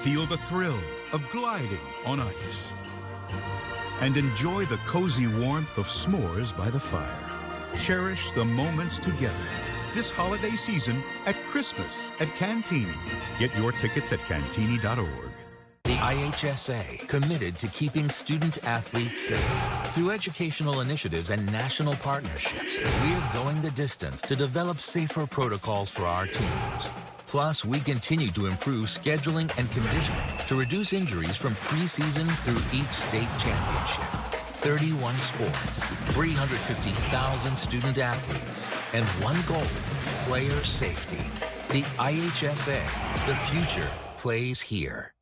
Feel the thrill of gliding on ice. And enjoy the cozy warmth of s'mores by the fire. Cherish the moments together this holiday season at Christmas at Cantini. Get your tickets at cantini.org. The IHSA, committed to keeping student-athletes safe. Through educational initiatives and national partnerships, we're going the distance to develop safer protocols for our teams. Plus, we continue to improve scheduling and conditioning to reduce injuries from preseason through each state championship. 31 sports, 350,000 student-athletes, and one goal, player safety. The IHSA, the future plays here.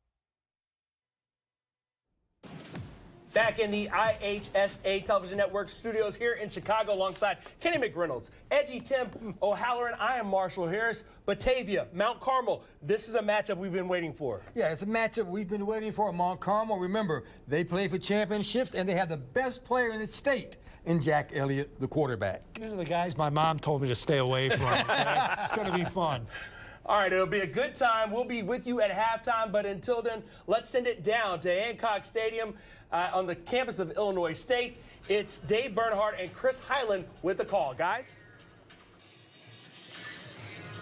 Back in the IHSA Television Network studios here in Chicago alongside Kenny McReynolds, Edgy Tim O'Halloran. I am Marshall Harris. Batavia, Mount Carmel. This is a matchup we've been waiting for. Yeah, it's a matchup we've been waiting for. Mount Carmel, remember, they play for championships, and they have the best player in the state in Jack Elliott, the quarterback. These are the guys my mom told me to stay away from. Okay? It's going to be fun. All right, it'll be a good time. We'll be with you at halftime, but until then, let's send it down to Hancock Stadium on the campus of Illinois State. It's Dave Bernhardt and Chris Hyland with the call. Guys?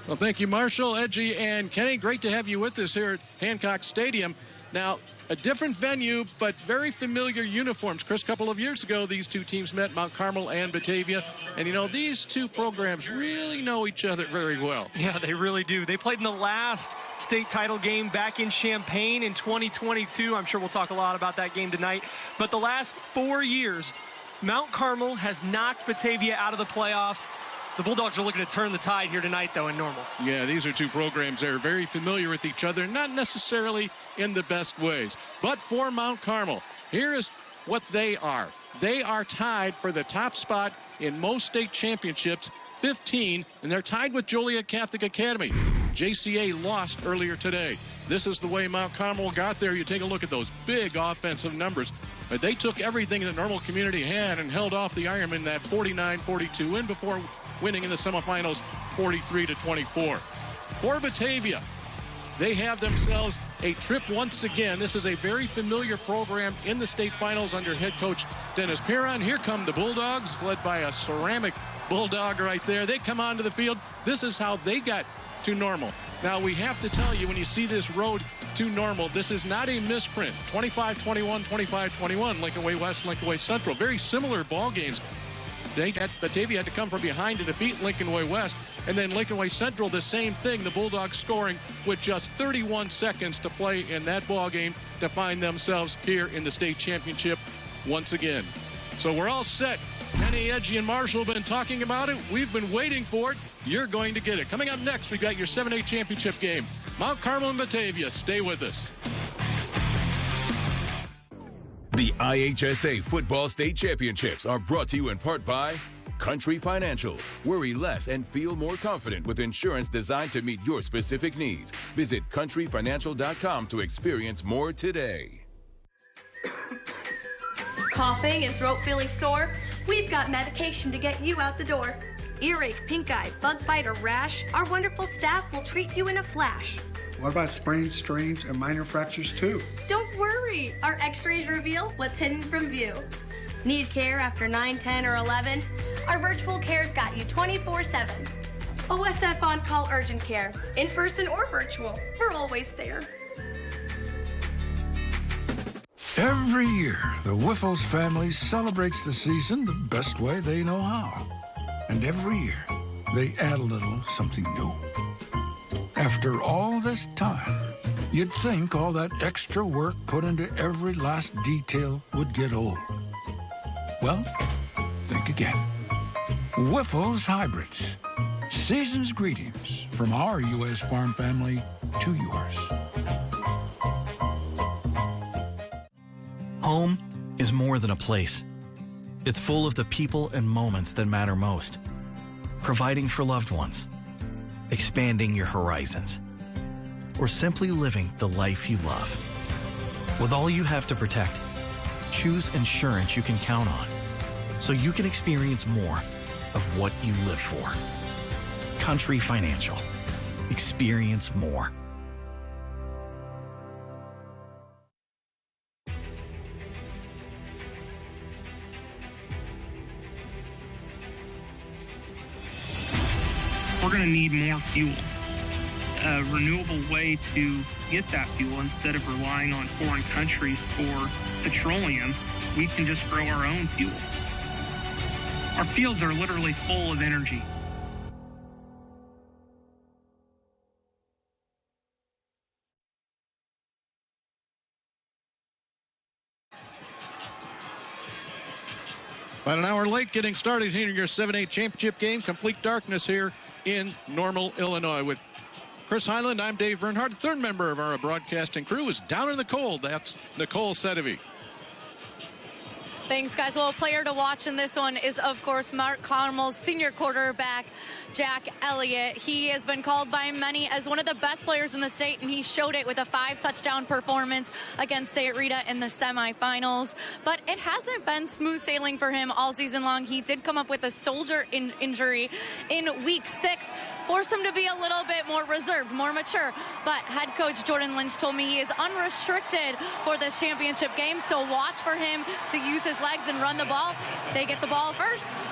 Well, thank you, Marshall, Edgy, and Kenny. Great to have you with us here at Hancock Stadium. Now, a different venue, but very familiar uniforms. Chris, a couple of years ago, these two teams met, Mount Carmel and Batavia. And, you know, these two programs really know each other very well. Yeah, they really do. They played in the last state title game back in Champaign in 2022. I'm sure we'll talk a lot about that game tonight. But the last 4 years, Mount Carmel has knocked Batavia out of the playoffs. The Bulldogs are looking to turn the tide here tonight, though, in Normal. Yeah, these are two programs that are very familiar with each other, not necessarily in the best ways. But for Mount Carmel, here is what they are. They are tied for the top spot in most state championships, 15, and they're tied with Joliet Catholic Academy. JCA lost earlier today. This is the way Mount Carmel got there. You take a look at those big offensive numbers. They took everything that Normal Community had and held off the Ironmen that 49-42 win before winning in the semifinals 43-24. For Batavia, they have themselves a trip once again. This is a very familiar program in the state finals under head coach Dennis Perron. Here come the Bulldogs, led by a ceramic Bulldog right there. They come onto the field. This is how they got to Normal. Now, we have to tell you, when you see this road to Normal, this is not a misprint. 25-21, 25-21, Lincoln Way West, Lincoln Way Central. Very similar ball games. Batavia had to come from behind to defeat Lincoln Way West, and then Lincoln Way Central, the same thing. The Bulldogs scoring with just 31 seconds to play in that ball game to find themselves here in the state championship once again. So we're all set. Kenny, Edgy, and Marshall have been talking about it. We've been waiting for it. You're going to get it. Coming up next, we've got your 7A championship game. Mount Carmel and Batavia. Stay with us. The IHSA Football State Championships are brought to you in part by Country Financial. Worry less and feel more confident with insurance designed to meet your specific needs. Visit countryfinancial.com to experience more today. Coughing and throat feeling sore? We've got medication to get you out the door. Earache, pink eye, bug bite, or rash? Our wonderful staff will treat you in a flash. What about sprains, strains, and minor fractures too? Don't worry. Our x-rays reveal what's hidden from view. Need care after 9, 10, or 11? Our virtual care's got you 24/7. OSF on-call urgent care. In person or virtual. We're always there. Every year, the Whiffles family celebrates the season the best way they know how. And every year, they add a little something new. After all this time, you'd think all that extra work put into every last detail would get old. Well, think again. Whiffles Hybrids. Season's greetings from our U.S. farm family to yours. Home is more than a place. It's full of the people and moments that matter most. Providing for loved ones, expanding your horizons, or simply living the life you love. With all you have to protect, choose insurance you can count on so you can experience more of what you live for. Country Financial. Experience more. we're going to need more fuel. A renewable way to get that fuel instead of relying on foreign countries for petroleum, we can just grow our own fuel. Our fields are literally full of energy. About an hour late getting started here in your 7-8 championship game. Complete darkness here in Normal, Illinois. With Chris Highland, I'm Dave Bernhardt. The third member of our broadcasting crew is down in the cold. That's Nicole Sedevy. Thanks, guys. Well, a player to watch in this one is, of course, Mount Carmel's senior quarterback, Jack Elliott. He has been called by many as one of the best players in the state, and he showed it with a 5-touchdown performance against St. Rita in the semifinals. But it hasn't been smooth sailing for him all season long. He did come up with a shoulder injury in week 6. Forced him to be a little bit more reserved, more mature. But head coach Jordan Lynch told me he is unrestricted for this championship game, so watch for him to use his legs and run the ball. They get the ball first.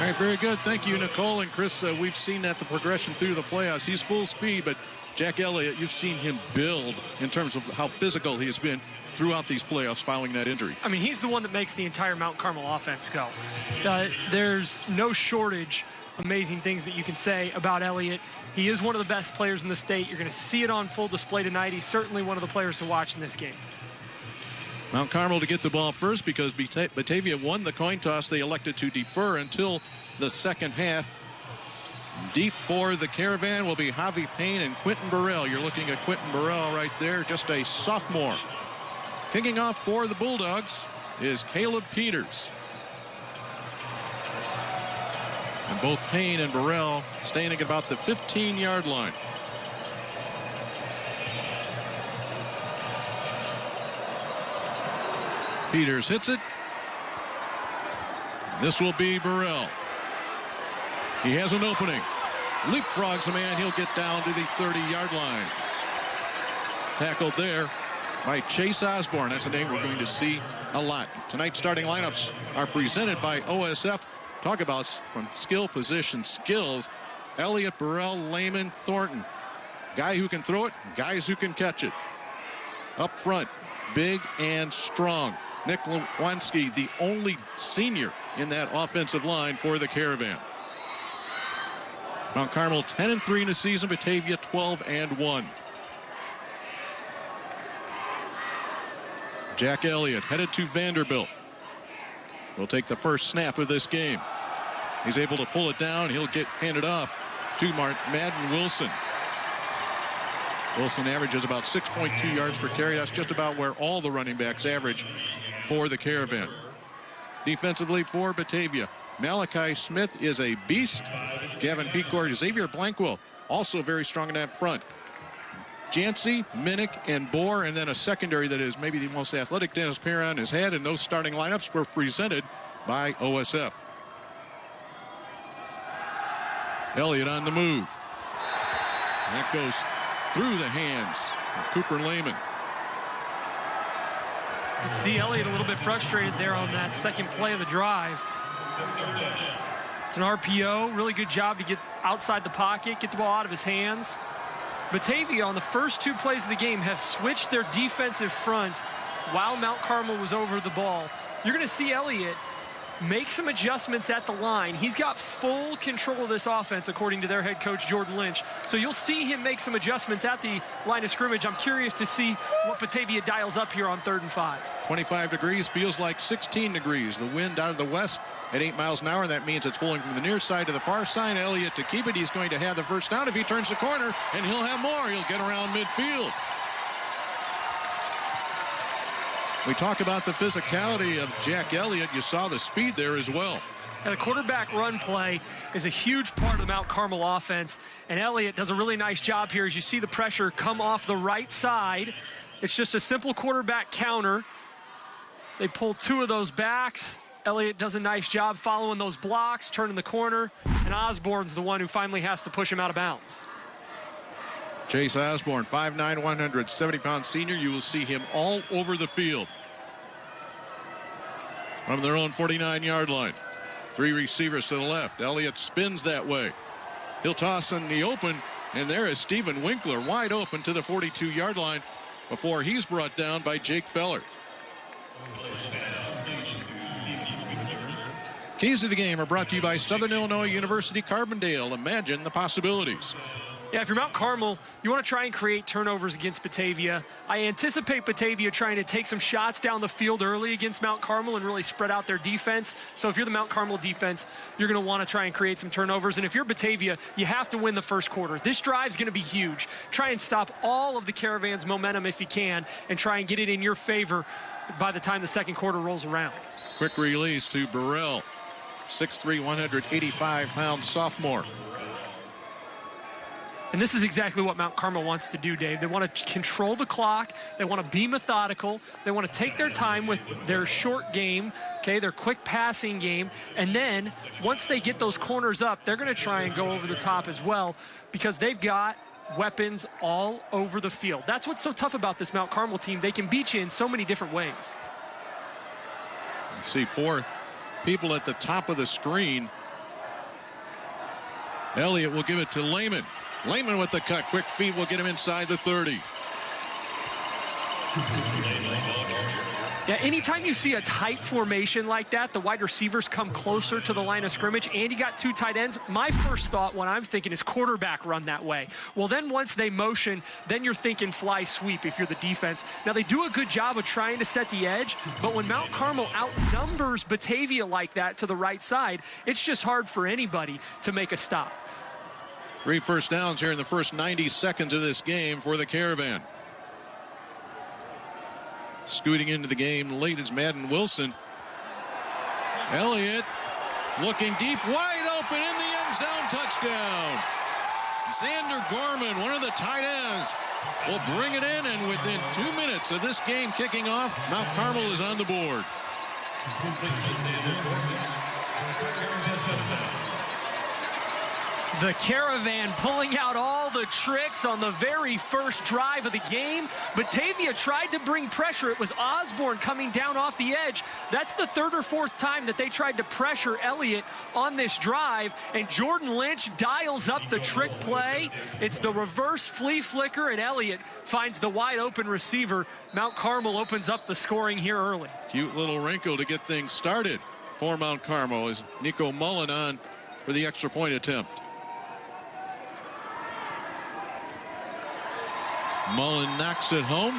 All right, very good. Thank you, Nicole and Chris. We've seen that the progression through the playoffs. He's full speed, but Jack Elliott, you've seen him build in terms of how physical he has been throughout these playoffs following that injury. I mean, he's the one that makes the entire Mount Carmel offense go. There's no shortage amazing things that you can say about Elliott. He is one of the best players in the state. You're going to see it on full display tonight. He's certainly one of the players to watch in this game. Mount Carmel to get the ball first because Batavia won the coin toss. They elected to defer until the second half. Deep for the Caravan will be Javi Payne and Quentin Burrell. You're looking at Quentin Burrell right there, just a sophomore. Kicking off for the Bulldogs is Caleb Peters. And both Payne and Burrell standing at about the 15-yard line. Peters hits it. This will be Burrell. He has an opening. Leapfrogs a man. He'll get down to the 30-yard line. Tackled there by Chase Osborne. That's a name we're going to see a lot. Tonight's starting lineups are presented by OSF. Talk about from skill position skills. Elliott, Burrell, Lehman, Thornton. Guy who can throw it, guys who can catch it. Up front, big and strong. Nick Lewanski, the only senior in that offensive line for the Caravan. Mount Carmel 10-3 in the season. Batavia 12-1. Jack Elliott headed to Vanderbilt. Will take the first snap of this game. He's able to pull it down. He'll get handed off to Madden Wilson. Wilson averages about 6.2 yards per carry. That's just about where all the running backs average for the Caravan. Defensively for Batavia, Malachi Smith is a beast. Gavin Pecourt, Xavier Blankwell, also very strong in that front. Jancy, Minnick, and Bohr, and then a secondary that is maybe the most athletic Dennis Perron has had, and those starting lineups were presented by OSF. Elliott on the move. That goes through the hands of Cooper Lehman. You can see Elliott a little bit frustrated there on that second play of the drive. It's an RPO. Really good job to get outside the pocket, get the ball out of his hands. Batavia on the first 2 plays of the game have switched their defensive front while Mount Carmel was over the ball. You're going to see Elliott make some adjustments at the line. He's got full control of this offense, according to their head coach, Jordan Lynch. So you'll see him make some adjustments at the line of scrimmage. I'm curious to see what Batavia dials up here on 3rd and 5. 25 degrees, feels like 16 degrees. The wind out of the west at 8 miles an hour. That means it's blowing from the near side to the far side. Elliott to keep it. He's going to have the first down if he turns the corner, and he'll have more. He'll get around midfield. We talk about the physicality of Jack Elliott. You saw the speed there as well. And the quarterback run play is a huge part of the Mount Carmel offense. And Elliott does a really nice job here as you see the pressure come off the right side. It's just a simple quarterback counter. They pull 2 of those backs. Elliott does a nice job following those blocks, turning the corner. And Osborne's the one who finally has to push him out of bounds. Chase Osborne, 5'9", 170-pound senior. You will see him all over the field from their own 49-yard line. Three receivers to the left. Elliott spins that way. He'll toss in the open, and there is Stephen Winkler wide open to the 42-yard line before he's brought down by Jake Feller. Keys to the game are brought to you by Southern Illinois University Carbondale. Imagine the possibilities. Yeah, if you're Mount Carmel, you want to try and create turnovers against Batavia. I anticipate Batavia trying to take some shots down the field early against Mount Carmel and really spread out their defense. So if you're the Mount Carmel defense, you're going to want to try and create some turnovers. And if you're Batavia, you have to win the first quarter. This drive's going to be huge. Try and stop all of the Caravan's momentum if you can and try and get it in your favor by the time the second quarter rolls around. Quick release to Burrell, 6'3", 185-pound sophomore. And this is exactly what Mount Carmel wants to do, Dave. They want to control the clock. They want to be methodical. They want to take their time with their short game, okay, their quick passing game. And then once they get those corners up, they're going to try and go over the top as well because they've got weapons all over the field. That's what's so tough about this Mount Carmel team. They can beat you in so many different ways. Let's see, 4 people at the top of the screen. Elliott will give it to Lehman. Lehman with the cut. Quick feet will get him inside the 30. Yeah, anytime you see a tight formation like that, the wide receivers come closer to the line of scrimmage, and you got 2 tight ends, my first thought when I'm thinking is quarterback run that way. Well, then once they motion, then you're thinking fly sweep if you're the defense. Now, they do a good job of trying to set the edge, but when Mount Carmel outnumbers Batavia like that to the right side, it's just hard for anybody to make a stop. 3 first downs here in the first 90 seconds of this game for the Caravan. Scooting into the game late is Madden Wilson. Elliott looking deep, wide open in the end zone, touchdown. Xander Gorman, one of the tight ends, will bring it in, and within 2 minutes of this game kicking off, Mount Carmel is on the board. The Caravan pulling out all the tricks on the very first drive of the game. Batavia tried to bring pressure. It was Osborne coming down off the edge. That's the 3rd or 4th time that they tried to pressure Elliott on this drive. And Jordan Lynch dials up the trick play. It's the reverse flea flicker, and Elliott finds the wide open receiver. Mount Carmel opens up the scoring here early. Cute little wrinkle to get things started for Mount Carmel is Nico Mullen on for the extra point attempt. Mullen knocks it home.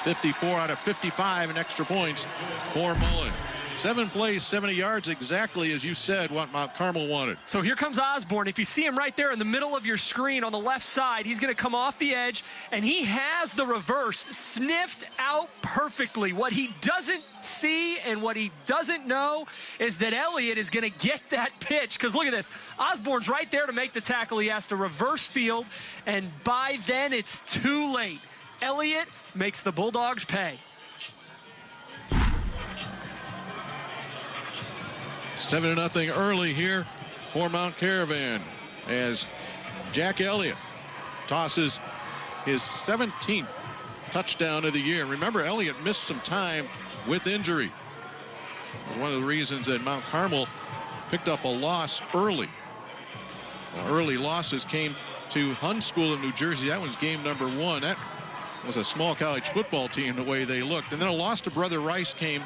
54 out of 55 in extra points for Mullen. 7 plays, 70 yards, exactly as you said what Mount Carmel wanted. So here comes Osborne. If you see him right there in the middle of your screen on the left side, he's going to come off the edge, and he has the reverse sniffed out perfectly. What he doesn't see and what he doesn't know is that Elliott is going to get that pitch. Because look at this. Osborne's right there to make the tackle. He has to reverse field, and by then it's too late. Elliott makes the Bulldogs pay. 7-0 early here for Mount Caravan as Jack Elliott tosses his 17th touchdown of the year. Remember, Elliott missed some time with injury. It was one of the reasons that Mount Carmel picked up a loss early. Well, early losses came to Hun School in New Jersey. That was game number 1. That was a small college football team the way they looked. And then a loss to Brother Rice came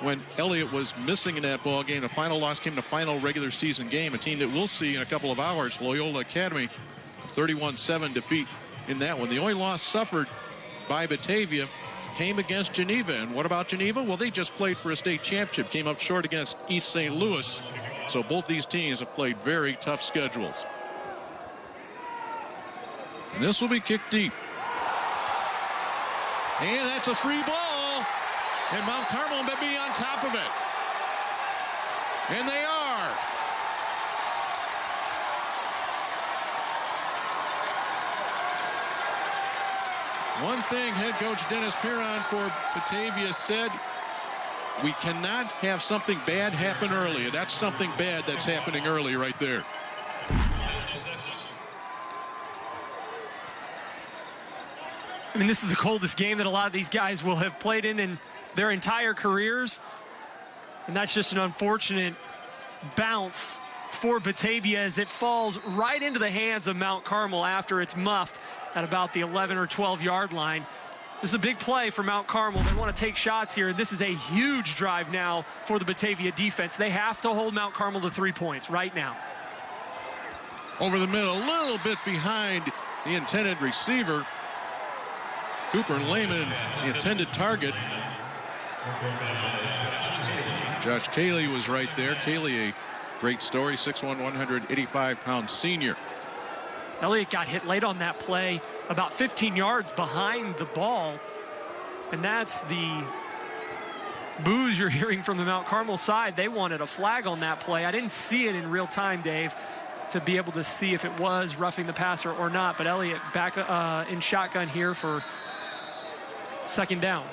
when Elliott was missing in that ball game. The final loss came in the final regular season game, a team that we'll see in a couple of hours, Loyola Academy, 31-7 defeat in that one. The only loss suffered by Batavia came against Geneva. And what about Geneva? Well, they just played for a state championship, came up short against East St. Louis. So both these teams have played very tough schedules. And this will be kicked deep. And that's a free ball. And Mount Carmel may be on top of it. And they are. One thing head coach Dennis Piron for Batavia said, we cannot have something bad happen early. And that's something bad that's happening early right there. I mean, this is the coldest game that a lot of these guys will have played in their entire careers. And that's just an unfortunate bounce for Batavia as it falls right into the hands of Mount Carmel after it's muffed at about the 11 or 12-yard line. This is a big play for Mount Carmel. They want to take shots here. This is a huge drive now for the Batavia defense. They have to hold Mount Carmel to 3 points right now. Over the middle, a little bit behind the intended receiver. Cooper Lehman, the intended target. Josh Cayley was right there. Cayley, a great story, 6'1", 185-pound senior. Elliott got hit late on that play, about 15 yards behind the ball. And that's the boos you're hearing from the Mount Carmel side. They wanted a flag on that play. I didn't see it in real time, Dave, to be able to see if it was roughing the passer or not. But Elliott back in shotgun here for second down.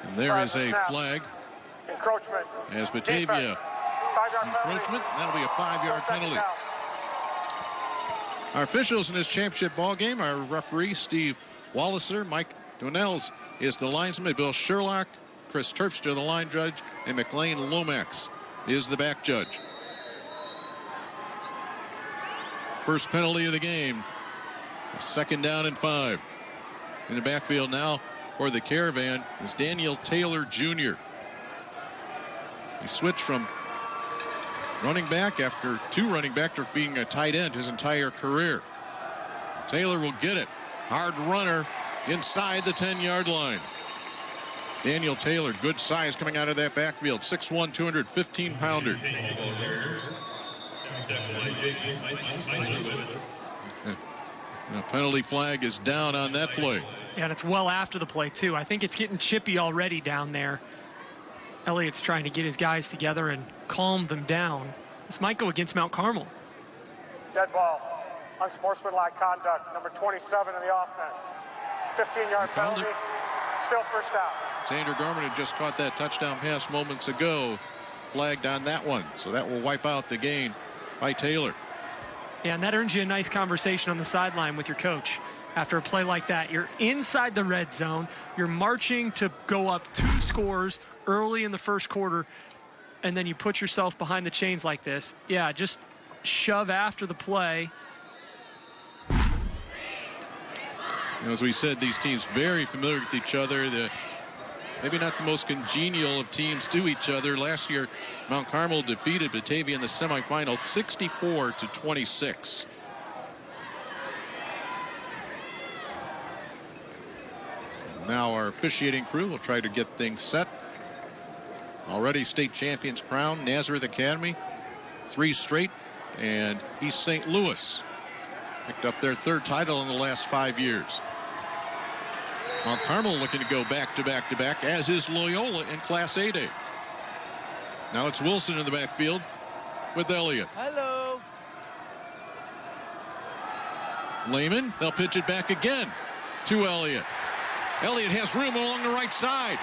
And there is a flag. Encroachment. As Batavia encroachment, that'll be a 5-yard penalty. Our officials in this championship ball game are referee Steve Walliser, Mike Donnells is the linesman, Bill Sherlock, Chris Terpstra the line judge, and McLean Lomax is the back judge. First penalty of the game. Second down and 5. In the backfield now for the Caravan is Daniel Taylor Jr. He switched from running back after being a tight end his entire career. Taylor will get it. Hard runner inside the 10-yard line. Daniel Taylor, good size coming out of that backfield. 6'1", 215-pounder. The penalty flag is down on that play. Yeah, and it's well after the play, too. I think it's getting chippy already down there. Elliott's trying to get his guys together and calm them down. This might go against Mount Carmel. Dead ball. Unsportsmanlike conduct. Number 27 in the offense. 15-yard penalty. Still first down. Xander Garman had just caught that touchdown pass moments ago. Flagged on that one. So that will wipe out the gain by Taylor. Yeah, and that earns you a nice conversation on the sideline with your coach. After a play like that, you're inside the red zone. You're marching to go up 2 scores early in the first quarter, and then you put yourself behind the chains like this. Yeah, just shove after the play. As we said, these teams very familiar with each other. Maybe not the most congenial of teams to each other. Last year, Mount Carmel defeated Batavia in the semifinal 64-26. Now our officiating crew will try to get things set. Already state champions crowned, Nazareth Academy, 3 straight, and East St. Louis picked up their 3rd title in the last 5 years. Mount Carmel looking to go back to back to back, as is Loyola in Class 8A. Now it's Wilson in the backfield with Elliott. Hello. Lehman, they'll pitch it back again to Elliott. Elliott has room along the right side.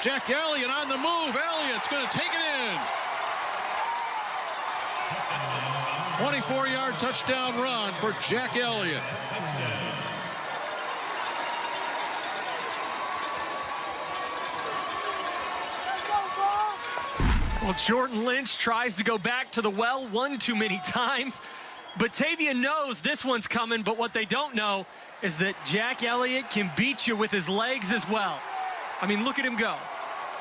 Jack Elliott on the move. Elliott's going to take it in. 24-yard touchdown run for Jack Elliott. Well, Jordan Lynch tries to go back to the well one too many times. Batavia knows this one's coming, but what they don't know is that Jack Elliott can beat you with his legs as well. I mean, look at him go.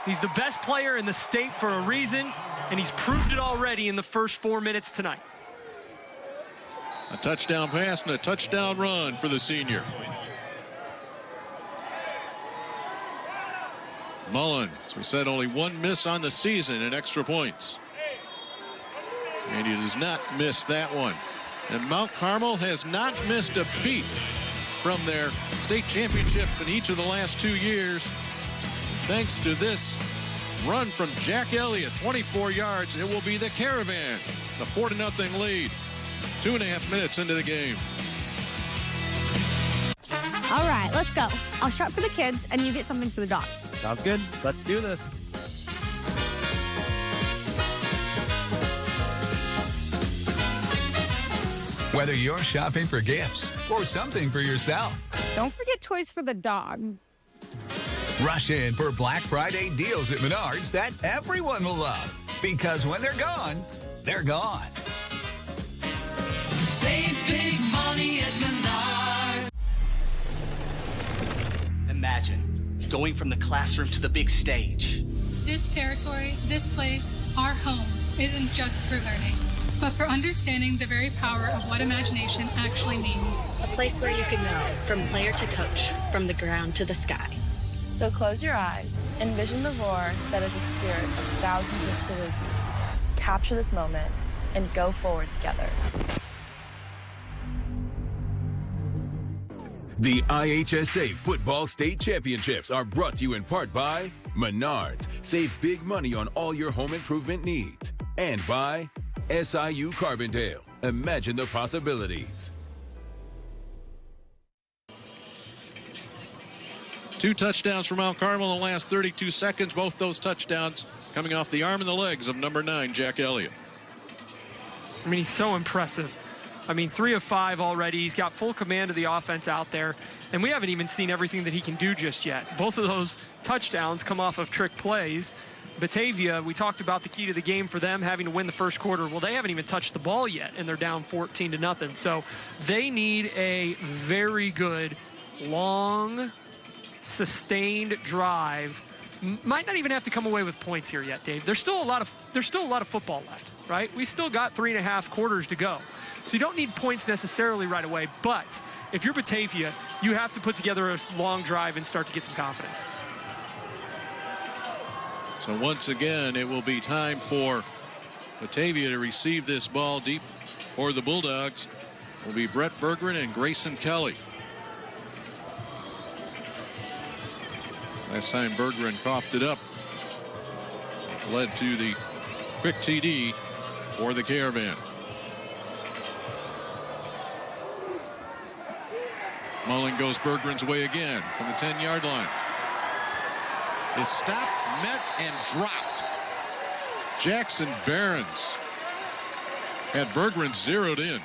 He's the best player in the state for a reason, and he's proved it already in the first 4 minutes tonight. A touchdown pass and a touchdown run for the senior. Mullen, as we said, only 1 miss on the season in extra points. And he does not miss that one. And Mount Carmel has not missed a beat from their state championship in each of the last 2 years. Thanks to this run from Jack Elliott, 24 yards, it will be the Caravan, the 4-0 lead. 2.5 minutes into the game. All right, let's go. I'll shop for the kids, and you get something for the dog. Sounds good. Let's do this. Whether you're shopping for gifts or something for yourself. Don't forget toys for the dog. Rush in for Black Friday deals at Menards that everyone will love. Because when they're gone, they're gone. Save big money at Menards. Imagine going from the classroom to the big stage. This territory, this place, our home, isn't just for learning, but for understanding the very power of what imagination actually means. A place where you can go from player to coach, from the ground to the sky. So close your eyes, envision the roar that is a spirit of thousands of silver views. Capture this moment and go forward together. The IHSA Football State Championships are brought to you in part by Menards. Save big money on all your home improvement needs. And by SIU Carbondale. Imagine the possibilities. 2 touchdowns for Mount Carmel in the last 32 seconds. Both those touchdowns coming off the arm and the legs of number 9, Jack Elliott. I mean, he's so impressive. I mean, 3 of 5 already. He's got full command of the offense out there. And we haven't even seen everything that he can do just yet. Both of those touchdowns come off of trick plays. Batavia, we talked about the key to the game for them having to win the first quarter. Well, they haven't even touched the ball yet, and they're down 14-0. So they need a very good, long, sustained drive. Might not even have to come away with points here yet, Dave. There's still a lot of football left, right? We still got 3.5 quarters to go. So you don't need points necessarily right away, but if you're Batavia, you have to put together a long drive and start to get some confidence. So once again, it will be time for Batavia to receive this ball deep for the Bulldogs. Will be Brett Berggren and Grayson Kelly. Last time Berggren coughed it up. Led to the quick TD for the Caravan. Mullen goes Berggren's way again from the 10-yard line. Is stopped, met, and dropped. Jackson Behrens had Berggren zeroed in.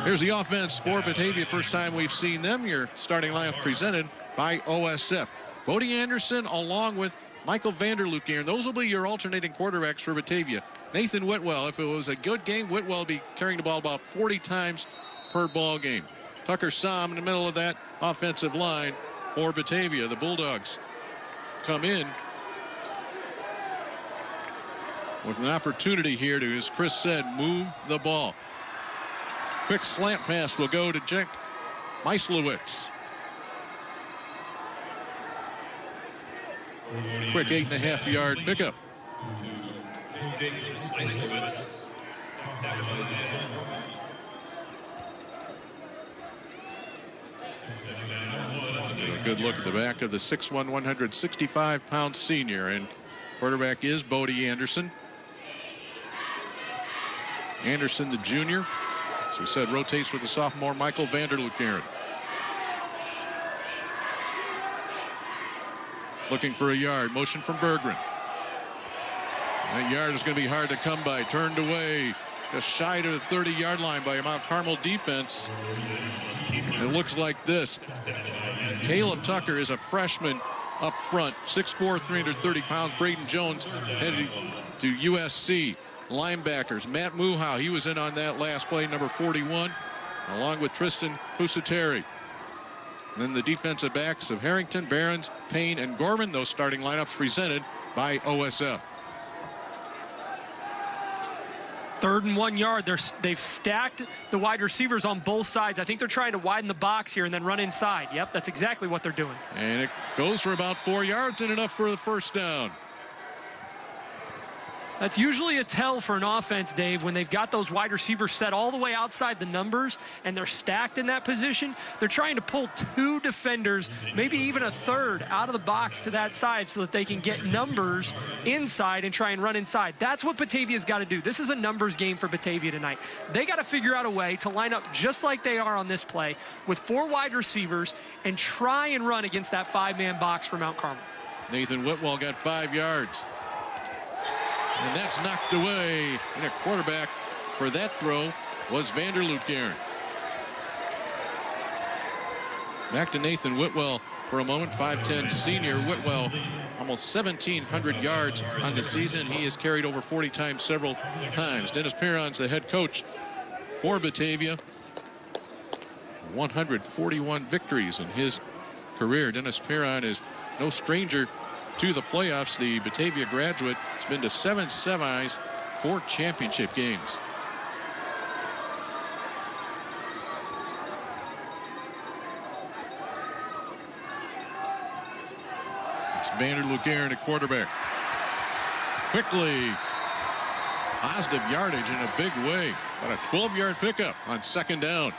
Here's the offense for Batavia. First time we've seen them. Your starting lineup presented by OSF. Bodie Anderson along with Michael Vanderloop here. And those will be your alternating quarterbacks for Batavia. Nathan Whitwell, if it was a good game, Whitwell will be carrying the ball about 40 times per ball game. Tucker Som in the middle of that offensive line for Batavia. The Bulldogs come in with an opportunity here to, as Chris said, move the ball. Quick slant pass will go to Jack Meislowitz. Quick 8.5-yard pickup. A good look at the back of the 6'1", 165-pound senior, and quarterback is Bodie Anderson. Anderson, the junior, as we said, rotates with the sophomore Michael Vanderloop. Looking for a yard. Motion from Berggren. That yard is going to be hard to come by. Turned away just shy to the 30-yard line by a Mount Carmel defense. It looks like this. Caleb Tucker is a freshman up front. 6'4", 330 pounds. Braden Jones headed to USC. Linebackers. Matt Muhau, he was in on that last play, number 41, along with Tristan Pusateri. Then the defensive backs of Harrington, Behrens, Payne, and Gorman. Those starting lineups presented by OSF. 3rd and 1 yard. They've stacked the wide receivers on both sides. I think they're trying to widen the box here and then run inside. Yep, that's exactly what they're doing. And it goes for about 4 yards and enough for the first down. That's usually a tell for an offense, Dave, when they've got those wide receivers set all the way outside the numbers and they're stacked in that position. They're trying to pull 2 defenders, maybe even a third, out of the box to that side so that they can get numbers inside and try and run inside. That's what Batavia's got to do. This is a numbers game for Batavia tonight. They got to figure out a way to line up just like they are on this play with 4 wide receivers and try and run against that 5-man box for Mount Carmel. Nathan Whitwell got 5 yards. And that's knocked away. And a quarterback for that throw was Vanderloop. Back to Nathan Whitwell for a moment. 5'10 senior Whitwell, almost 1,700 yards on the season. He has carried over 40 times several times. Dennis Perron's the head coach for Batavia. 141 victories in his career. Dennis Perron is no stranger to the playoffs. The Batavia graduate has been to 7 semis, 4 championship games. It's Vanderloo Guerin at quarterback. Quickly, positive yardage in a big way. About a 12-yard pickup on second down.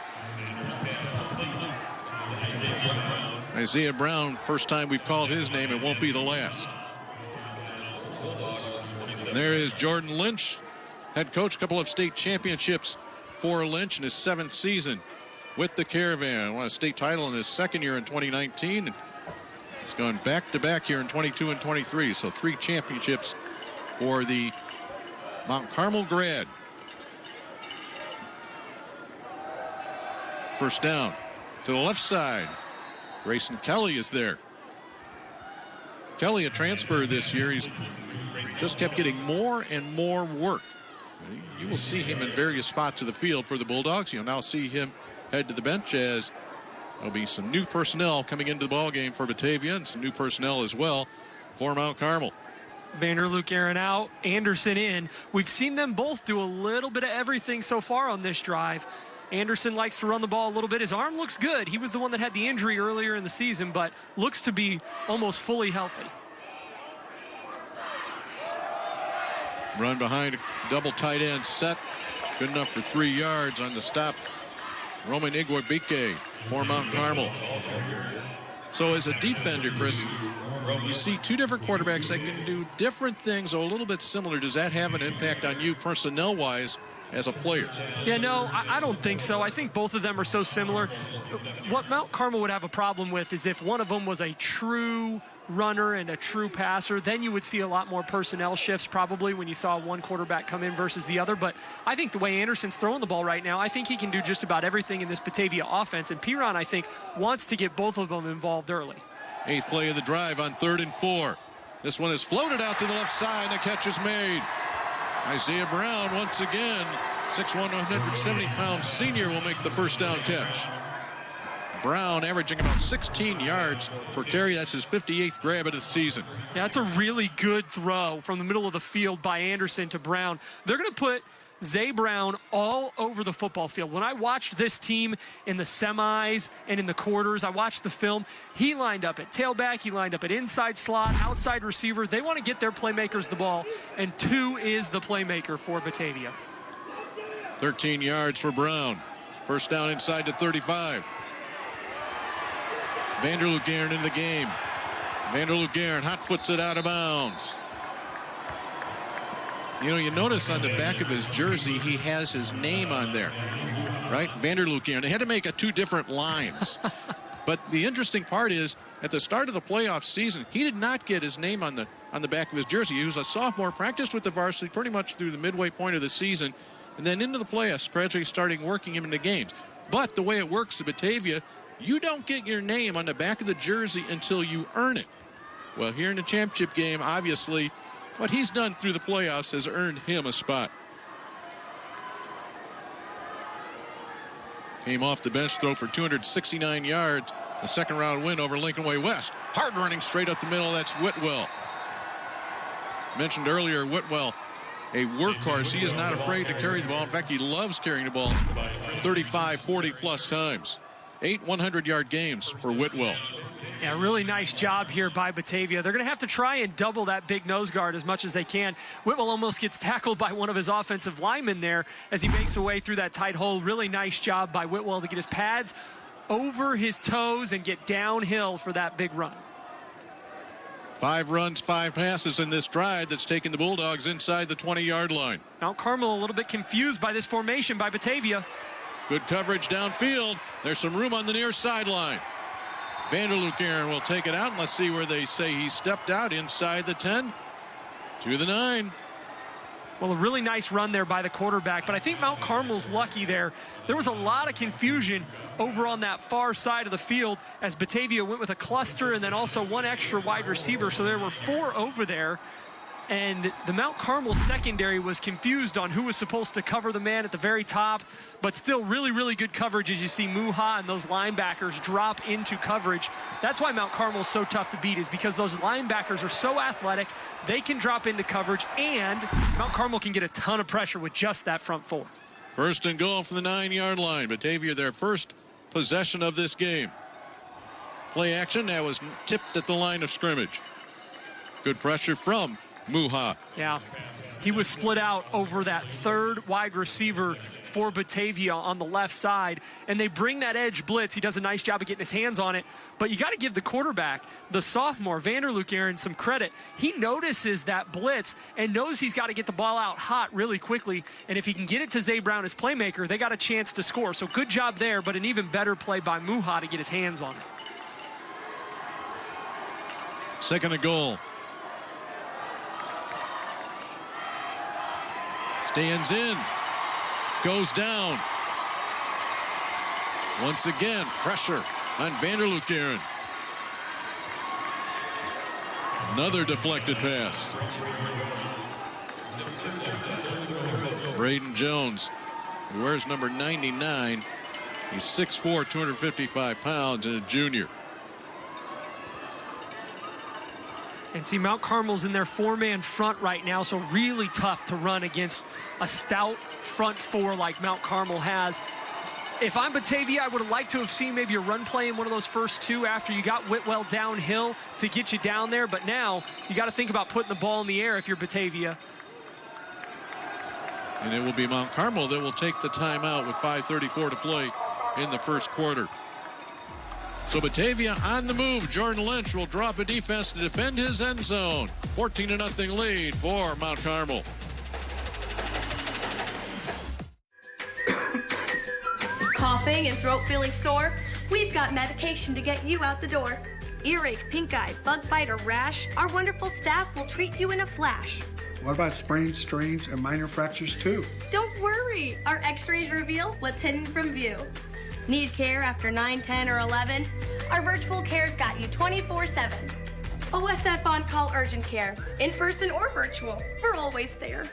Isaiah Brown, first time we've called his name, it won't be the last. There is Jordan Lynch, head coach, a couple of state championships for Lynch in his 7th season with the Caravan. Won a state title in his 2nd year in 2019. He's gone back-to-back here in 22 and 23, so 3 championships for the Mount Carmel grad. First down to the left side. Grayson Kelly is there. Kelly, a transfer this year. He's just kept getting more and more work. You will see him in various spots of the field for the Bulldogs. You'll now see him head to the bench as there'll be some new personnel coming into the ball game for Batavia and some new personnel as well for Mount Carmel. Vanderloo Guerin out, Anderson in. We've seen them both do a little bit of everything so far on this drive. Anderson likes to run the ball a little bit. His arm looks good. He was the one that had the injury earlier in the season, but looks to be almost fully healthy. Run behind a double tight end set. Good enough for 3 yards on the stop. Roman Iguabike for Mount Carmel. So as a defender, Chris, you see 2 different quarterbacks that can do different things, or a little bit similar. Does that have an impact on you personnel-wise as a player? Yeah, no, I don't think so. I think both of them are so similar. What Mount Carmel would have a problem with is if one of them was a true runner and a true passer, then you would see a lot more personnel shifts probably when you saw one quarterback come in versus the other. But I think the way Anderson's throwing the ball right now, I think he can do just about everything in this Batavia offense. And Perron, I think, wants to get both of them involved early. 8th play of the drive on 3rd and 4. This one is floated out to the left side. The catch is made. Isaiah Brown, once again, 6'1", 170-pound senior, will make the first down catch. Brown averaging about 16 yards per carry. That's his 58th grab of the season. Yeah, that's a really good throw from the middle of the field by Anderson to Brown. They're going to put Zay Brown all over the football field. When I watched this team in the semis and in the quarters, I watched the film. He lined up at tailback. He lined up at inside slot, outside receiver. They want to get their playmakers the ball, and 2 is the playmaker for Batavia. 13 yards for Brown. First down inside to 35. Vanderloo Guerin in the game. Vanderloo Guerin hot foots it out of bounds. You know, you notice on the back of his jersey, he has his name on there, right? Vanderloo Guerin. They had to make 2 different lines. But the interesting part is, at the start of the playoff season, he did not get his name on the back of his jersey. He was a sophomore, practiced with the varsity pretty much through the midway point of the season, and then into the playoffs, gradually starting working him into games. But the way it works at Batavia, you don't get your name on the back of the jersey until you earn it. Well, here in the championship game, obviously, what he's done through the playoffs has earned him a spot. Came off the bench, throw for 269 yards. A second-round win over Lincoln Way West. Hard running straight up the middle. That's Whitwell. Mentioned earlier, Whitwell, a workhorse. He is not afraid to carry the ball. In fact, he loves carrying the ball 35, 40-plus times. 8 100-yard games for Whitwell. Yeah, really nice job here by Batavia. They're going to have to try and double that big nose guard as much as they can. Whitwell almost gets tackled by one of his offensive linemen there as he makes a way through that tight hole. Really nice job by Whitwell to get his pads over his toes and get downhill for that big run. 5 runs, 5 passes in this drive that's taken the Bulldogs inside the 20-yard line. Mount Carmel a little bit confused by this formation by Batavia. Good coverage downfield. There's some room on the near sideline. Vanderloo Guerin will take it out, and let's see where they say he stepped out inside the 10 to the 9. Well, a really nice run there by the quarterback, but I think Mount Carmel's lucky there. There was a lot of confusion over on that far side of the field as Batavia went with a cluster and then also one extra wide receiver, so there were 4 over there. And the Mount Carmel secondary was confused on who was supposed to cover the man at the very top, but still really, really good coverage as you see Muha and those linebackers drop into coverage. That's why Mount Carmel is so tough to beat, is because those linebackers are so athletic, they can drop into coverage, and Mount Carmel can get a ton of pressure with just that front 4. First and goal from the 9-yard line. Batavia, their first possession of this game. Play action, that was tipped at the line of scrimmage. Good pressure from Muha. Yeah, he was split out over that 3rd wide receiver for Batavia on the left side, and they bring that edge blitz. He does a nice job of getting his hands on it, but you got to give the quarterback, the sophomore, Vanderluke Aaron, some credit. He notices that blitz and knows he's got to get the ball out hot really quickly, and if he can get it to Zay Brown as playmaker, they got a chance to score. So good job there, but an even better play by Muha to get his hands on it. Second and goal. Stands in, goes down. Once again, pressure on Vanderluke Aaron. Another deflected pass. Braden Jones, who wears number 99. He's 6'4", 255 pounds, and a junior. And see, Mount Carmel's in their 4-man front right now, so really tough to run against a stout front 4 like Mount Carmel has. If I'm Batavia, I would have liked to have seen maybe a run play in one of those first 2 after you got Whitwell downhill to get you down there, but now you got to think about putting the ball in the air if you're Batavia. And it will be Mount Carmel that will take the timeout with 5:34 to play in the first quarter. So Batavia on the move. Jordan Lynch will drop a defense to defend his end zone. 14-0 lead for Mount Carmel. Coughing and throat feeling sore? We've got medication to get you out the door. Earache, pink eye, bug bite, or rash? Our wonderful staff will treat you in a flash. What about sprains, strains, and minor fractures too? Don't worry. Our x-rays reveal what's hidden from view. Need care after 9, 10, or 11? Our virtual care's got you 24/7. OSF on-call urgent care, in person or virtual, we're always there.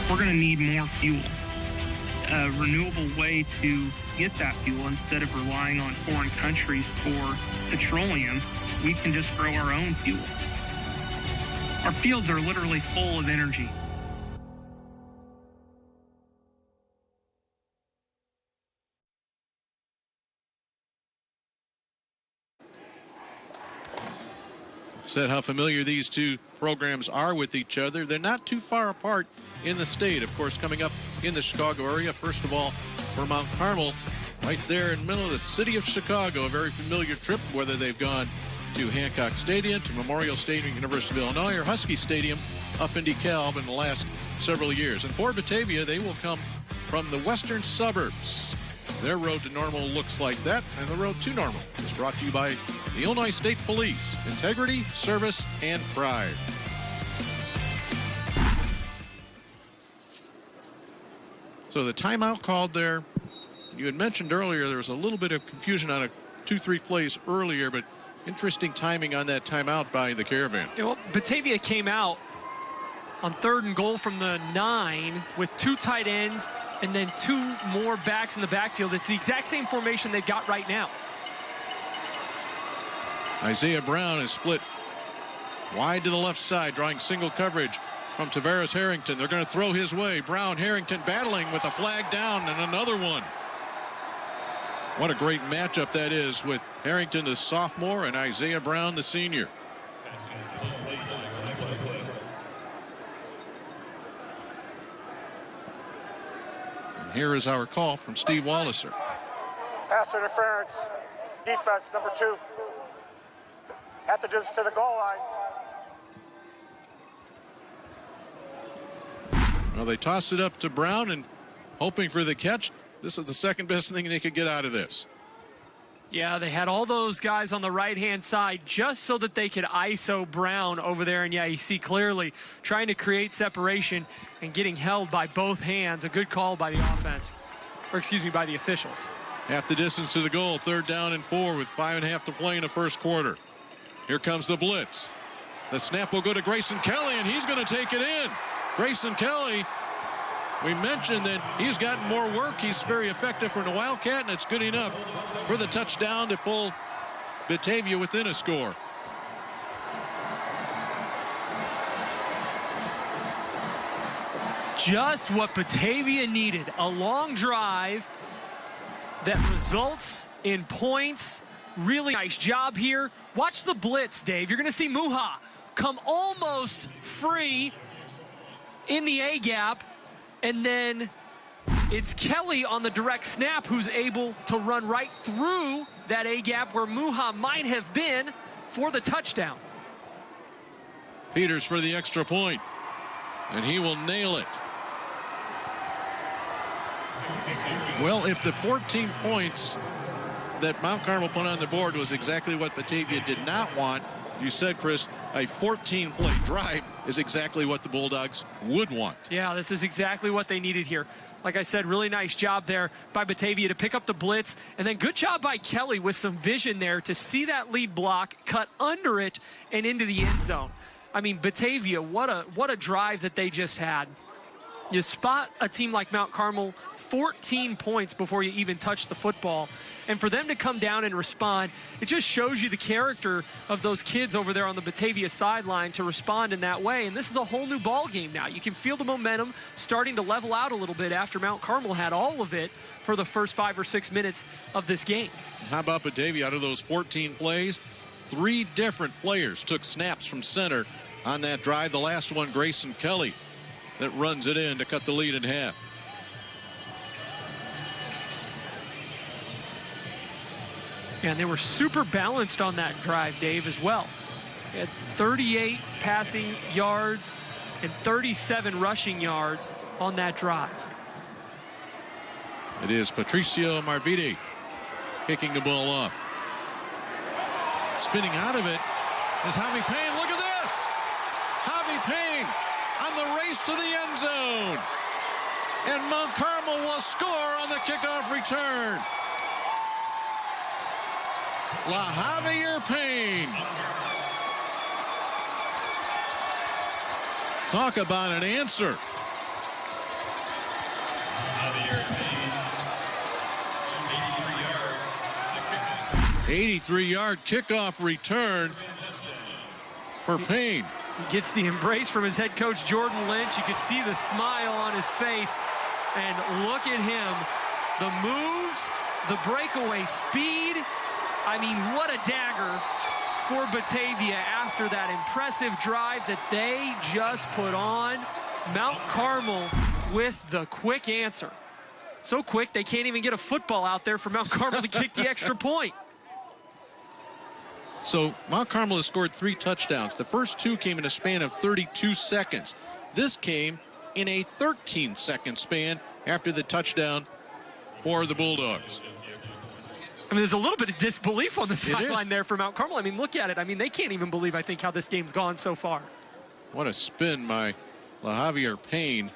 We're going to need more fuel. A renewable way to get that fuel instead of relying on foreign countries for petroleum. We can just grow our own fuel. Our fields are literally full of energy. Said how familiar these two programs are with each other. They're not too far apart in the state. Of course, coming up in the Chicago area, first of all, for Mount Carmel, right there in the middle of the city of Chicago, a very familiar trip, whether they've gone to Hancock Stadium, to Memorial Stadium, University of Illinois, or Husky Stadium up in DeKalb in the last several years. And for Batavia, they will come from the western suburbs. Their road to normal looks like that, and the road to normal is brought to you by the Illinois State Police. Integrity, service, and pride. So the timeout called there. You had mentioned earlier there was a little bit of confusion on 2-3 plays earlier, but interesting timing on that timeout by the Caravan. Yeah, well, Batavia came out on 3rd and goal from the 9 with 2 tight ends and then 2 more backs in the backfield. It's the exact same formation they've got right now. Isaiah Brown is split wide to the left side, drawing single coverage from Tavares Harrington. They're going to throw his way. Brown, Harrington battling with a flag down and another one. What a great matchup that is with Harrington, the sophomore, and Isaiah Brown, the senior. And here is our call from Steve Walliser. Pass interference, defense number 2. At the distance to the goal line. Well, they tossed it up to Brown and hoping for the catch. This is the second best thing they could get out of this. Yeah, they had all those guys on the right-hand side just so that they could ISO Brown over there. And, yeah, you see clearly trying to create separation and getting held by both hands. A good call by the offense. Or, excuse me, by the officials. Half the distance to the goal. 3rd down and 4 with 5.5 to play in the first quarter. Here comes the blitz. The snap will go to Grayson Kelly, and he's going to take it in. Grayson Kelly, we mentioned that he's gotten more work. He's very effective for the Wildcat, and it's good enough for the touchdown to pull Batavia within a score. Just what Batavia needed. A long drive that results in points. Really nice job here. Watch the blitz, Dave. You're going to see Muha come almost free in the A-gap. And then it's Kelly on the direct snap who's able to run right through that A-gap where Muha might have been for the touchdown. Peters for the extra point, and he will nail it. Well, if the 14 points that Mount Carmel put on the board was exactly what Batavia did not want, you said, Chris, a 14-play drive is exactly what the Bulldogs would want. Yeah, this is exactly what they needed here. Like I said, really nice job there by Batavia to pick up the blitz. And then good job by Kelly with some vision there to see that lead block, cut under it, and into the end zone. I mean, Batavia, what a drive that they just had. You spot a team like Mount Carmel 14 points before you even touch the football. And for them to come down and respond, it just shows you the character of those kids over there on the Batavia sideline to respond in that way. And this is a whole new ball game now. You can feel the momentum starting to level out a little bit after Mount Carmel had all of it for the first 5 or 6 minutes of this game. How about Batavia? Out of those 14 plays, 3 different players took snaps from center on that drive. The last one, Grayson Kelly, that runs it in to cut the lead in half. And they were super balanced on that drive, Dave, as well. They had 38 passing yards and 37 rushing yards on that drive. It is Patricio Marvide kicking the ball off. Spinning out of it is Javi Payne. Look at this! Javi Payne on the race to the end zone. And Mount Carmel will score on the kickoff return. Javier Payne. Talk about an answer. 83-yard kickoff return for Payne. He gets the embrace from his head coach, Jordan Lynch. You can see the smile on his face. And look at him. The moves, the breakaway speed. I mean, what a dagger for Batavia after that impressive drive that they just put on. Mount Carmel with the quick answer. So quick, they can't even get a football out there for Mount Carmel to kick the extra point. So Mount Carmel has scored 3 touchdowns. The first 2 came in a span of 32 seconds. This came in a 13-second span after the touchdown for the Bulldogs. I mean, there's a little bit of disbelief on the sideline there for Mount Carmel. I mean, look at it. I mean, they can't even believe, I think, how this game's gone so far. What a spin by Javier Payne.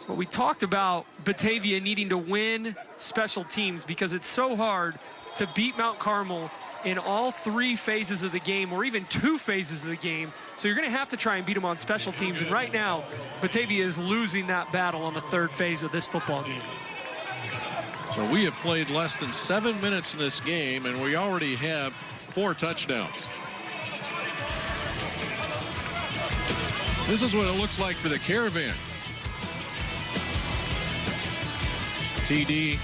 Well, we talked about Batavia needing to win special teams because it's so hard to beat Mount Carmel in all 3 phases of the game, or even 2 phases of the game. So you're going to have to try and beat them on special teams. And right now, Batavia is losing that battle on the 3rd phase of this football game. So we have played less than 7 minutes in this game, and we already have 4 touchdowns. This is what it looks like for the Caravan. TD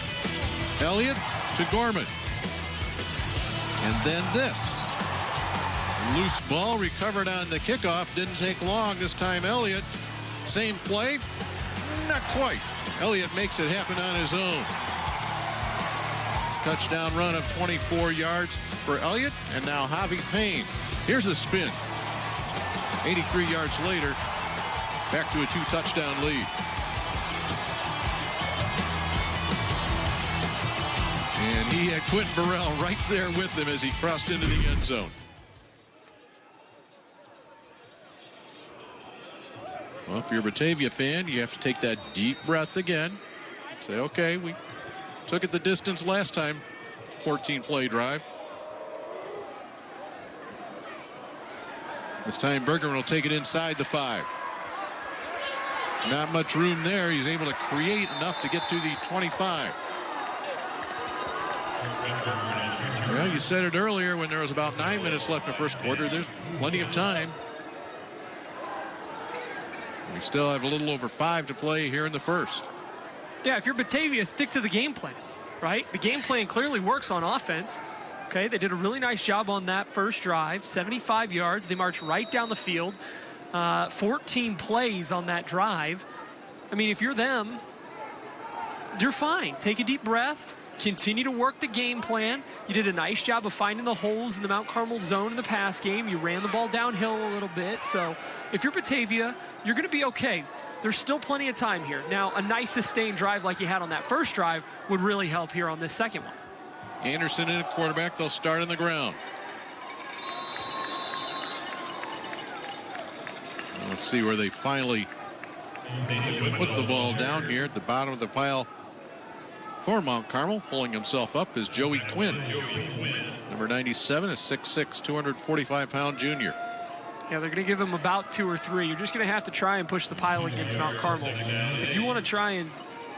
Elliott to Gorman. And then this. Loose ball recovered on the kickoff. Didn't take long. This time Elliott. Same play. Not quite. Elliott makes it happen on his own. Touchdown run of 24 yards for Elliott. And now Javi Payne. Here's a spin. 83 yards later, back to a 2-touchdown lead. And And he had Quentin Burrell right there with him as he crossed into the end zone. Well, if you're a Batavia fan, you have to take that deep breath again. Say, okay, we took it the distance last time. 14-play drive. This time Bergman will take it inside the 5. Not much room there. He's able to create enough to get to the 25. Well, you said it earlier when there was about 9 minutes left in the first quarter. There's plenty of time. We still have a little over 5 to play here in the first. Yeah, if you're Batavia, stick to the game plan, right? The game plan clearly works on offense. Okay, they did a really nice job on that first drive, 75 yards. They marched right down the field, 14 plays on that drive. I mean, if you're them, you're fine. Take a deep breath, continue to work the game plan. You did a nice job of finding the holes in the Mount Carmel zone in the pass game. You ran the ball downhill a little bit. So if you're Batavia, you're going to be okay. There's still plenty of time here. Now, a nice sustained drive like you had on that first drive would really help here on this second one. Anderson in at quarterback. They'll start on the ground. Let's see where they finally put the ball down here at the bottom of the pile for Mount Carmel. Pulling himself up is Joey Quinn. Number 97, a 6'6", 245-pound junior. Yeah, they're going to give him about 2 or 3. You're just going to have to try and push the pile against Mount Carmel. If you want to try and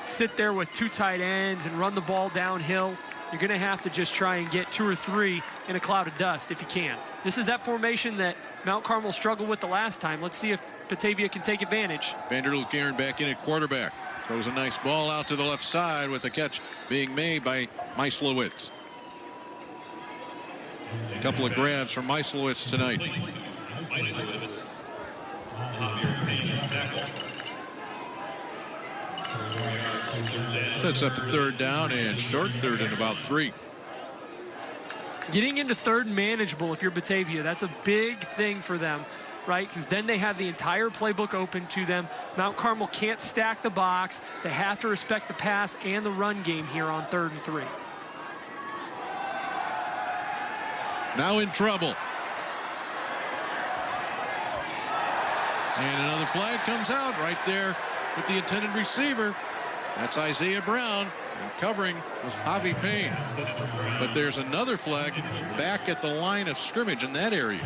sit there with 2 tight ends and run the ball downhill, you're going to have to just try and get 2 or 3 in a cloud of dust if you can. This is that formation that Mount Carmel struggled with the last time. Let's see if Batavia can take advantage. Vanderloop Aaron back in at quarterback. Throws a nice ball out to the left side with a catch being made by Meislowitz. A couple of grabs from Meislowitz tonight. Sets up a 3rd down and short, 3rd and about 3. Getting into 3rd and manageable if you're Batavia, that's a big thing for them, right? Because then they have the entire playbook open to them. Mount Carmel can't stack the box. They have to respect the pass and the run game here on 3rd and 3. Now in trouble. And another flag comes out right there with the intended receiver. That's Isaiah Brown. And covering was Javi Payne. But there's another flag back at the line of scrimmage in that area.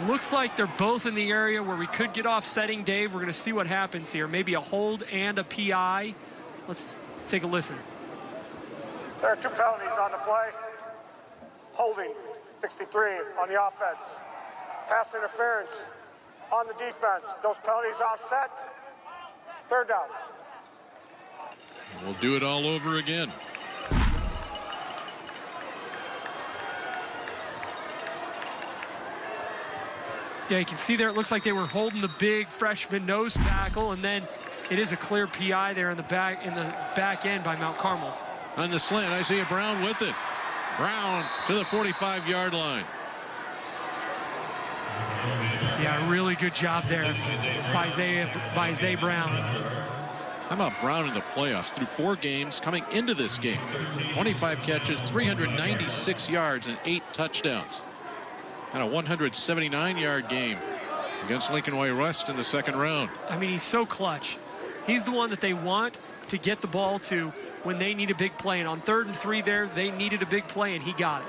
Looks like they're both in the area where we could get offsetting, Dave. We're going to see what happens here. Maybe a hold and a PI. Let's take a listen. There are 2 penalties on the play. Holding, 63 on the offense. Pass interference on the defense. Those penalties offset. 3rd down. We'll do it all over again. Yeah, you can see there it looks like they were holding the big freshman nose tackle, and then it is a clear PI there in the back end by Mount Carmel. On the slant, Isaiah Brown with it. Brown to the 45-yard line. Yeah, really good job there by Isaiah Brown. How about Brown in the playoffs through 4 games coming into this game? 25 catches, 396 yards, and 8 touchdowns. And a 179-yard game against Lincoln Way West in the 2nd round. I mean, he's so clutch. He's the one that they want to get the ball to when they need a big play. And on 3rd and 3 there, they needed a big play, and he got it.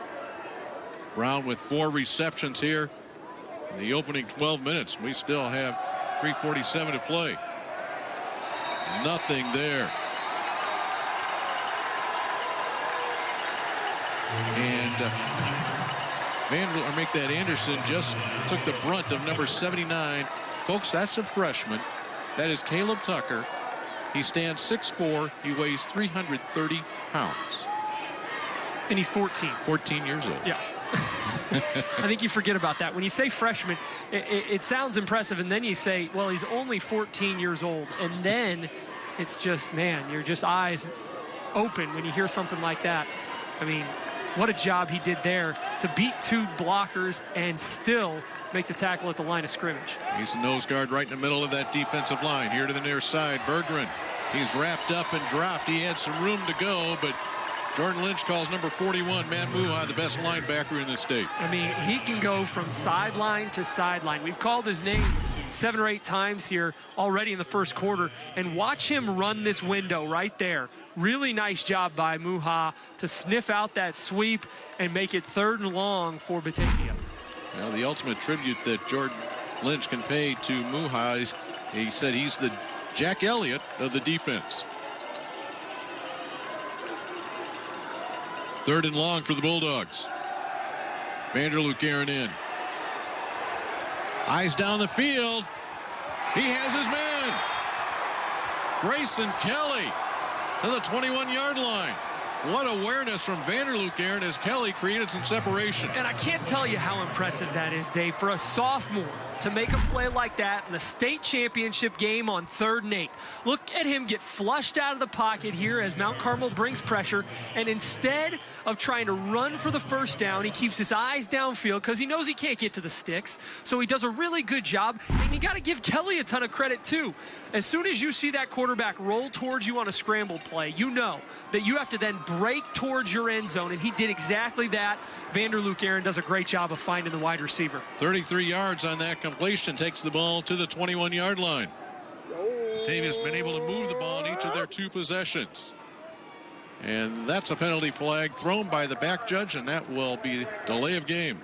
Brown with 4 receptions here in the opening 12 minutes. We still have 3:47 to play. Nothing there. And Anderson just took the brunt of number 79. Folks, that's a freshman. That is Caleb Tucker. He stands 6'4". He weighs 330 pounds. And he's 14. 14 years old. Yeah. I think you forget about that. When you say freshman, it sounds impressive, and then you say, well, he's only 14 years old. And then it's just, man, you're just eyes open when you hear something like that. I mean, what a job he did there to beat 2 blockers and still make the tackle at the line of scrimmage. He's the nose guard right in the middle of that defensive line. Here to the near side, Berggren He's wrapped up and dropped. He had some room to go, but Jordan Lynch calls number 41, Matt Muha, the best linebacker in the state. I mean, he can go from sideline to sideline. We've called his name 7 or 8 times here already in the first quarter. And watch him run this window right there. Really nice job by Muha to sniff out that sweep and make it 3rd and long for Batavia. Well, the ultimate tribute that Jordan Lynch can pay to Muha is, he said he's the Jack Elliott of the defense. 3rd and long for the Bulldogs. Vanderloop Aaron in. Eyes down the field. He has his man. Grayson Kelly to the 21-yard line. What awareness from Vanderloop Aaron as Kelly created some separation. And I can't tell you how impressive that is, Dave, for a sophomore to make a play like that in the state championship game on 3rd and 8. Look at him get flushed out of the pocket here as Mount Carmel brings pressure, and instead of trying to run for the first down, he keeps his eyes downfield because he knows he can't get to the sticks. So he does a really good job, and you got to give Kelly a ton of credit too. As soon as you see that quarterback roll towards you on a scrambled play, you know that you have to then break towards your end zone, and he did exactly that. Vanderloop Aaron does a great job of finding the wide receiver. 33 yards on that completion, takes the ball to the 21-yard line. Batavia's been able to move the ball in each of their 2 possessions. And that's a penalty flag thrown by the back judge, and that will be delay of game.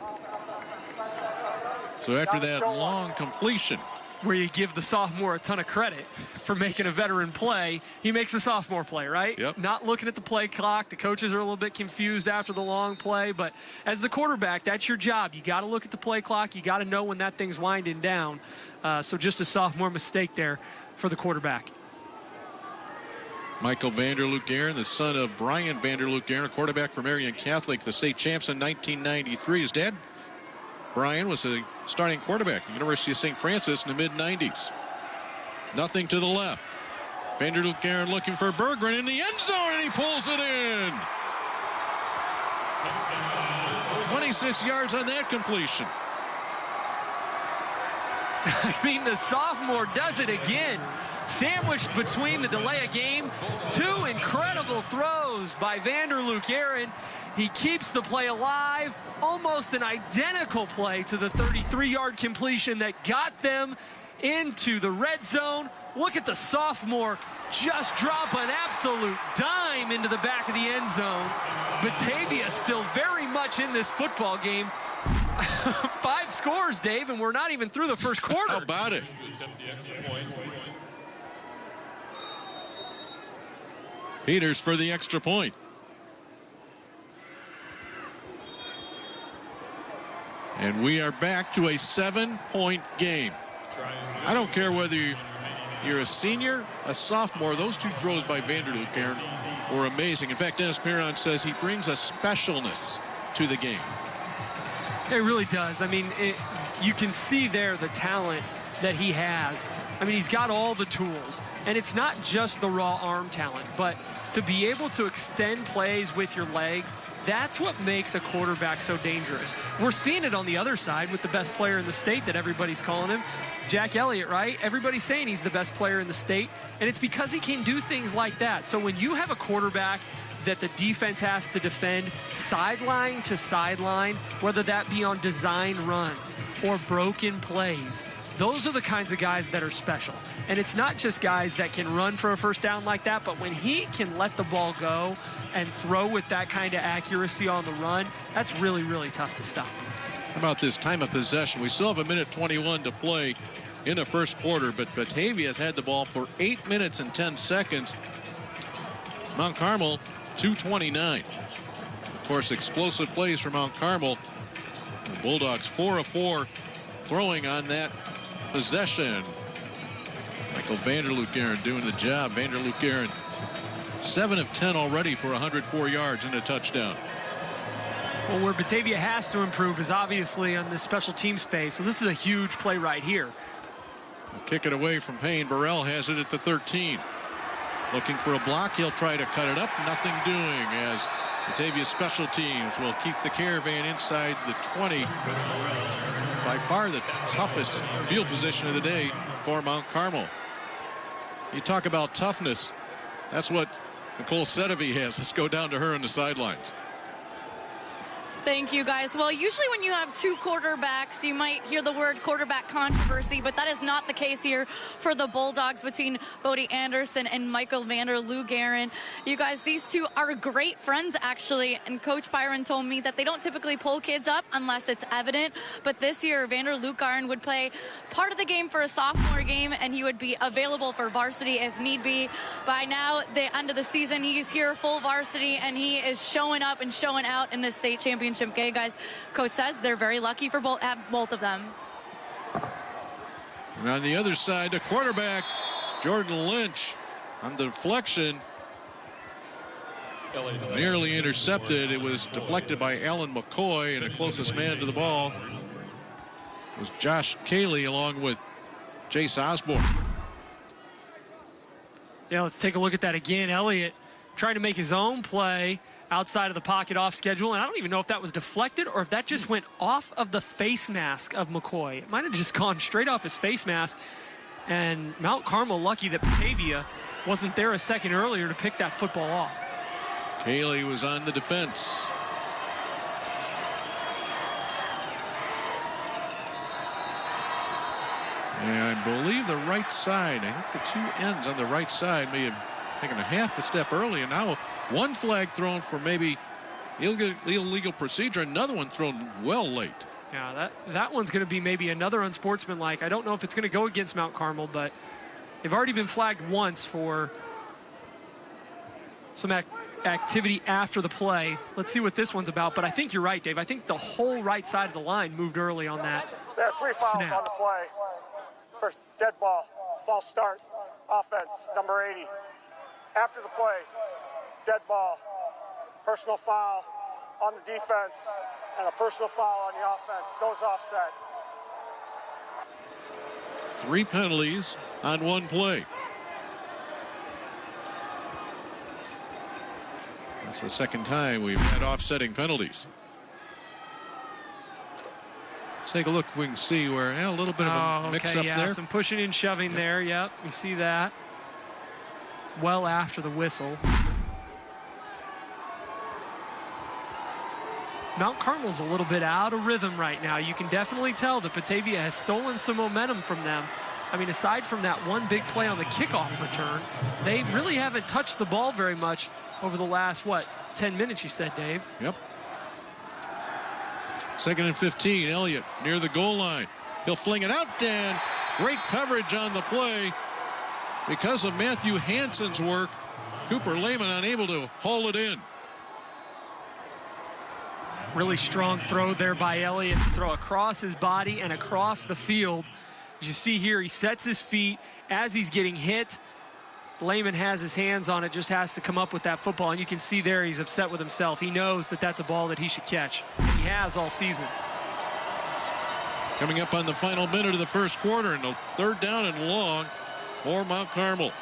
So after that long completion, where you give the sophomore a ton of credit for making a veteran play, he makes a sophomore play, right? Yep. Not looking at the play clock. The coaches are a little bit confused after the long play, but as the quarterback, that's your job. You got to look at the play clock. You got to know when that thing's winding down. So just a sophomore mistake there for the quarterback. Michael Vanderloop Aaron, the son of Brian Vanderloop Aaron, a quarterback for Marion Catholic, the state champs in 1993. His dad, Brian, was a starting quarterback at the University of St. Francis in the mid-90s. Nothing to the left. Vanderloop Aaron looking for Berggren in the end zone, and he pulls it in. 26 yards on that completion. I mean, the sophomore does it again. Sandwiched between the delay of game, 2 incredible throws by Vanderloop Aaron. He keeps the play alive, almost an identical play to the 33-yard completion that got them into the red zone. Look at the sophomore just drop an absolute dime into the back of the end zone. Batavia still very much in this football game. 5 scores, Dave, and we're not even through the first quarter. How about it? Peters for the extra point. And we are back to a 7-point game. I don't care whether you're a senior, a sophomore. Those 2 throws by Vanderloop Aaron were amazing. In fact, Dennis Perron says he brings a specialness to the game. It really does. I mean, you can see there the talent that he has. I mean, he's got all the tools. And it's not just the raw arm talent, but to be able to extend plays with your legs, that's what makes a quarterback so dangerous. We're seeing it on the other side with the best player in the state that everybody's calling him, Jack Elliott, right? Everybody's saying he's the best player in the state, and it's because he can do things like that. So when you have a quarterback that the defense has to defend sideline to sideline, whether that be on design runs or broken plays, those are the kinds of guys that are special. And it's not just guys that can run for a first down like that, but when he can let the ball go and throw with that kind of accuracy on the run, that's really, really tough to stop. How about this time of possession? We still have 1:21 to play in the first quarter, but Batavia has had the ball for 8 minutes and 10 seconds. Mount Carmel, 2:29. Of course, explosive plays from Mount Carmel. The Bulldogs 4 of 4 throwing on that possession. Michael Vanderloop Aaron doing the job. Vanderloop Aaron 7 of 10 already for 104 yards and a touchdown. Well, where Batavia has to improve is obviously on the special teams phase. So this is a huge play right here. Kick it away from Payne. Burrell has it at the 13. Looking for a block. He'll try to cut it up. Nothing doing as Batavia's special teams will keep the Caravan inside the 20. By far the toughest field position of the day for Mount Carmel. You talk about toughness. That's what Nicole Sedevy has. Let's go down to her on the sidelines. Thank you, guys. Well, usually when you have two quarterbacks, you might hear the word quarterback controversy, but that is not the case here for the Bulldogs between Bodie Anderson and Michael Vander Lugaren. You guys, these two are great friends, actually, and Coach Byron told me that they don't typically pull kids up unless it's evident, but this year, Vander Lugaren would play part of the game for a sophomore game, and he would be available for varsity if need be. By now, the end of the season, he's here full varsity, and he is showing up and showing out in this state championship game, guys. Coach says they're very lucky for both of them. And on the other side, the quarterback, Jordan Lynch, on the deflection, nearly intercepted. It was deflected by Alan McCoy, and the closest man to the ball was Josh Cayley along with Jace Osborne. Yeah, let's take a look at that again. Elliott trying to make his own play outside of the pocket off schedule, and I don't even know if that was deflected or if that just went off of the face mask of McCoy. It might have just gone straight off his face mask, and Mount Carmel lucky that Batavia wasn't there a second earlier to pick that football off. Cayley was on the defense. And I believe the right side, I think the two ends on the right side may have taken a half a step early, and now one flag thrown for maybe illegal procedure, another one thrown well late. Yeah, that one's going to be maybe another unsportsmanlike. I don't know if it's going to go against Mount Carmel, but they've already been flagged once for some activity after the play. Let's see what this one's about, but I think you're right, Dave. I think the whole right side of the line moved early on that There are 3 fouls snap. on the play. First, dead ball, false start, offense, number 80. After the play, dead ball, personal foul on the defense, and a personal foul on the offense. Goes offset. 3 penalties on one play. That's the second time we've had offsetting penalties. Let's take a look. We can see where a little bit of a mix-up there. Some pushing and shoving there. Yep, you see that. Well after the whistle. Mount Carmel's a little bit out of rhythm right now. You can definitely tell that Batavia has stolen some momentum from them. I mean, aside from that one big play on the kickoff return, they really haven't touched the ball very much over the last, 10 minutes, you said, Dave? Yep. 2nd and 15, Elliott near the goal line. He'll fling it out, Dan. Great coverage on the play. Because of Matthew Hansen's work, Cooper Lehman unable to haul it in. Really strong throw there by Elliott to throw across his body and across the field. As you see here, he sets his feet as he's getting hit. Lehman has his hands on it, just has to come up with that football. And you can see there he's upset with himself. He knows that that's a ball that he should catch. And he has all season. Coming up on the final minute of the first quarter, and a 3rd down and long for Mount Carmel.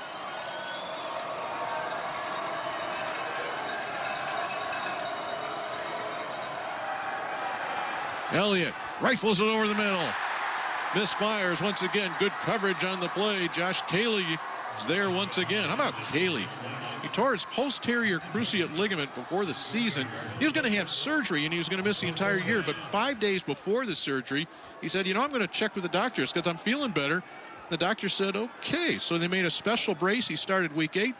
Elliott rifles it over the middle. Misfires once again. Good coverage on the play. Josh Cayley is there once again. How about Cayley? He tore his posterior cruciate ligament before the season. He was going to have surgery, and he was going to miss the entire year. But 5 days before the surgery, he said, I'm going to check with the doctors because I'm feeling better. The doctor said, okay. So they made a special brace. He started week 8.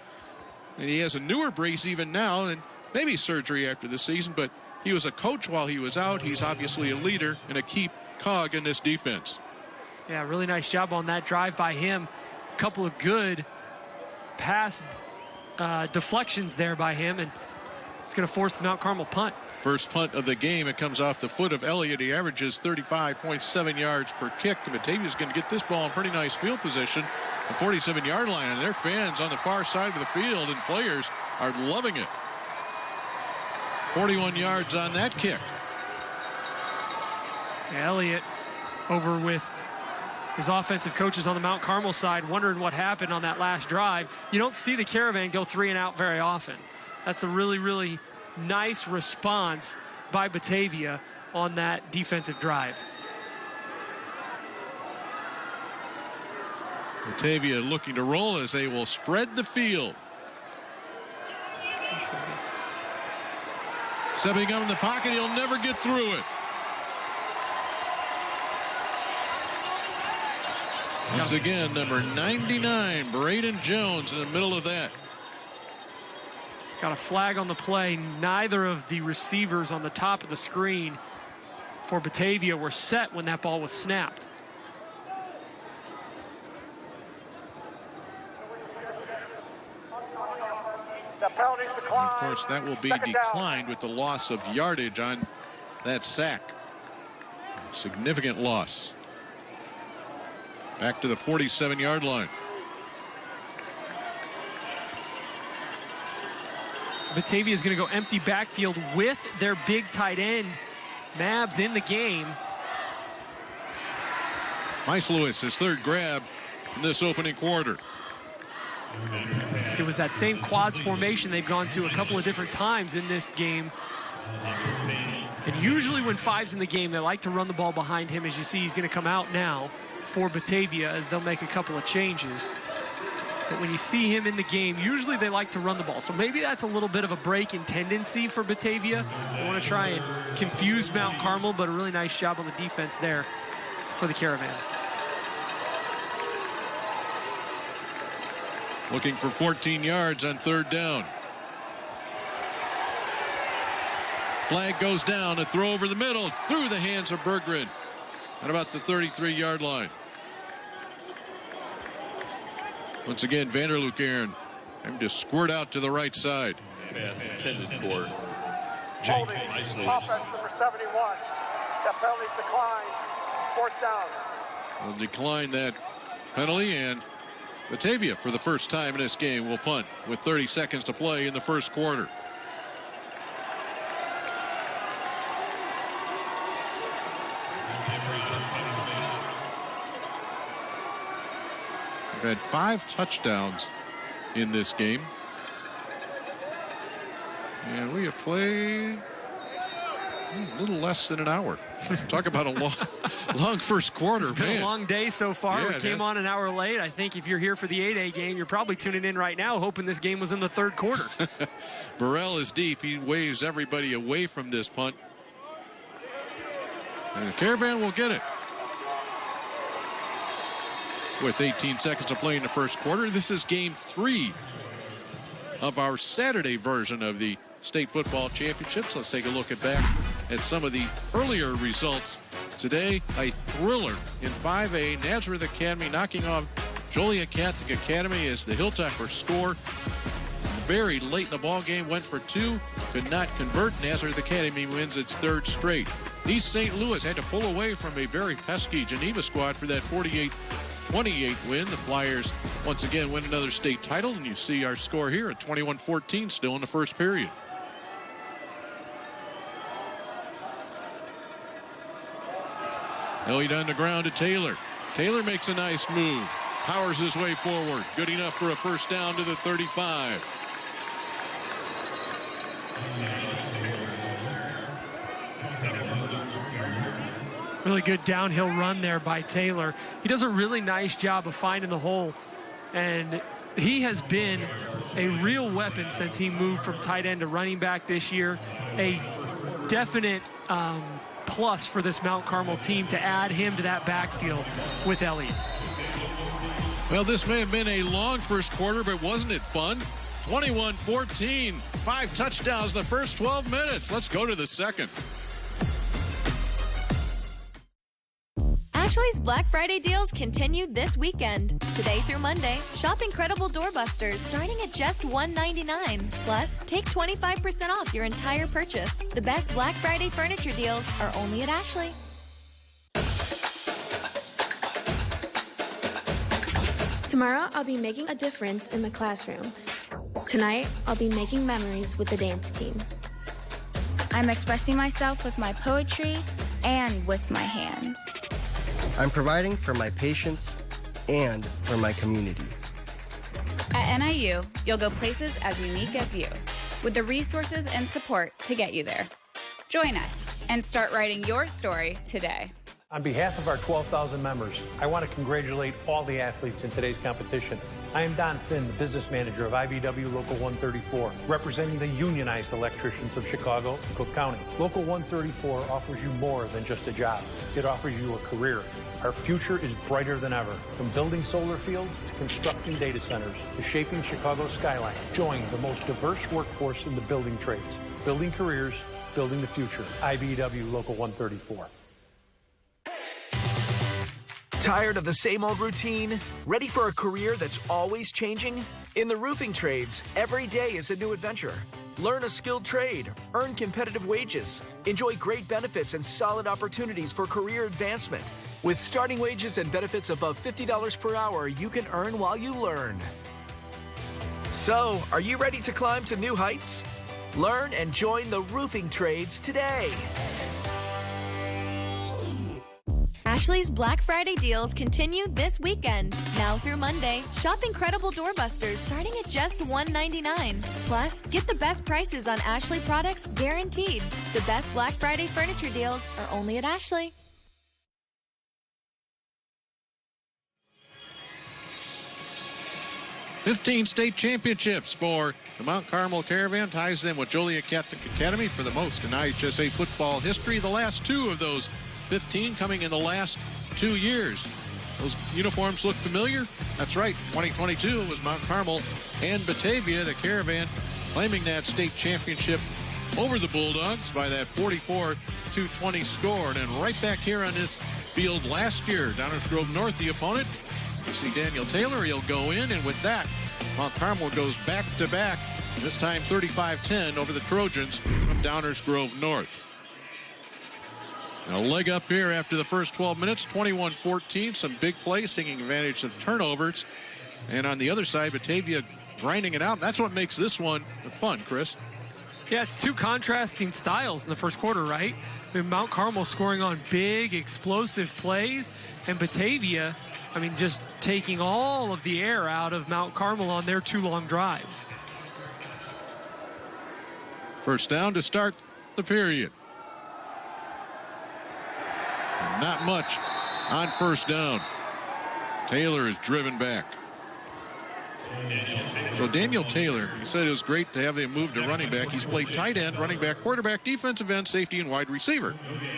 And he has a newer brace even now, and maybe surgery after the season. But he was a coach while he was out. He's obviously a leader and a key cog in this defense. Yeah, really nice job on that drive by him. A couple of good pass deflections there by him, and it's going to force the Mount Carmel punt. First punt of the game. It comes off the foot of Elliott. He averages 35.7 yards per kick. And Batavia's going to get this ball in pretty nice field position. The 47-yard line, and their fans on the far side of the field and players are loving it. 41 yards on that kick. Elliott over with his offensive coaches on the Mount Carmel side wondering what happened on that last drive. You don't see the Caravan go 3 and out very often. That's a really, really nice response by Batavia on that defensive drive. Batavia looking to roll as they will spread the field. Stepping up in the pocket, he'll never get through it. Once again, number 99, Braden Jones, in the middle of that. Got a flag on the play. Neither of the receivers on the top of the screen for Batavia were set when that ball was snapped. And of course, that will be declined with the loss of yardage on that sack. Significant loss. Back to the 47-yard line. Batavia is going to go empty backfield with their big tight end, Mabs, in the game. Mice Lewis, his third grab in this opening quarter. It was that same quads formation they've gone to a couple of different times in this game. And usually when Five's in the game, they like to run the ball behind him. As you see, he's going to come out now for Batavia as they'll make a couple of changes. But when you see him in the game, usually they like to run the ball. So maybe that's a little bit of a break in tendency for Batavia. They want to try and confuse Mount Carmel, but a really nice job on the defense there for the Caravan. Looking for 14 yards on third down. Flag goes down, a throw over the middle, through the hands of Berggren at about the 33-yard line. Once again, Vanderloop Aaron having to squirt out to the right side. Pass intended for Jake Offense number 71. That penalty's declined. Fourth down. Will decline that penalty, and Batavia, for the first time in this game, will punt with 30 seconds to play in the first quarter. We've had 5 touchdowns in this game. And we have played a little less than an hour. Talk about a long first quarter. It's been a long day so far. Yeah, we came on an hour late. I think if you're here for the 8A game, you're probably tuning in right now hoping this game was in the third quarter. Burrell is deep. He waves everybody away from this punt. And the Caravan will get it. With 18 seconds to play in the first quarter, this is game 3 of our Saturday version of the State Football Championships. Let's take a look back at some of the earlier results today. A thriller in 5A. Nazareth Academy knocking off Joliet Catholic Academy as the Hilltoppers score. Very late in the ball game, went for 2, could not convert. Nazareth Academy wins its 3rd straight. East St. Louis had to pull away from a very pesky Geneva squad for that 48-28 win. The Flyers once again win another state title, and you see our score here at 21-14 still in the first period. Elliott on the ground to Taylor. Taylor makes a nice move. Powers his way forward. Good enough for a first down to the 35. Really good downhill run there by Taylor. He does a really nice job of finding the hole. And he has been a real weapon since he moved from tight end to running back this year. A definite plus for this Mount Carmel team to add him to that backfield with Elliott. Well, this may have been a long first quarter, but wasn't it fun? 21-14, 5 touchdowns in the first 12 minutes. Let's go to the second. Ashley's Black Friday deals continue this weekend. Today through Monday, shop incredible doorbusters starting at just $1.99. Plus, take 25% off your entire purchase. The best Black Friday furniture deals are only at Ashley. Tomorrow, I'll be making a difference in the classroom. Tonight, I'll be making memories with the dance team. I'm expressing myself with my poetry and with my hands. I'm providing for my patients and for my community. At NIU, you'll go places as unique as you, with the resources and support to get you there. Join us and start writing your story today. On behalf of our 12,000 members, I want to congratulate all the athletes in today's competition. I am Don Finn, the business manager of IBEW Local 134, representing the unionized electricians of Chicago and Cook County. Local 134 offers you more than just a job. It offers you a career. Our future is brighter than ever. From building solar fields to constructing data centers to shaping Chicago's skyline. Join the most diverse workforce in the building trades. Building careers, building the future. IBEW Local 134. Tired of the same old routine? Ready for a career that's always changing? In the roofing trades, every day is a new adventure. Learn a skilled trade, earn competitive wages, enjoy great benefits and solid opportunities for career advancement. With starting wages and benefits above $50 per hour, you can earn while you learn. So, are you ready to climb to new heights? Learn and join the roofing trades today. Ashley's Black Friday deals continue this weekend. Now through Monday, shop incredible doorbusters starting at just $1.99. Plus, get the best prices on Ashley products guaranteed. The best Black Friday furniture deals are only at Ashley. 15 state championships for the Mount Carmel Caravan ties them with Joliet Catholic Academy for the most in IHSA football history. The last two of those 15 coming in the last 2 years. Those uniforms look familiar? That's right. 2022 it was Mount Carmel and Batavia, the Caravan, claiming that state championship over the Bulldogs by that 44-20 score. And then right back here on this field last year, Downers Grove North, the opponent. You see Daniel Taylor, he'll go in, and with that, Mount Carmel goes back-to-back, this time 35-10 over the Trojans from Downers Grove North. A leg up here after the first 12 minutes, 21-14, some big plays, taking advantage of turnovers. And on the other side, Batavia grinding it out. That's what makes this one fun, Chris. Yeah, it's two contrasting styles in the first quarter, right? I mean, Mount Carmel scoring on big, explosive plays, and Batavia, I mean, just taking all of the air out of Mount Carmel on their two long drives. First down to start the period. Not much on first down. Taylor is driven back. So Daniel Taylor, he said it was great to have him move to running back. He's played tight end, running back, quarterback, defensive end, safety, and wide receiver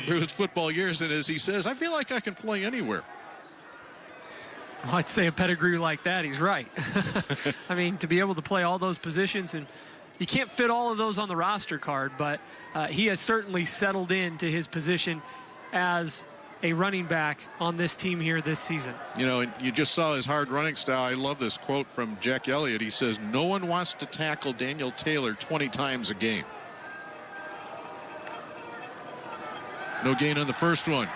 through his football years. And as he says, I feel like I can play anywhere. Well, I'd say a pedigree like that, he's right. I mean, to be able to play all those positions, and you can't fit all of those on the roster card, but he has certainly settled into his position as a running back on this team here this season. You know, and you just saw his hard running style. I love this quote from Jack Elliott. He says, no one wants to tackle Daniel Taylor 20 times a game. No gain on the first one.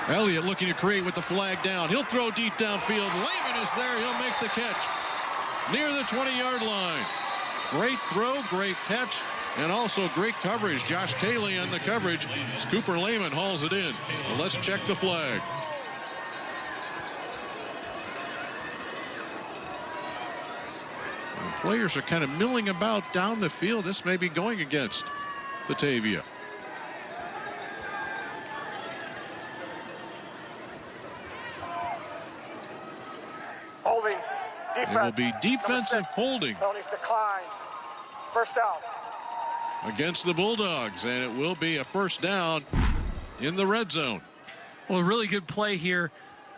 Elliott looking to create with the flag down. He'll throw deep downfield. Lehman is there. He'll make the catch near the 20-yard line. Great throw, great catch. And also great coverage. Josh Cayley on the coverage. As Cooper Lehman hauls it in. Well, let's check the flag. And players are kind of milling about down the field. This may be going against Batavia. Holding. Defense. It will be defensive holding. Penalties decline. First down. Against the Bulldogs, and it will be a first down in the red zone. Well, a really good play here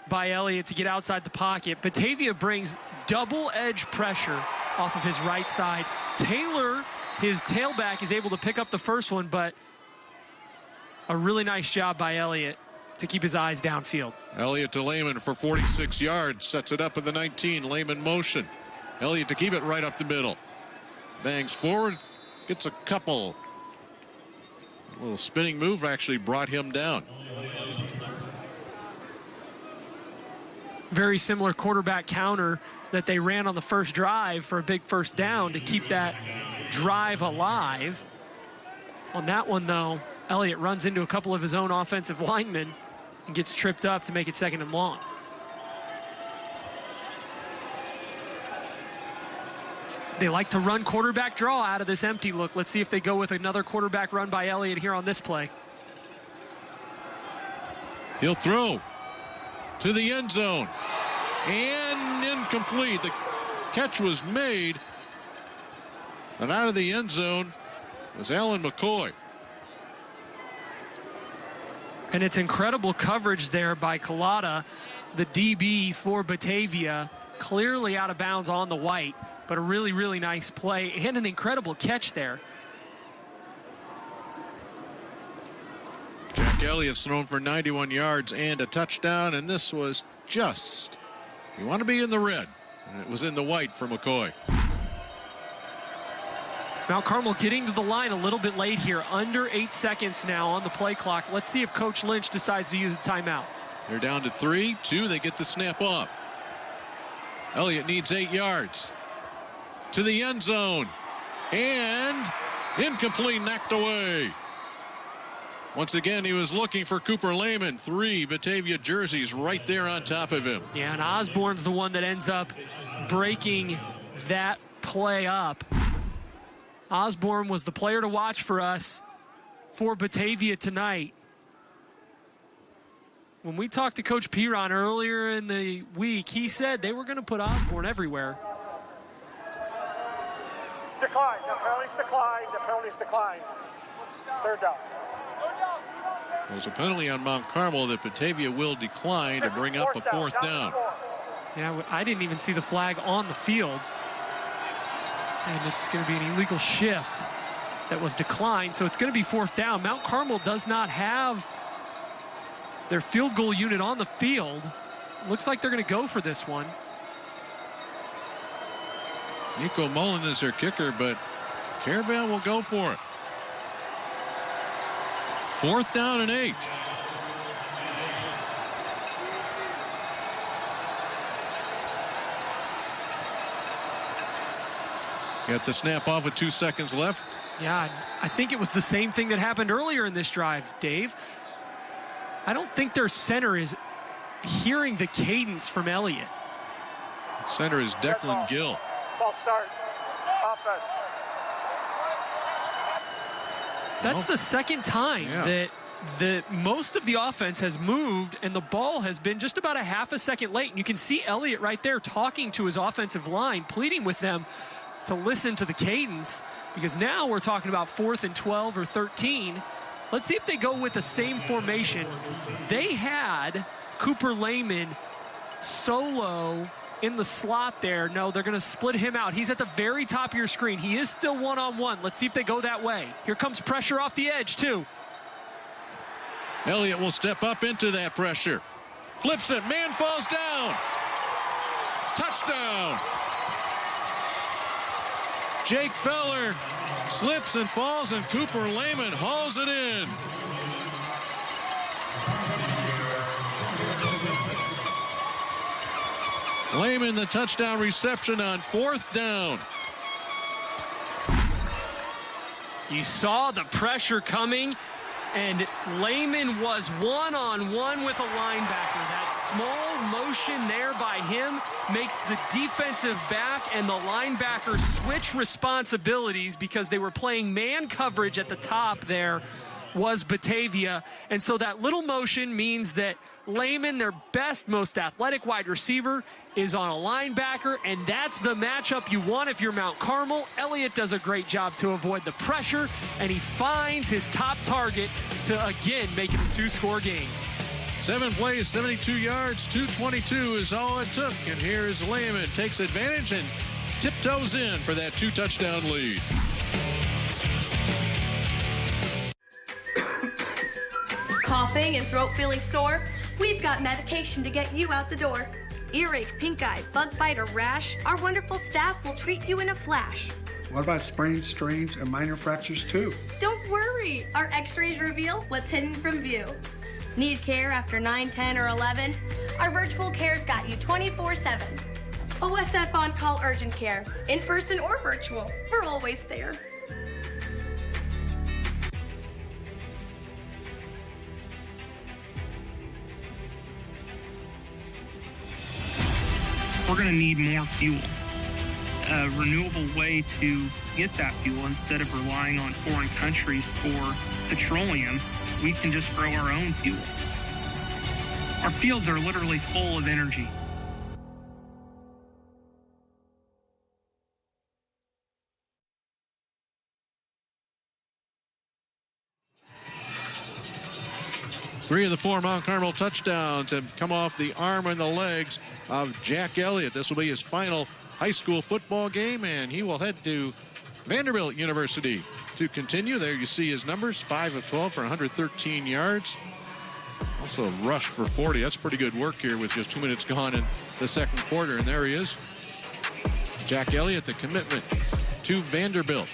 by Elliott to get outside the pocket. Batavia brings double edge pressure off of his right side. Taylor, his tailback, is able to pick up the first one, but a really nice job by Elliott to keep his eyes downfield. Elliott to Lehman for 46 yards, sets it up at the 19. Lehman motion. Elliott to keep it right up the middle. Bangs forward. Gets a couple. A little spinning move actually brought him down. Very similar quarterback counter that they ran on the first drive for a big first down to keep that drive alive. On that one, though, Elliott runs into a couple of his own offensive linemen and gets tripped up to make it second and long. They like to run quarterback draw out of this empty look. Let's see if they go with another quarterback run by Elliott here on this play. He'll throw to the end zone. And incomplete. The catch was made. And out of the end zone was Alan McCoy. And it's incredible coverage there by Collada, the DB for Batavia, clearly out of bounds on the white, but a really, really nice play and an incredible catch there. Jack Elliott's thrown for 91 yards and a touchdown, and this was just, you want to be in the red, and it was in the white for McCoy. Mount Carmel getting to the line a little bit late here, under 8 seconds now on the play clock. Let's see if Coach Lynch decides to use a timeout. They're down to 3-2. They get the snap off. Elliott needs 8 yards. To the end zone. And incomplete, knocked away. Once again, he was looking for Cooper Lehman. 3 Batavia jerseys right there on top of him. Yeah, and Osborne's the one that ends up breaking that play up. Osborne was the player to watch for us for Batavia tonight. When we talked to Coach Piron earlier in the week, he said they were going to put Osborne everywhere. Decline. The penalties decline. The penalties decline. 3rd down. There's a penalty on Mount Carmel that Batavia will decline to bring up a 4th down. Yeah, I didn't even see the flag on the field. And it's going to be an illegal shift that was declined, so it's going to be 4th down. Mount Carmel does not have their field goal unit on the field. Looks like they're going to go for this one. Nico Mullen is their kicker, but Caravan will go for it. 4th down and 8. Got the snap off with 2 seconds left. Yeah, I think it was the same thing that happened earlier in this drive, Dave. I don't think their center is hearing the cadence from Elliott. Center is Declan Gill. Ball start. Offense. That's the second time that most of the offense has moved and the ball has been just about a half a second late. And you can see Elliott right there talking to his offensive line, pleading with them to listen to the cadence, because now we're talking about 4th and 12 or 13. Let's see if they go with the same formation. They had Cooper Lehman solo in the slot there. No, they're going to split him out. He's at the very top of your screen. He is still one-on-one. Let's see if they go that way. Here comes pressure off the edge, too. Elliott will step up into that pressure. Flips it. Man falls down. Touchdown. Jake Feller slips and falls, and Cooper Lehman hauls it in. Lehman, the touchdown reception on 4th down. You saw the pressure coming, and Lehman was one-on-one with a linebacker. That small motion there by him makes the defensive back and the linebacker switch responsibilities, because they were playing man coverage at the top there was Batavia. And so that little motion means that Lehman, their best, most athletic wide receiver, is on a linebacker, and that's the matchup you want if you're Mount Carmel. Elliott does a great job to avoid the pressure, and he finds his top target to, again, make it a 2-score game. 7 plays, 72 yards, 222 is all it took. And here's Lehman, takes advantage and tiptoes in for that 2-touchdown lead. Coughing and throat feeling sore? We've got medication to get you out the door. Earache, pink eye, bug bite, or rash? Our wonderful staff will treat you in a flash. What about sprains, strains, and minor fractures too? Don't worry. Our x-rays reveal what's hidden from view. Need care after 9, 10, or 11? Our virtual care's got you 24/7. OSF on-call urgent care, in person or virtual. We're always there. We're going to need more fuel. A renewable way to get that fuel instead of relying on foreign countries for petroleum. We can just grow our own fuel. Our fields are literally full of energy. Three of the four Mount Carmel touchdowns have come off the arm and the legs of Jack Elliott. This will be his final high school football game, and he will head to Vanderbilt University to continue. There you see his numbers, 5 of 12 for 113 yards. Also rushed for 40. That's pretty good work here with just 2 minutes gone in the second quarter. And there he is. Jack Elliott, the commitment to Vanderbilt.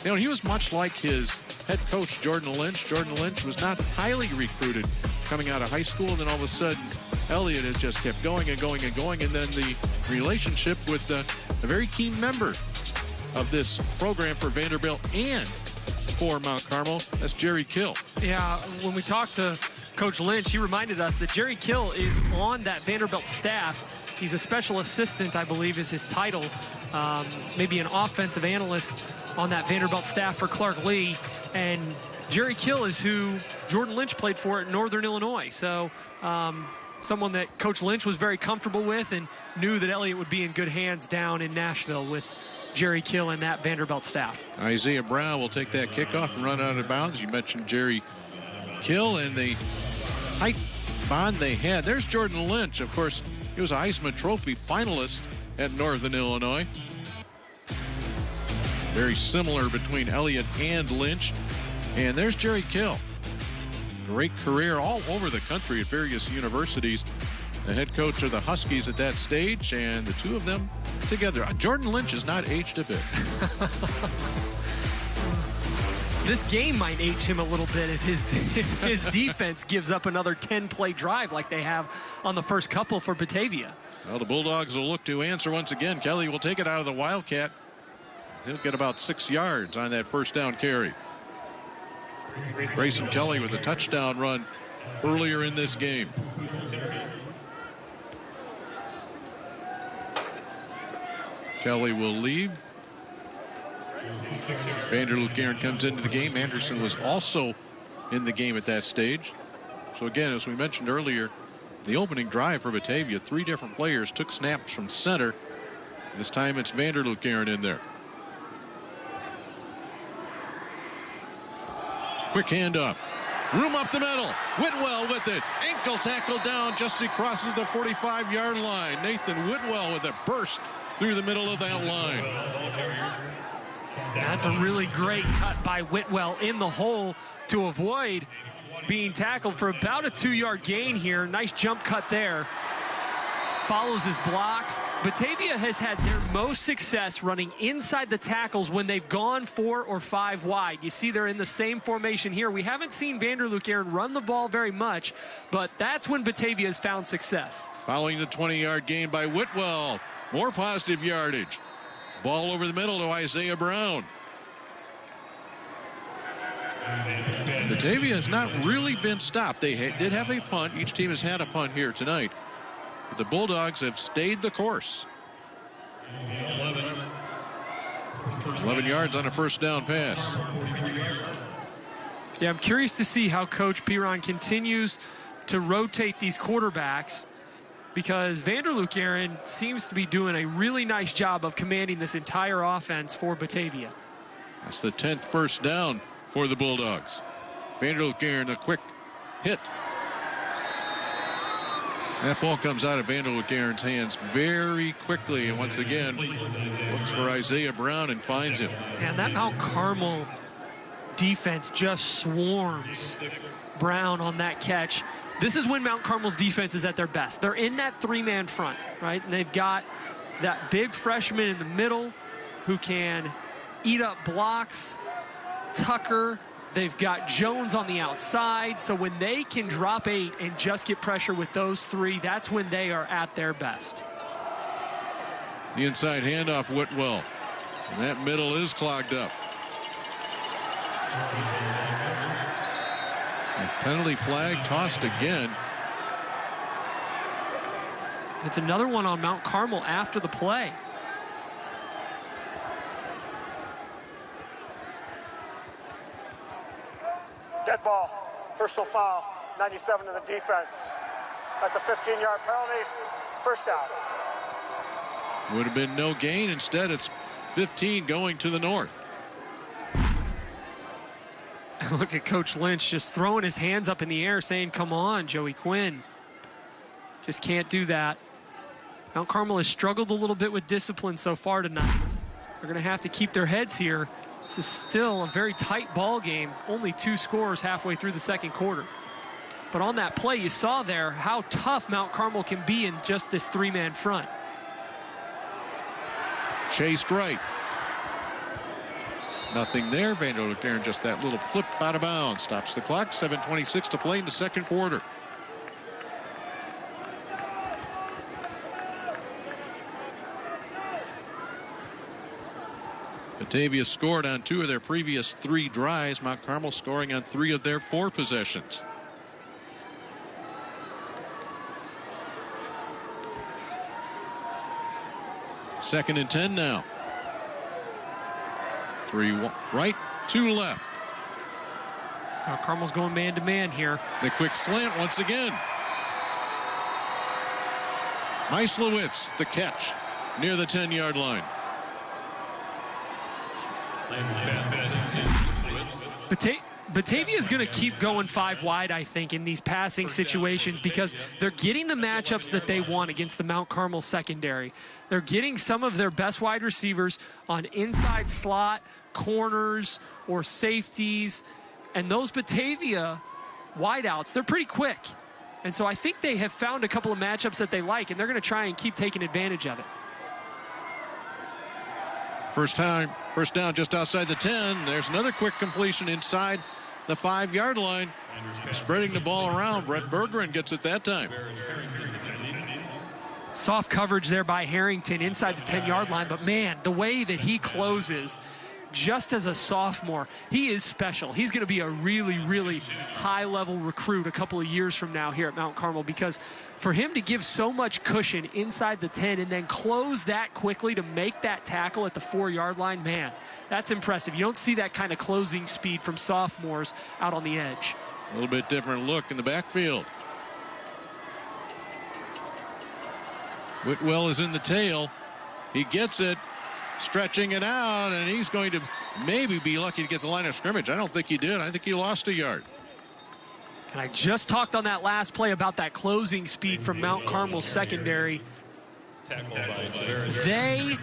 You know, he was much like his head coach, Jordan Lynch. Jordan Lynch was not highly recruited coming out of high school. And then all of a sudden, Elliott has just kept going and going and going. And then the relationship with a very key member of this program for Vanderbilt and for Mount Carmel, that's Jerry Kill. Yeah, when we talked to Coach Lynch, he reminded us that Jerry Kill is on that Vanderbilt staff. He's a special assistant, I believe is his title. Maybe an offensive analyst on that Vanderbilt staff for Clark Lee. And Jerry Kill is who Jordan Lynch played for at Northern Illinois. So someone that Coach Lynch was very comfortable with and knew that Elliott would be in good hands down in Nashville with Jerry Kill and that Vanderbilt staff. Isaiah Brown will take that kickoff and run out of bounds. You mentioned Jerry Kill and the tight bond they had. There's Jordan Lynch. Of course, he was a Heisman Trophy finalist at Northern Illinois. Very similar between Elliott and Lynch. And there's Jerry Kill. Great career all over the country at various universities. The head coach of the Huskies at that stage, and the two of them together. Jordan Lynch has not aged a bit. This game might age him a little bit if his defense gives up another 10-play drive like they have on the first couple for Batavia. Well, the Bulldogs will look to answer once again. Kelly will take it out of the Wildcat. He'll get about 6 yards on that first down carry. Grayson Kelly with a touchdown run earlier in this game. Kelly will leave. Vanderbilt comes into the game. Anderson was also in the game at that stage. So again, as we mentioned earlier, the opening drive for Batavia, 3 different players took snaps from center. This time it's Vanderbilt in there. Quick handoff. Room up the middle. Whitwell with it. Ankle tackle down just as he crosses the 45-yard line. Nathan Whitwell with a burst through the middle of that line. That's a really great cut by Whitwell in the hole to avoid being tackled for about a 2-yard gain here. Nice jump cut there. Follows his blocks. Batavia has had their most success running inside the tackles when they've gone 4 or 5 wide. You see they're in the same formation here. We haven't seen Vanderbilt run the ball very much, but that's when Batavia has found success. Following the 20-yard gain by Whitwell. More positive yardage. Ball over the middle to Isaiah Brown. Batavia has not really been stopped. They did have a punt. Each team has had a punt here tonight. But the Bulldogs have stayed the course. 11 yards on a first down pass. Yeah, I'm curious to see how Coach Piron continues to rotate these quarterbacks, because Vanderbilt seems to be doing a really nice job of commanding this entire offense for Batavia. That's the 10th first down for the Bulldogs. Vanderbilt a quick hit. That ball comes out of Vanderbilt hands very quickly, and once again looks for Isaiah Brown and finds him. And that Mount Carmel defense just swarms Brown on that catch. This is when Mount Carmel's defense is at their best. They're in that 3-man front, right? And they've got that big freshman in the middle who can eat up blocks. Tucker. They've got Jones on the outside. So when they can drop 8 and just get pressure with those 3, that's when they are at their best. The inside handoff, Whitwell. And that middle is clogged up. And penalty flag tossed again. It's another one on Mount Carmel after the play. Dead ball, personal foul, 97 to the defense. That's a 15-yard penalty. First down. Would have been no gain. Instead, it's 15 going to the north. Look at Coach Lynch just throwing his hands up in the air saying, come on, Joey Quinn. Just can't do that. Mount Carmel has struggled a little bit with discipline so far tonight. They're going to have to keep their heads here. This is still a very tight ball game. Only 2 scores halfway through the second quarter. But on that play, you saw there how tough Mount Carmel can be in just this 3-man front. Chased right. Nothing there. Vanderloof just that little flip out of bounds. Stops the clock. 7:26 to play in the second quarter. Batavia scored on 2 of their previous 3 drives. Mount Carmel scoring on 3 of their 4 possessions. Second and 10 now. 3 right, 2 left. Mount Carmel's going man-to-man here. The quick slant once again. Meislowitz, the catch near the 10-yard line. Batavia is going to keep going 5 wide, I think, in these passing situations because they're getting the matchups that they want against the Mount Carmel secondary. They're getting some of their best wide receivers on inside slot, corners, or safeties. And those Batavia wideouts, they're pretty quick. And so I think they have found a couple of matchups that they like, and they're going to try and keep taking advantage of it. First down just outside the 10. There's another quick completion inside the 5-yard line. Spreading the ball around. Brett Bergeron gets it that time. Soft coverage there by Harrington inside the 10-yard line. But, man, the way that he closes just as a sophomore, he is special. He's going to be a really, really high-level recruit a couple of years from now here at Mount Carmel because for him to give so much cushion inside the 10 and then close that quickly to make that tackle at the 4-yard line, man, that's impressive. You don't see that kind of closing speed from sophomores out on the edge. A little bit different look in the backfield. Whitwell is in the tail. He gets it, stretching it out, and he's going to maybe be lucky to get the line of scrimmage. I don't think he did. I think he lost a yard. And I just talked on that last play about that closing speed from Mount Carmel's secondary. They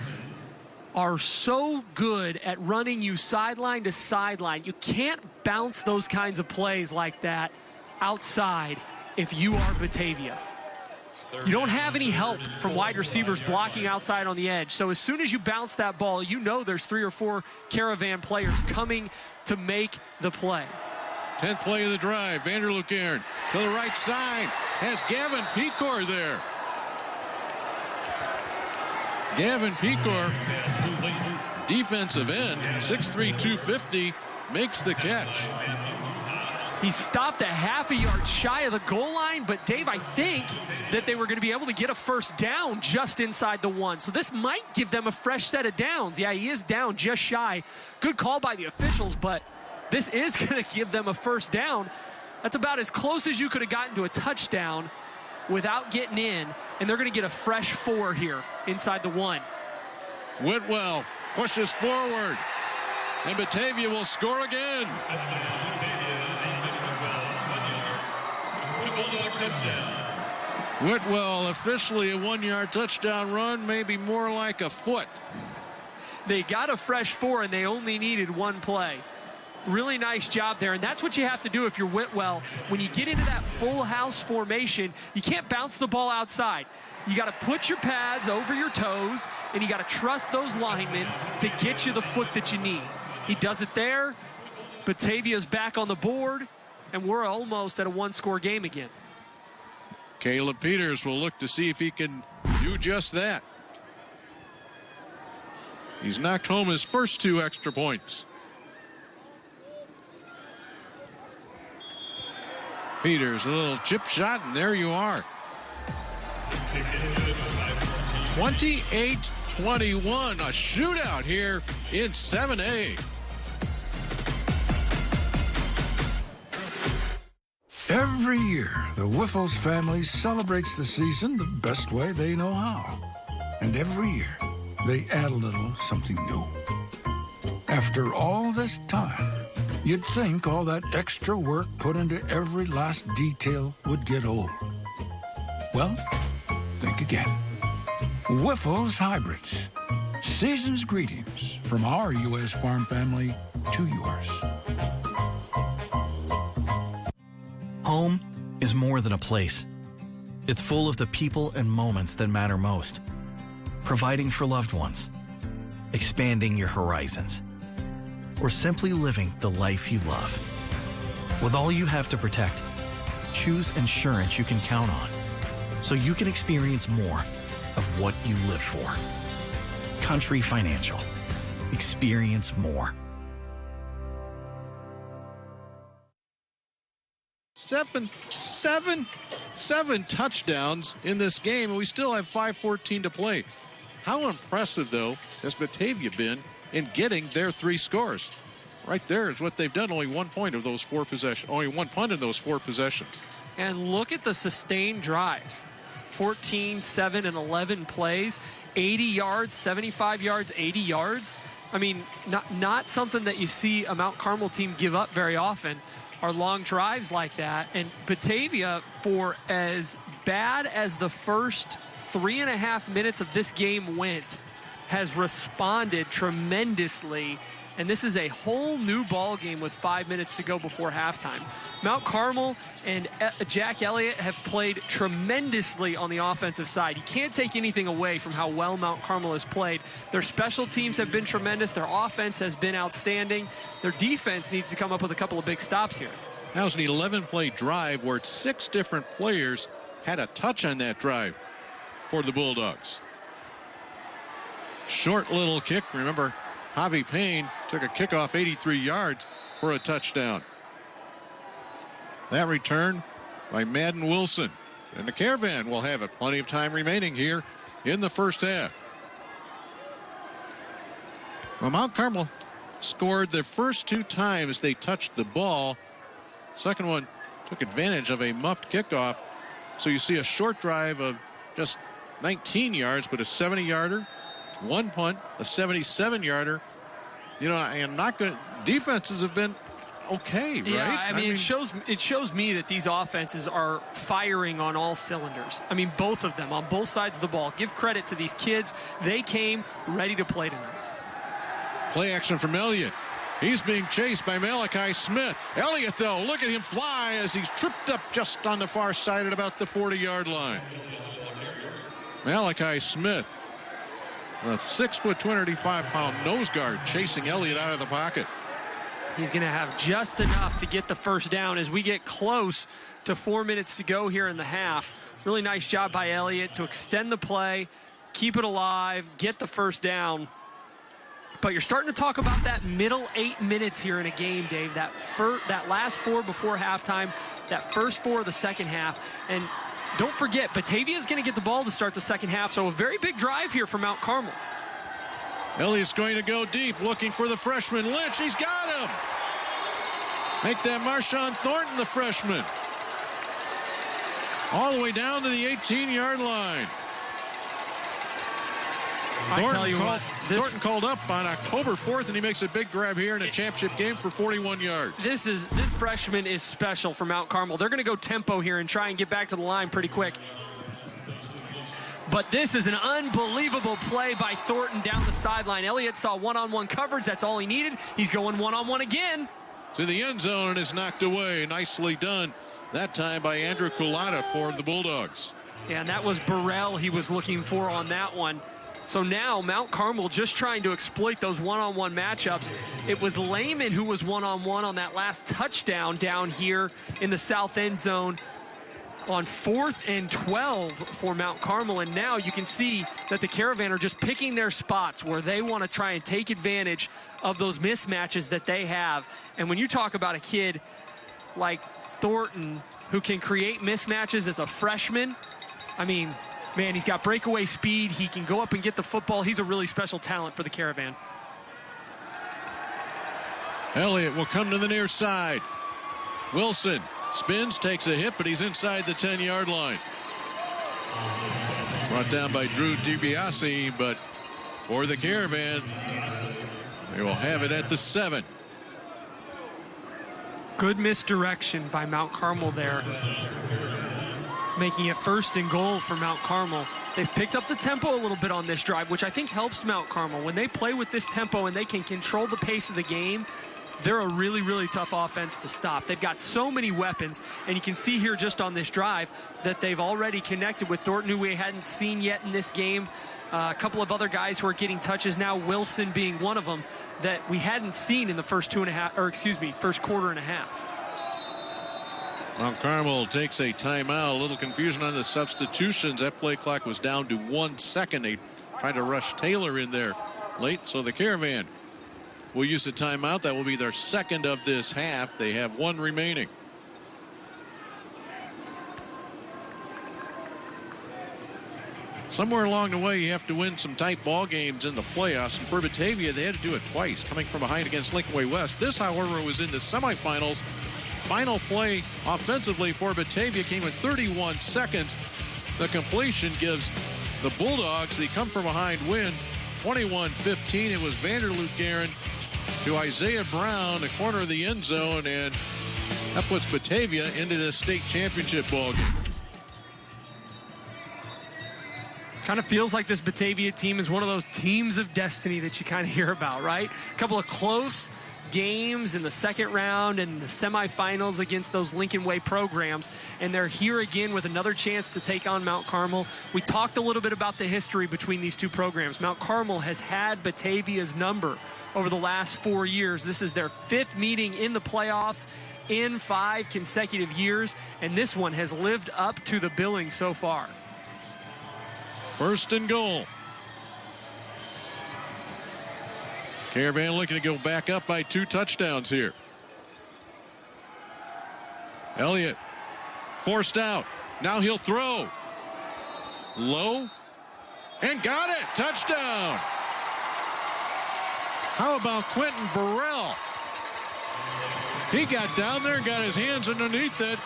are so good at running you sideline to sideline. You can't bounce those kinds of plays like that outside if you are Batavia. You don't have any help from wide receivers blocking outside on the edge. So as soon as you bounce that ball, you know there's 3 or 4 Caravan players coming to make the play. 10th play of the drive. Vanderloof to the right side. Has Gavin Pecor there. Gavin Pecor, defensive end, 6'3", 250, makes the catch. He stopped a half a yard shy of the goal line, but Dave, I think that they were going to be able to get a first down just inside the 1. So this might give them a fresh set of downs. Yeah, he is down just shy. Good call by the officials, but this is going to give them a first down. That's about as close as you could have gotten to a touchdown without getting in, and they're going to get a fresh 4 here inside the 1. Whitwell pushes forward, and Batavia will score again. Whitwell officially a 1-yard touchdown run, maybe more like a foot. They got a fresh 4, and they only needed 1 play. Really nice job there, and that's what you have to do if you're Whitwell. When you get into that full house formation, you can't bounce the ball outside. You got to put your pads over your toes, and you got to trust those linemen to get you the foot that you need. He does it there. Batavia's back on the board, and we're almost at a 1-score game again. Caleb Peters will look to see if he can do just that. He's knocked home his first 2 extra points. Peters, a little chip shot, and there you are. 28-21, a shootout here in 7A. Every Every year, the Whiffles family celebrates the season the best way they know how. And every year, they add a little something new. After all this time, you'd think all that extra work put into every last detail would get old. Well, think again. Whiffles Hybrids. Season's greetings from our U.S. farm family to yours. Home is more than a place. It's full of the people and moments that matter most. Providing for loved ones, expanding your horizons, or simply living the life you love. With all you have to protect, choose insurance you can count on so you can experience more of what you live for. Country Financial. Experience more. Seven touchdowns in this game, and we still have 5:14 to play. How impressive, though, has Batavia been in getting their 3 scores? Right there is what they've done. Only 1 point of those 4 possessions. Only 1 punt in those 4 possessions. And look at the sustained drives. 14, 7, and 11 plays. 80 yards, 75 yards, 80 yards. I mean, not something that you see a Mount Carmel team give up very often, are long drives like that. And Batavia, for as bad as the first 3.5 minutes of this game went, has responded tremendously. And this is a whole new ball game with 5 minutes to go before halftime. Mount Carmel and Jack Elliott have played tremendously on the offensive side. You can't take anything away from how well Mount Carmel has played. Their special teams have been tremendous. Their offense has been outstanding. Their defense needs to come up with a couple of big stops here. That was an 11-play drive where 6 different players had a touch on that drive for the Bulldogs. Short little kick. Remember, Javi Payne took a kickoff 83 yards for a touchdown. That return by Madden Wilson. And the Caravan will have it. Plenty of time remaining here in the first half. Well, Mount Carmel scored the first 2 times they touched the ball. Second one took advantage of a muffed kickoff. So you see a short drive of just 19 yards, but a 70-yarder. 1 punt, a 77-yarder. You know, and not good. Defenses have been okay, right? Yeah, I mean, it shows me that these offenses are firing on all cylinders. I mean, both of them on both sides of the ball. Give credit to these kids. They came ready to play tonight. Play action from Elliott. He's being chased by Malachi Smith. Elliott, though, look at him fly as he's tripped up just on the far side at about the 40-yard line. Malachi Smith, a 6-foot, 285-pound nose guard, chasing Elliott out of the pocket. He's going to have just enough to get the first down as we get close to 4 minutes to go here in the half. Really nice job by Elliott to extend the play, keep it alive, get the first down. But you're starting to talk about that middle 8 minutes here in a game, Dave. That last 4 before halftime, that first 4 of the second half. And don't forget, Batavia is going to get the ball to start the second half, so a very big drive here for Mount Carmel. Elliott's going to go deep, looking for the freshman Lynch. He's got him. Make that Marshawn Thornton the freshman. All the way down to the 18-yard line. Thornton called up on October 4th, and he makes a big grab here in a championship game for 41 yards. This freshman is special for Mount Carmel. They're going to go tempo here and try and get back to the line pretty quick. But this is an unbelievable play by Thornton down the sideline. Elliott saw one-on-one coverage. That's all he needed. He's going one-on-one again. To the end zone and is knocked away. Nicely done. That time by Andrew Kulata for the Bulldogs. Yeah, and that was Burrell he was looking for on that one. So now Mount Carmel just trying to exploit those one-on-one matchups. It was Lehman who was one-on-one on that last touchdown down here in the south end zone on 4th and 12 for Mount Carmel. And now you can see that the Caravan are just picking their spots where they want to try and take advantage of those mismatches that they have. And when you talk about a kid like Thornton who can create mismatches as a freshman, I mean, man, he's got breakaway speed. He can go up and get the football. He's a really special talent for the Caravan. Elliott will come to the near side. Wilson Spins, takes a hit, but he's inside the 10-yard line. Brought down by Drew DiBiase, but for the Caravan, they will have it at the 7. Good misdirection by Mount Carmel there, making it 1st and goal for Mount Carmel. They've picked up the tempo a little bit on this drive, which I think helps Mount Carmel. When they play with this tempo and they can control the pace of the game, they're a really, really tough offense to stop. They've got so many weapons, and you can see here just on this drive that they've already connected with Thornton, who we hadn't seen yet in this game. A couple of other guys who are getting touches now, Wilson being one of them, that we hadn't seen in the first quarter and a half. Mount Carmel takes a timeout. A little confusion on the substitutions. That play clock was down to 1 second. They tried to rush Taylor in there late, so the Caravan will use a timeout. That will be their 2nd of this half. They have 1 remaining. Somewhere along the way, you have to win some tight ball games in the playoffs. And for Batavia, they had to do it twice, coming from behind against Lincoln Way West. This, however, was in the semifinals. Final play offensively for Batavia came in 31 seconds. The completion gives the Bulldogs the come-from-behind win, 21-15. It was Vanderloop Guerin to Isaiah Brown, the corner of the end zone, and that puts Batavia into the state championship ballgame. Kind of feels like this Batavia team is one of those teams of destiny that you kind of hear about, right? A couple of close games in the second round and the semifinals against those Lincoln Way programs, and they're here again with another chance to take on Mount Carmel. We talked a little bit about the history between these two programs. Mount Carmel has had Batavia's number over the last 4 years. This is their 5th meeting in the playoffs in 5 consecutive years, and this one has lived up to the billing so far. 1st and goal. Caravan looking to go back up by 2 touchdowns here. Elliott forced out. Now he'll throw. Low. And got it. Touchdown. How about Quentin Burrell? He got down there and got his hands underneath it.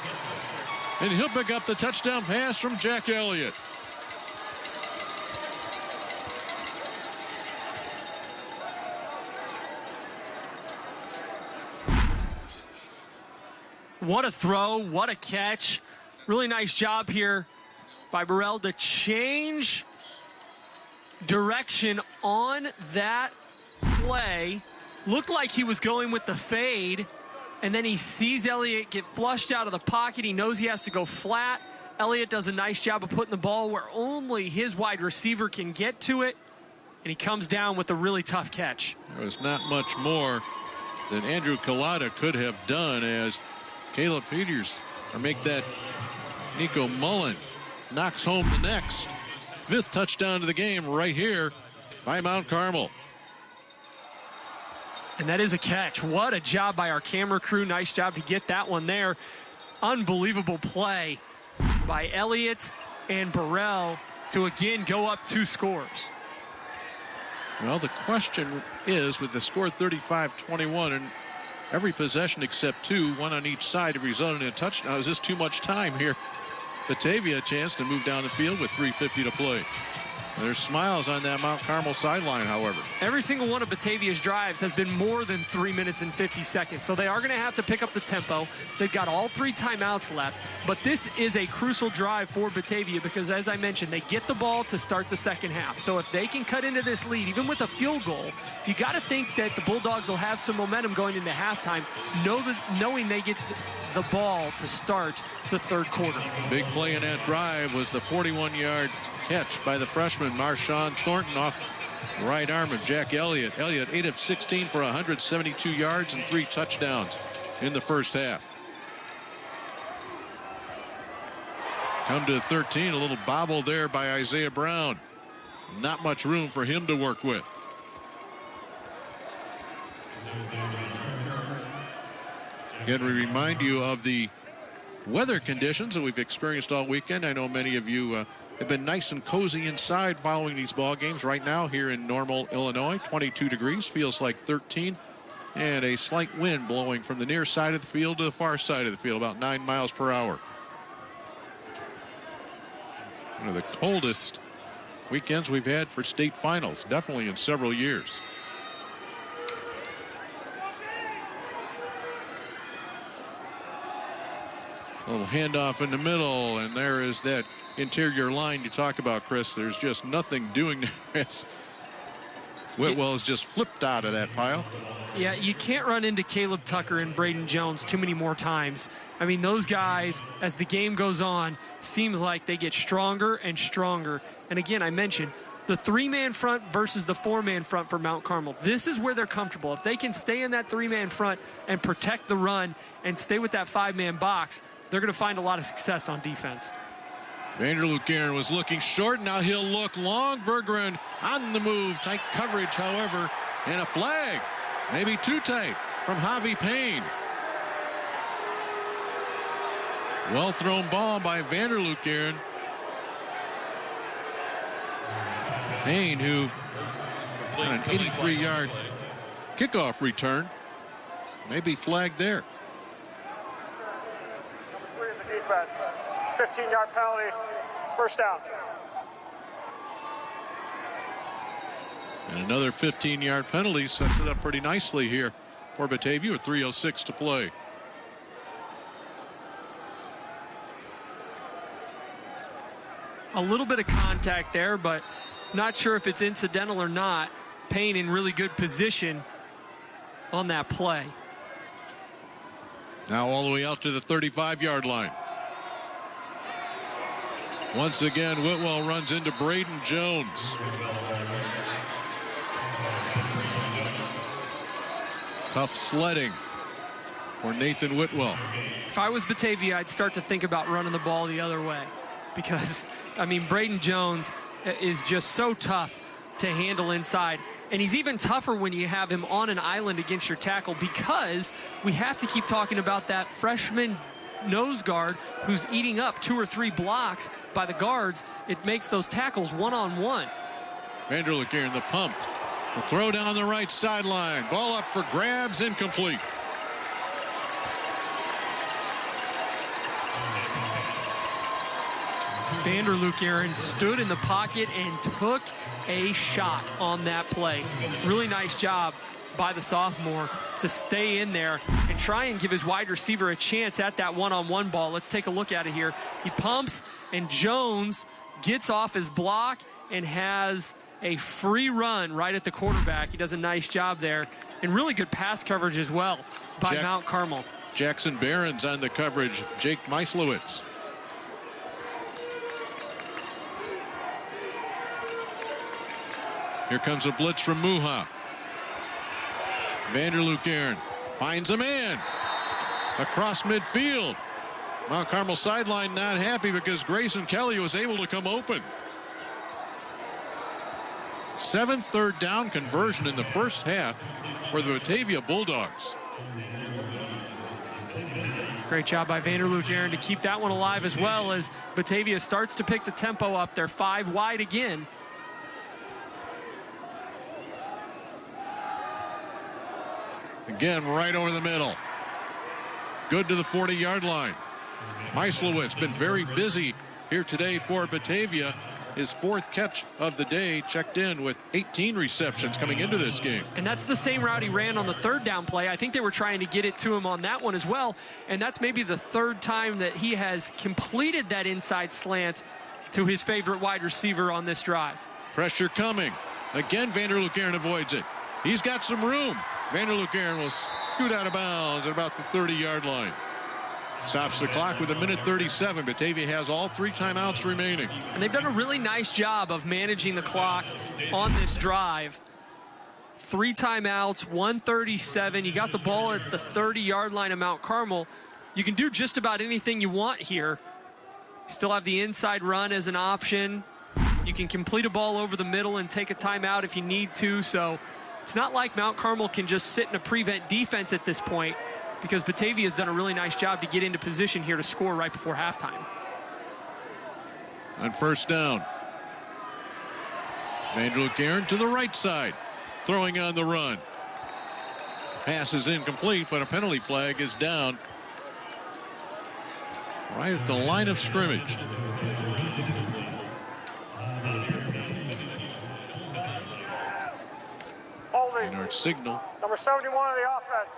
And he'll pick up the touchdown pass from Jack Elliott. What a throw, what a catch. Really nice job here by Burrell to change direction on that play. Looked like he was going with the fade, and then he sees Elliott get flushed out of the pocket. He knows he has to go flat. Elliott does a nice job of putting the ball where only his wide receiver can get to it, and he comes down with a really tough catch. There was not much more than Andrew Collada could have done, as Caleb Peters, or make that Nico Mullen, knocks home the next 5th touchdown of the game right here by Mount Carmel. And that is a catch. What a job by our camera crew. Nice job to get that one there. Unbelievable play by Elliott and Burrell to again go up 2 scores. Well, the question is, with the score 35-21 and every possession except 2, 1 on each side, have resulted in a touchdown. Is this too much time here? Batavia a chance to move down the field with 3:50 to play. There's smiles on that Mount Carmel sideline, however. Every single one of Batavia's drives has been more than 3 minutes and 50 seconds. So they are going to have to pick up the tempo. They've got all 3 timeouts left. But this is a crucial drive for Batavia because, as I mentioned, they get the ball to start the second half. So if they can cut into this lead, even with a field goal, you got to think that the Bulldogs will have some momentum going into halftime, knowing they get the ball to start the 3rd quarter. Big play in that drive was the 41-yard catch by the freshman Marshawn Thornton off the right arm of Jack Elliott. Elliott 8 of 16 for 172 yards and 3 touchdowns in the first half. Come to 13, a little bobble there by Isaiah Brown. Not much room for him to work with. Again, we remind you of the weather conditions that we've experienced all weekend. I know many of you have been nice and cozy inside following these ball games. Right now here in Normal, Illinois, 22 degrees, feels like 13. and a slight wind blowing from the near side of the field to the far side of the field, about 9 miles per hour. One of the coldest weekends we've had for state finals, definitely in several years. A little handoff in the middle, and there is that interior line you talk about, Chris. There's just nothing doing there. Whitwell is just flipped out of that pile. Yeah, you can't run into Caleb Tucker and Braden Jones too many more times. I mean, those guys, as the game goes on, seems like they get stronger and stronger. And again, I mentioned the 3-man front versus the 4-man front for Mount Carmel. This is where they're comfortable. If they can stay in that 3-man front and protect the run and stay with that 5-man box, they're going to find a lot of success on defense. Vanderloop Guerin was looking short. Now he'll look long. Berggren on the move. Tight coverage, however, and a flag. Maybe too tight from Javi Payne. Well thrown ball by Vanderloop Guerin. Payne, who on an 83-yard kickoff return, may be flagged there. Number 3 in the defense. 15-yard penalty. First down. And another 15-yard penalty sets it up pretty nicely here for Batavia with 3:06 to play. A little bit of contact there, but not sure if it's incidental or not. Payne in really good position on that play. Now all the way out to the 35-yard line. Once again, Whitwell runs into Braden Jones. Tough sledding for Nathan Whitwell. If I was Batavia, I'd start to think about running the ball the other way because, I mean, Braden Jones is just so tough to handle inside. And he's even tougher when you have him on an island against your tackle because we have to keep talking about that freshman nose guard who's eating up 2 or 3 blocks by the guards. It makes those tackles one-on-one. Vanderloop here in the pump. The throw down the right sideline. Ball up for grabs, incomplete. Vanderloop Guerin stood in the pocket and took a shot on that play. Really nice job by the sophomore to stay in there and try and give his wide receiver a chance at that one-on-one ball. Let's take a look at it here. He pumps, and Jones gets off his block and has a free run right at the quarterback. He does a nice job there, and really good pass coverage as well by Mount Carmel. Jackson Barron's on the coverage. Jake Meislowitz. Here comes a blitz from Muha. Vanderloop Guerin finds a man across midfield. Mount Carmel sideline not happy because Grayson Kelly was able to come open. 7th third down conversion in the first half for the Batavia Bulldogs. Great job by Vanderloop Guerin to keep that one alive as well as Batavia starts to pick the tempo up. They're 5 wide again. Again, right over the middle. Good to the 40-yard line. Meislowitz been very busy here today for Batavia. His 4th catch of the day, checked in with 18 receptions coming into this game. And that's the same route he ran on the 3rd down play. I think they were trying to get it to him on that one as well. And that's maybe the 3rd time that he has completed that inside slant to his favorite wide receiver on this drive. Pressure coming. Again, Vanderloop Guerin avoids it. He's got some room. Vanderloop Guerin will scoot out of bounds at about the 30-yard line. Stops the clock with 1:37. Batavia has all 3 timeouts remaining. And they've done a really nice job of managing the clock on this drive. 3 timeouts, 1:37. You got the ball at the 30-yard line of Mount Carmel. You can do just about anything you want here. Still have the inside run as an option. You can complete a ball over the middle and take a timeout if you need to. So it's not like Mount Carmel can just sit in a prevent defense at this point, because Batavia has done a really nice job to get into position here to score right before halftime. On first down, Vanderloop Guerin to the right side, throwing on the run. Pass is incomplete, but a penalty flag is down right at the line of scrimmage. Holding. And our signal. Number 71 of the offense.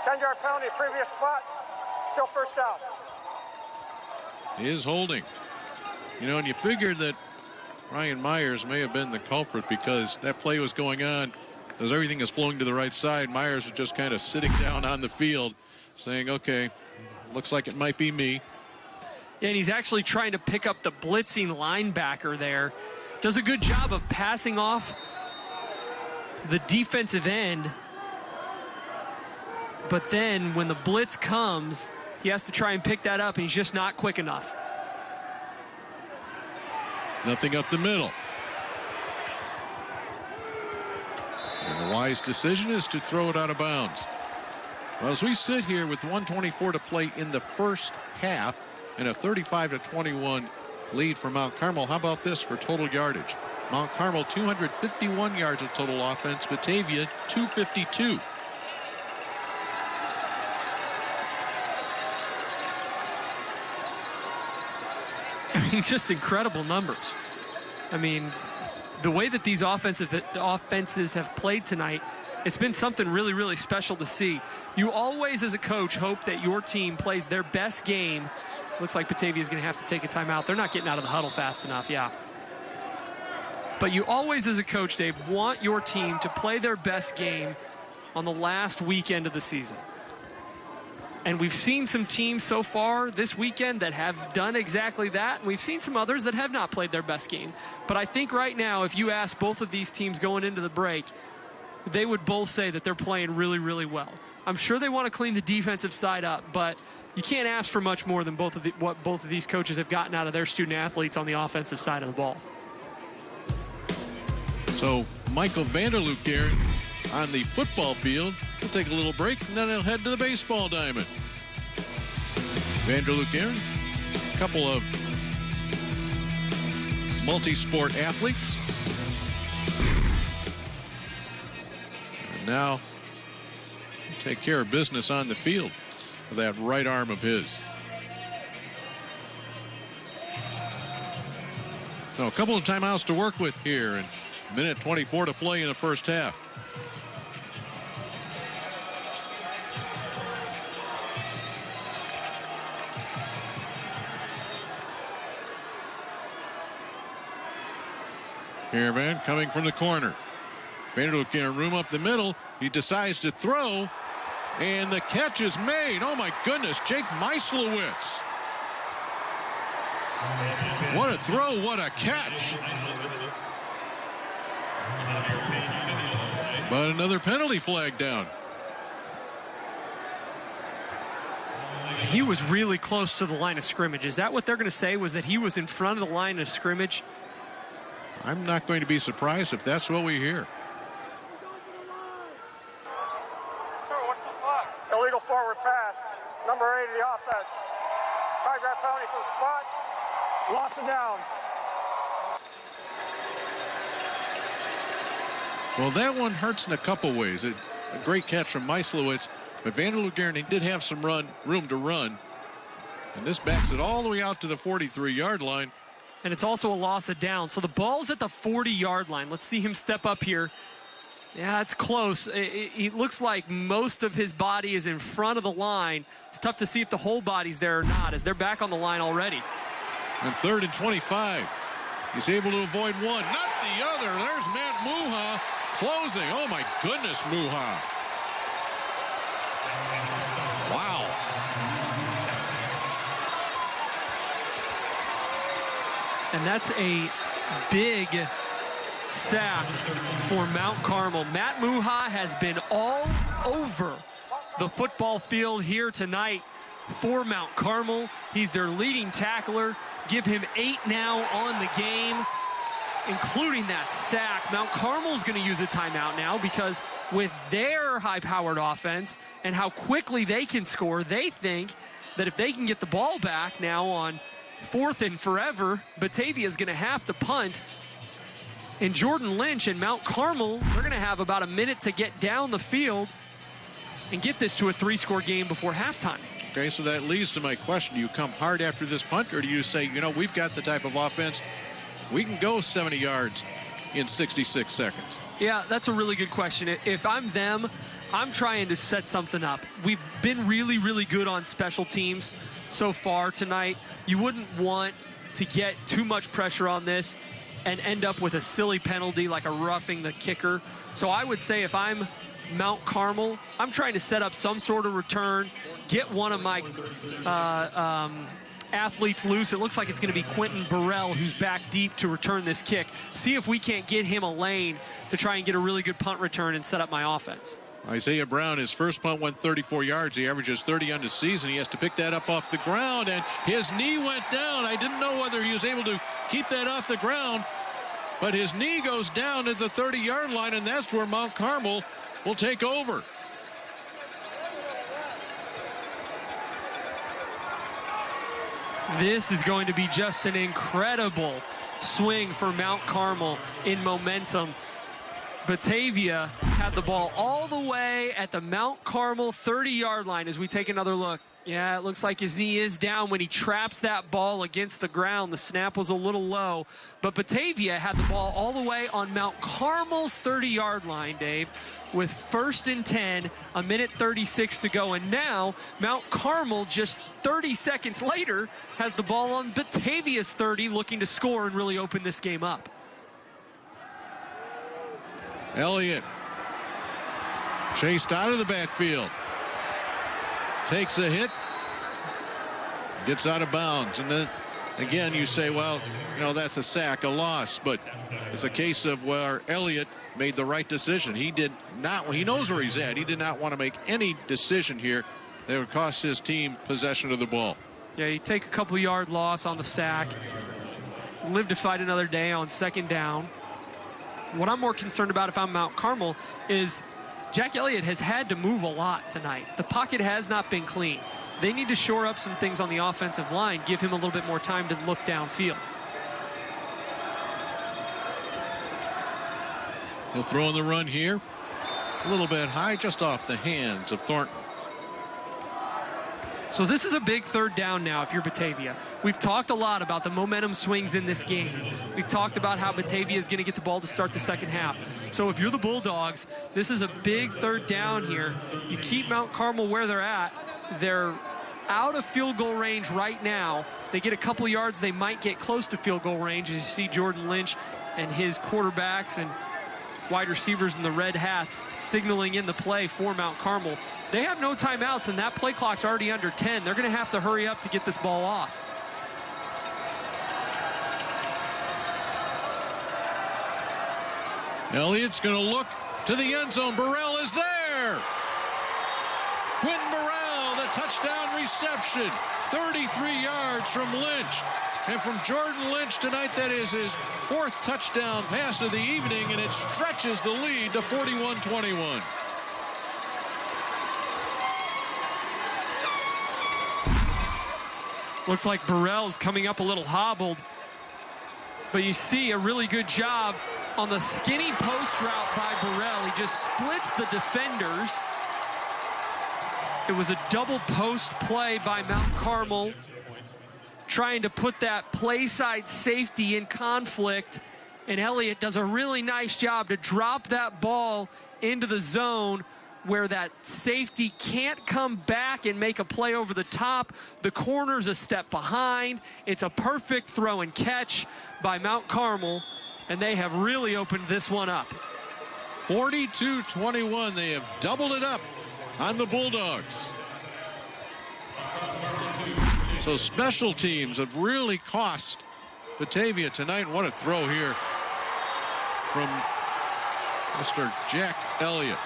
10-yard penalty, previous spot. Still first down. Is holding. You know, and you figured that Ryan Myers may have been the culprit because that play was going on. As everything is flowing to the right side, Myers was just kind of sitting down on the field saying, okay, looks like it might be me. Yeah, and he's actually trying to pick up the blitzing linebacker there. Does a good job of passing off the defensive end. But then when the blitz comes, he has to try and pick that up, and he's just not quick enough. Nothing up the middle. And the wise decision is to throw it out of bounds. Well, as we sit here with 1:24 to play in the first half and a 35-21 lead for Mount Carmel, how about this for total yardage? Mount Carmel 251 yards of total offense, Batavia 252. I mean, just incredible numbers. I mean, the way that these offenses have played tonight, it's been something really, really special to see. You always, as a coach, hope that your team plays their best game. Looks like Batavia is going to have to take a timeout. They're not getting out of the huddle fast enough, yeah. But you always, as a coach, Dave, want your team to play their best game on the last weekend of the season. And we've seen some teams so far this weekend that have done exactly that. And we've seen some others that have not played their best game. But I think right now, if you ask both of these teams going into the break, they would both say that they're playing really, really well. I'm sure they want to clean the defensive side up, but you can't ask for much more than what both of these coaches have gotten out of their student athletes on the offensive side of the ball. So Michael Vanderloop here on the football field. We'll take a little break, and then he'll head to the baseball diamond. Vanderloop here, a couple of multi-sport athletes. And now take care of business on the field with that right arm of his. So a couple of timeouts to work with here, and minute 24 to play in the first half. Here, man, coming from the corner. Vanderloop in a room up the middle. He decides to throw, and the catch is made. Oh, my goodness, Jake Meislowitz. What a throw, what a catch. But another penalty flag down. He was really close to the line of scrimmage. Is that what they're going to say, was that he was in front of the line of scrimmage? I'm not going to be surprised if that's what we hear. Illegal forward pass. Number 8 of the offense. 5-yard penalty for the spot. Loss of down. Well, that one hurts in a couple ways. A great catch from Meislowitz, but Vanderloop did have some room to run. And this backs it all the way out to the 43-yard line. And it's also a loss of down. So the ball's at the 40-yard line. Let's see him step up here. Yeah, it's close. It looks like most of his body is in front of the line. It's tough to see if the whole body's there or not, as they're back on the line already. And 3rd and 25. He's able to avoid one, not the other. There's Matt Muha closing. Oh, my goodness, Muha. Wow. And that's a big sack for Mount Carmel. Matt Muha has been all over the football field here tonight for Mount Carmel. He's their leading tackler. Give him 8 now on the game, including that sack. Mount Carmel's going to use a timeout now because with their high-powered offense and how quickly they can score, they think that if they can get the ball back now on 4th and forever, Batavia is going to have to punt. And Jordan Lynch and Mount Carmel, they're going to have about a minute to get down the field. and get this to a 3-score game before halftime. Okay, so that leads to my question. Do you come hard after this punt, or do you say, you know, we've got the type of offense, we can go 70 yards in 66 seconds? Yeah, that's a really good question. If I'm them, I'm trying to set something up. We've been really, really good on special teams so far tonight. You wouldn't want to get too much pressure on this and end up with a silly penalty like a roughing the kicker. So I would say if I'm Mount Carmel, I'm trying to set up some sort of return, get one of my athletes loose. It looks like it's going to be Quentin Burrell who's back deep to return this kick. See if we can't get him a lane to try and get a really good punt return and set up my offense. Isaiah Brown, his first punt went 34 yards. He averages 30 on the season. He has to pick that up off the ground, and his knee went down. I didn't know whether he was able to keep that off the ground, but his knee goes down at the 30-yard line, and that's where Mount Carmel will take over. This is going to be just an incredible swing for Mount Carmel in momentum. Batavia had the ball all the way at the Mount Carmel 30-yard line as we take another look. Yeah, it looks like his knee is down when he traps that ball against the ground. The snap was a little low, but Batavia had the ball all the way on Mount Carmel's 30-yard line, Dave, with 1st and 10, a minute 36 to go. And now Mount Carmel, just 30 seconds later, has the ball on Batavia's 30, looking to score and really open this game up. Elliott chased out of the backfield. Takes a hit. Gets out of bounds. And then again, you say, well, you know, that's a sack, a loss. But it's a case of where Elliott made the right decision. He did not, he knows where he's at. He did not want to make any decision here that would cost his team possession of the ball. Yeah, you take a couple yard loss on the sack. Live to fight another day on 2nd down. What I'm more concerned about if I'm Mount Carmel is Jack Elliott has had to move a lot tonight. The pocket has not been clean. They need to shore up some things on the offensive line, give him a little bit more time to look downfield. He'll throw in the run here. A little bit high, just off the hands of Thornton. So this is a big 3rd down now if you're Batavia. We've talked a lot about the momentum swings in this game. We've talked about how Batavia is going to get the ball to start the second half. So if you're the Bulldogs, this is a big 3rd down here. You keep Mount Carmel where they're at. They're out of field goal range right now. They get a couple yards, they might get close to field goal range, as you see Jordan Lynch and his quarterbacks and wide receivers in the red hats signaling in the play for Mount Carmel. They have no timeouts, and that play clock's already under 10. They're going to have to hurry up to get this ball off. Elliott's going to look to the end zone. Burrell is there. Quentin Burrell, the touchdown reception. 33 yards from Lynch. And from Jordan Lynch tonight, that is his 4th touchdown pass of the evening, and it stretches the lead to 41-21. Looks like Burrell's coming up a little hobbled, but you see a really good job on the skinny post route by Burrell. He just splits the defenders. It was a double post play by Mount Carmel, trying to put that play side safety in conflict, and Elliott does a really nice job to drop that ball into the zone where that safety can't come back and make a play over the top. The corner's a step behind. It's a perfect throw and catch by Mount Carmel, and they have really opened this one up. 42-21, they have doubled it up on the Bulldogs. So special teams have really cost Batavia tonight. What a throw here from Mr. Jack Elliott.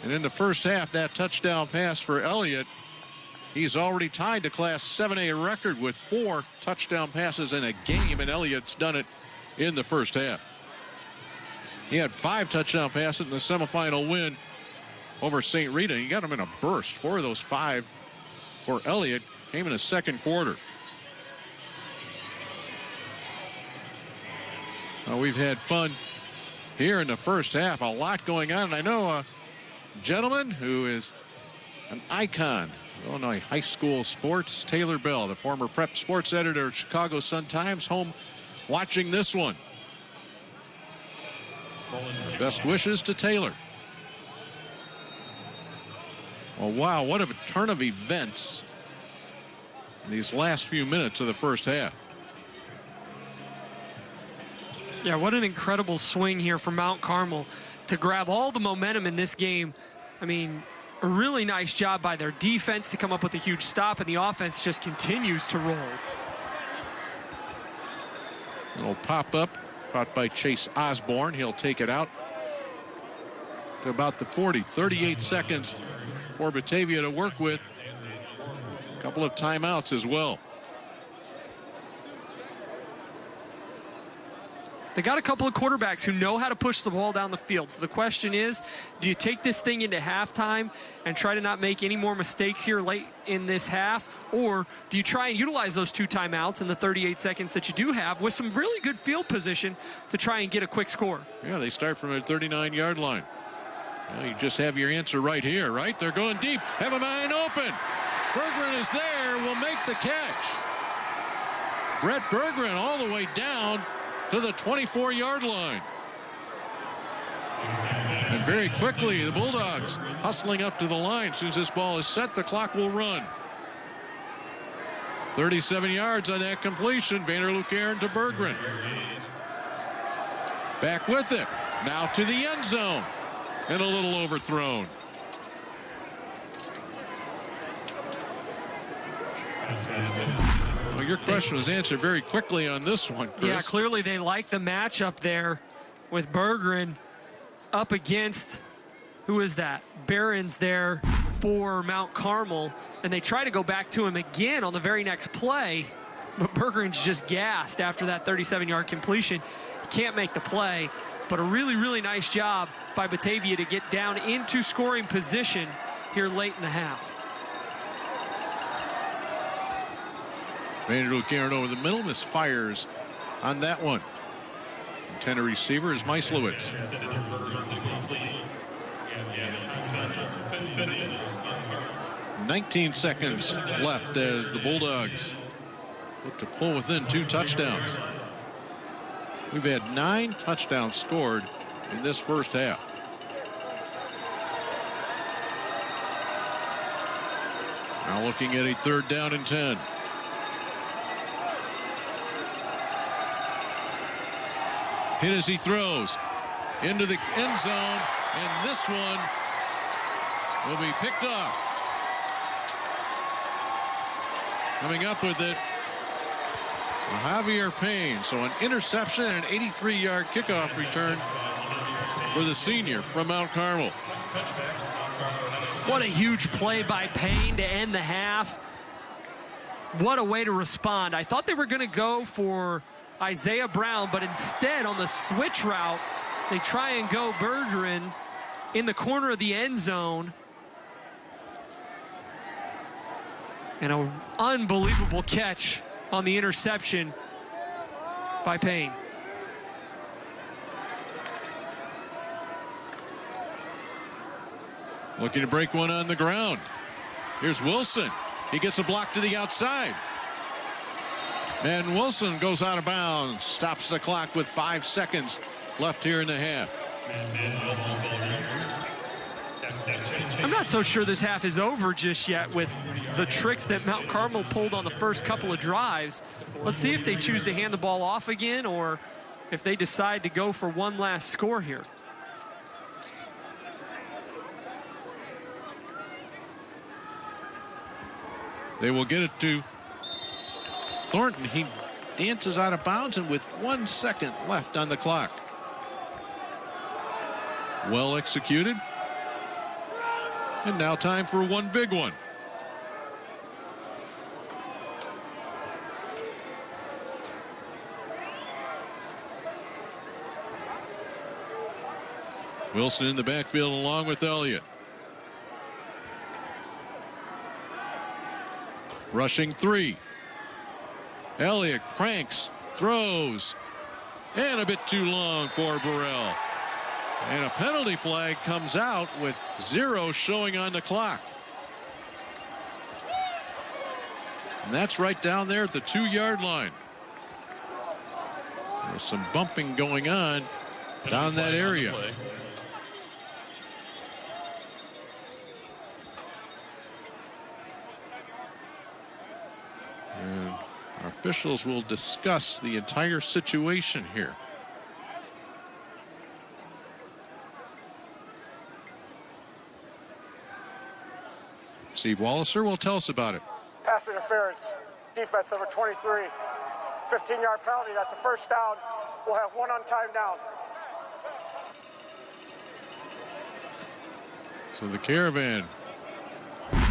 And in the first half, that touchdown pass for Elliott, he's already tied the Class 7A record with 4 touchdown passes in a game, and Elliott's done it in the first half. He had 5 touchdown passes in the semifinal win over St. Rita. He got them in a burst. 4 of those 5 for Elliott came in the second quarter. We've had fun here in the first half. A lot going on. And I know gentleman who is an icon of Illinois high school sports, Taylor Bell, the former prep sports editor at Chicago Sun-Times, home watching this one. Best wishes to Taylor. Well, wow, what a turn of events in these last few minutes of the first half. Yeah, what an incredible swing here from Mount Carmel to grab all the momentum in this game. I mean, a really nice job by their defense to come up with a huge stop, and the offense just continues to roll. Little pop-up caught by Chase Osborne. He'll take it out to about the 40. 38 seconds for Batavia to work with. A couple of timeouts as well. They got a couple of quarterbacks who know how to push the ball down the field. So the question is, do you take this thing into halftime and try to not make any more mistakes here late in this half? Or do you try and utilize those 2 timeouts in the 38 seconds that you do have with some really good field position to try and get a quick score? Yeah, they start from a 39-yard line. Well, you just have your answer right here, right? They're going deep. Have a man open. Berggren is there, will make the catch. Brett Berggren all the way down to the 24-yard line. And very quickly, the Bulldogs hustling up to the line. As soon as this ball is set, the clock will run. 37 yards on that completion. Vanderloop Aaron to Berggren. Back with it. Now to the end zone. And a little overthrown. Well, your question was answered very quickly on this one, Chris. Yeah, clearly they like the matchup there with Berggren up against, who is that? Barron's there for Mount Carmel, and they try to go back to him again on the very next play, but Berggren's just gassed after that 37-yard completion. Can't make the play, but a really, really nice job by Batavia to get down into scoring position here late in the half. Vanderloop Aaron over the middle, misfires on that one. Intended receiver is Meislowitz. 19 seconds left as the Bulldogs look to pull within 2 touchdowns. We've had 9 touchdowns scored in this first half. Now looking at a 3rd down and 10. Hit as he throws into the end zone, and this one will be picked off. Coming up with it, Javier Payne. So an interception and an 83-yard kickoff return for the senior from Mount Carmel. What a huge play by Payne to end the half. What a way to respond. I thought they were going to go for Isaiah Brown, but instead on the switch route, they try and go Berggren in the corner of the end zone. And an unbelievable catch on the interception by Payne. Looking to break one on the ground. Here's Wilson. He gets a block to the outside. And Wilson goes out of bounds. Stops the clock with 5 seconds left here in the half. I'm not so sure this half is over just yet with the tricks that Mount Carmel pulled on the first couple of drives. Let's see if they choose to hand the ball off again or if they decide to go for one last score here. They will get it to Thornton. He dances out of bounds, and with 1 second left on the clock. Well executed. And now time for one big one. Wilson in the backfield along with Elliott. Rushing 3. Elliott cranks, throws, and a bit too long for Burrell. And a penalty flag comes out with 0 showing on the clock. And that's right down there at the 2-yard line. There's some bumping going on down that area. And our officials will discuss the entire situation here. Steve Walliser will tell us about it. Pass interference, defense number 23. 15-yard penalty, that's a first down. We'll have 1 on time down. So the Caravan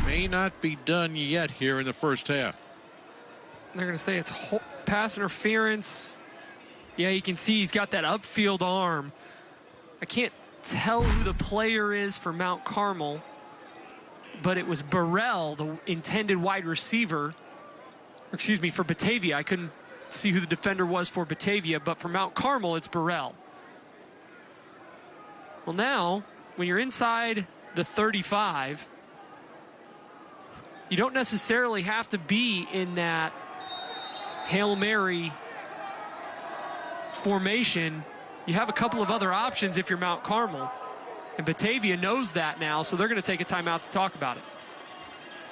may not be done yet here in the first half. They're going to say it's pass interference. Yeah, you can see he's got that upfield arm. I can't tell who the player is for Mount Carmel, but it was Burrell, the intended wide receiver. Excuse me, for Batavia. I couldn't see who the defender was for Batavia, but for Mount Carmel, it's Burrell. Well, now, when you're inside the 35, you don't necessarily have to be in that Hail Mary formation. You have a couple of other options if you're Mount Carmel. And Batavia knows that now, so they're going to take a timeout to talk about it.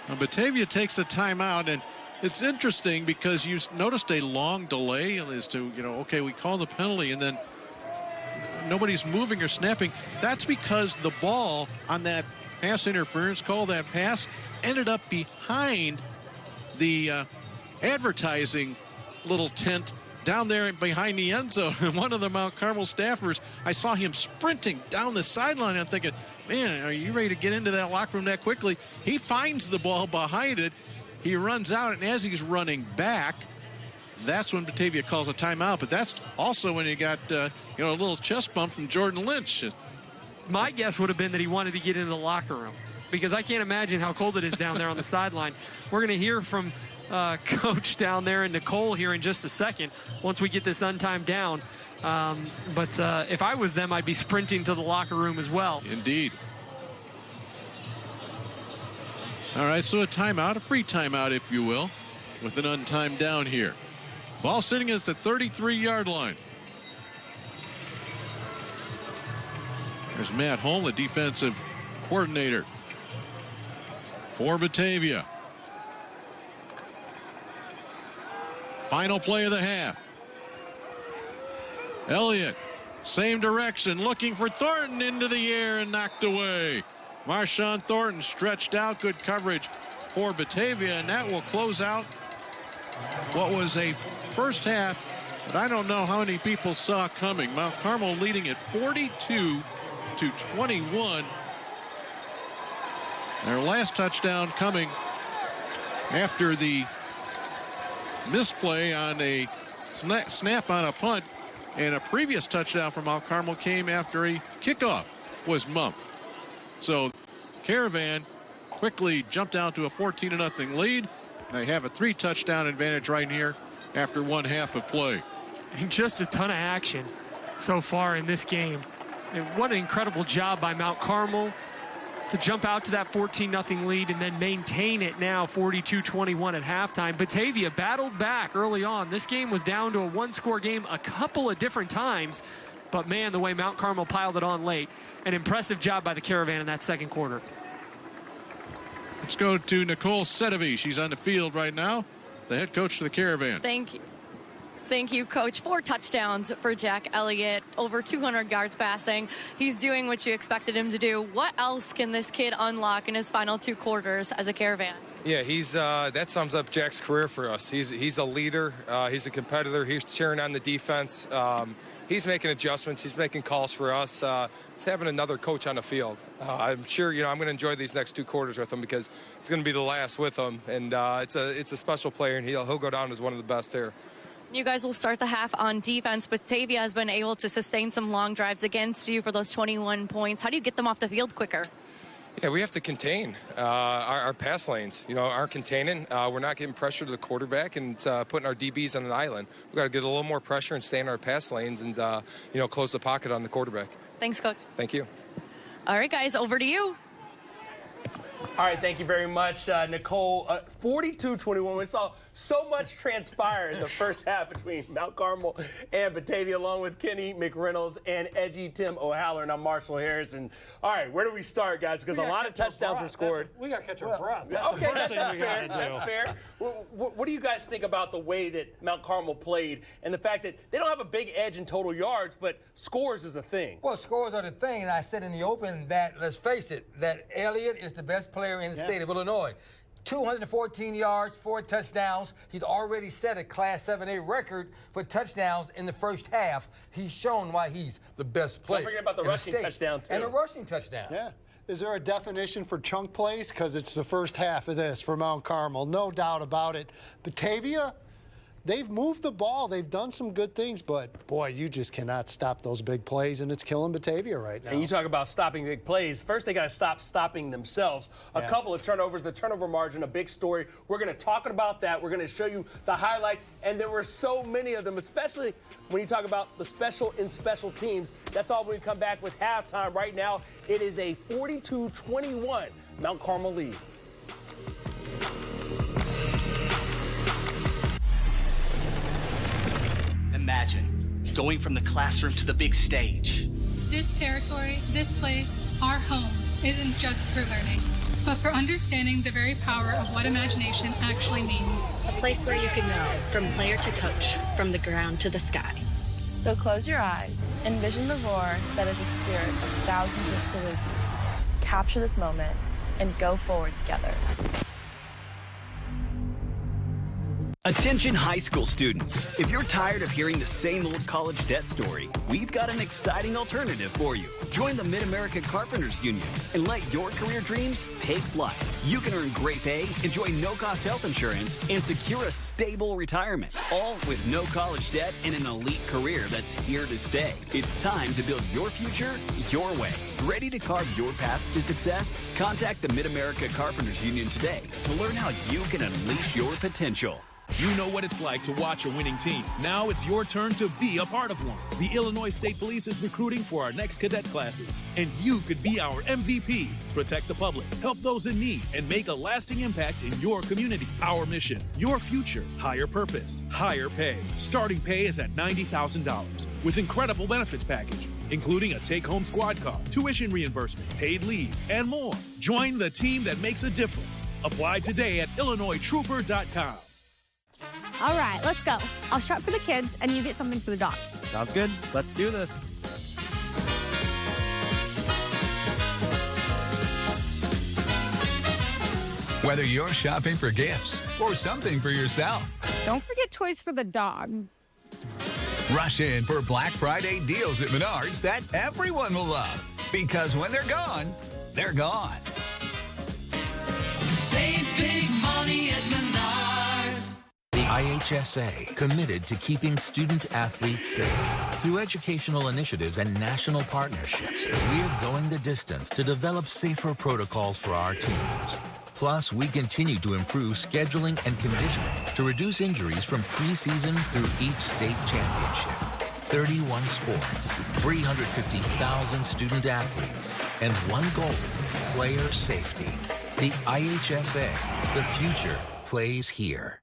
Well, Batavia takes a timeout, and it's interesting because you noticed a long delay as to, okay, we call the penalty, and then nobody's moving or snapping. That's because the ball on that pass interference call, that pass, ended up behind the advertising little tent down there behind the end zone. And one of the Mount Carmel staffers, I saw him sprinting down the sideline. I'm thinking, man, are you ready to get into that locker room that quickly? He finds the ball behind it. He runs out, and as he's running back, that's when Batavia calls a timeout. But that's also when you got a little chest bump from Jordan Lynch. My guess would have been that he wanted to get into the locker room, because I can't imagine how cold it is down there on the sideline. We're going to hear from Coach down there and Nicole here in just a second once we get this untimed down. But if I was them, I'd be sprinting to the locker room as well. Indeed. All right, so a timeout, a free timeout, if you will, with an untimed down here. Ball sitting at the 33-yard line. There's Matt Holm, the defensive coordinator for Batavia. Final play of the half. Elliott, same direction, looking for Thornton, into the air and knocked away. Marshawn Thornton stretched out, good coverage for Batavia, and that will close out what was a first half that I don't know how many people saw coming. Mount Carmel leading at 42-21. Their last touchdown coming after the misplay on a snap on a punt, and a previous touchdown from Mount Carmel came after a kickoff was muffed. So Caravan quickly jumped down to a 14-0 lead. They have a 3-touchdown advantage right here after one half of play. And just a ton of action so far in this game. And what an incredible job by Mount Carmel to jump out to that 14-0 lead and then maintain it now 42-21 at halftime. Batavia battled back early on. This game was down to a one-score game a couple of different times. But, man, the way Mount Carmel piled it on late. An impressive job by the Caravan in that second quarter. Let's go to Nicole Sedevy. She's on the field right now, the head coach of the Caravan. Thank you. Thank you, Coach. 4 touchdowns for Jack Elliott, over 200 yards passing. He's doing what you expected him to do. What else can this kid unlock in his final 2 quarters as a Caravan? Yeah, he's that sums up Jack's career for us. He's a leader. He's a competitor. He's cheering on the defense. He's making adjustments. He's making calls for us. It's having another coach on the field. I'm sure, I'm going to enjoy these next 2 quarters with him, because it's going to be the last with him. And it's a special player, and he'll go down as one of the best here. You guys will start the half on defense. Batavia has been able to sustain some long drives against you for those 21 points. How do you get them off the field quicker? Yeah, we have to contain our pass lanes. Aren't containing. We're not getting pressure to the quarterback and putting our DBs on an island. We've got to get a little more pressure and stay in our pass lanes and, close the pocket on the quarterback. Thanks, Coach. Thank you. All right, guys, over to you. All right, thank you very much, Nicole. 42-21. We saw so much transpire in the first half between Mount Carmel and Batavia, along with Kenny McReynolds and Edgy Tim O'Halloran. And I'm Marshall Harrison. All right, where do we start, guys? Because a lot of touchdowns were scored. We got to catch our breath. That's the first thing we got to do. That's fair. What do you guys think about the way that Mount Carmel played and the fact that they don't have a big edge in total yards, but scores is a thing? Well, scores are the thing, and I said in the open that, let's face it, that Elliott is the best player in the state of Illinois. 214 yards, 4 touchdowns. He's already set a Class 7A record for touchdowns in the first half. He's shown why he's the best player. Don't forget about the rushing touchdown, too. And a rushing touchdown. Yeah. Is there a definition for chunk plays? Because it's the first half of this for Mount Carmel. No doubt about it. Batavia, they've moved the ball. They've done some good things, but, boy, you just cannot stop those big plays, and it's killing Batavia right now. And you talk about stopping big plays. First, they got to stop stopping themselves. A couple of turnovers, the turnover margin, a big story. We're going to talk about that. We're going to show you the highlights, and there were so many of them, especially when you talk about the special teams. That's all when we come back with halftime. Right now, it is a 42-21 Mount Carmel lead. Imagine going from the classroom to the big stage. This territory, this place, our home, isn't just for learning, but for understanding the very power of what imagination actually means. A place where you can go from player to coach, from the ground to the sky. So close your eyes, envision the roar that is a spirit of thousands of Salukis. Capture this moment and go forward together. Attention high school students. If you're tired of hearing the same old college debt story, we've got an exciting alternative for you. Join the Mid-America Carpenters Union and let your career dreams take flight. You can earn great pay, enjoy no-cost health insurance, and secure a stable retirement, all with no college debt and an elite career that's here to stay. It's time to build your future your way. Ready to carve your path to success? Contact the Mid-America Carpenters Union today to learn how you can unleash your potential. You know what it's like to watch a winning team. Now it's your turn to be a part of one. The Illinois State Police is recruiting for our next cadet classes, and you could be our MVP. Protect the public, help those in need, and make a lasting impact in your community. Our mission, your future, higher purpose, higher pay. Starting pay is at $90,000 with incredible benefits package, including a take-home squad car, tuition reimbursement, paid leave, and more. Join the team that makes a difference. Apply today at IllinoisTrooper.com. All right, let's go. I'll strap for the kids, and you get something for the dog. Sounds good. Let's do this. Whether you're shopping for gifts or something for yourself. Don't forget toys for the dog. Rush in for Black Friday deals at Menards that everyone will love. Because when they're gone, they're gone. Save big money at Menards. The IHSA, committed to keeping student-athletes safe. Through educational initiatives and national partnerships, we're going the distance to develop safer protocols for our teams. Plus, we continue to improve scheduling and conditioning to reduce injuries from preseason through each state championship. 31 sports, 350,000 student-athletes, and one goal, player safety. The IHSA, the future plays here.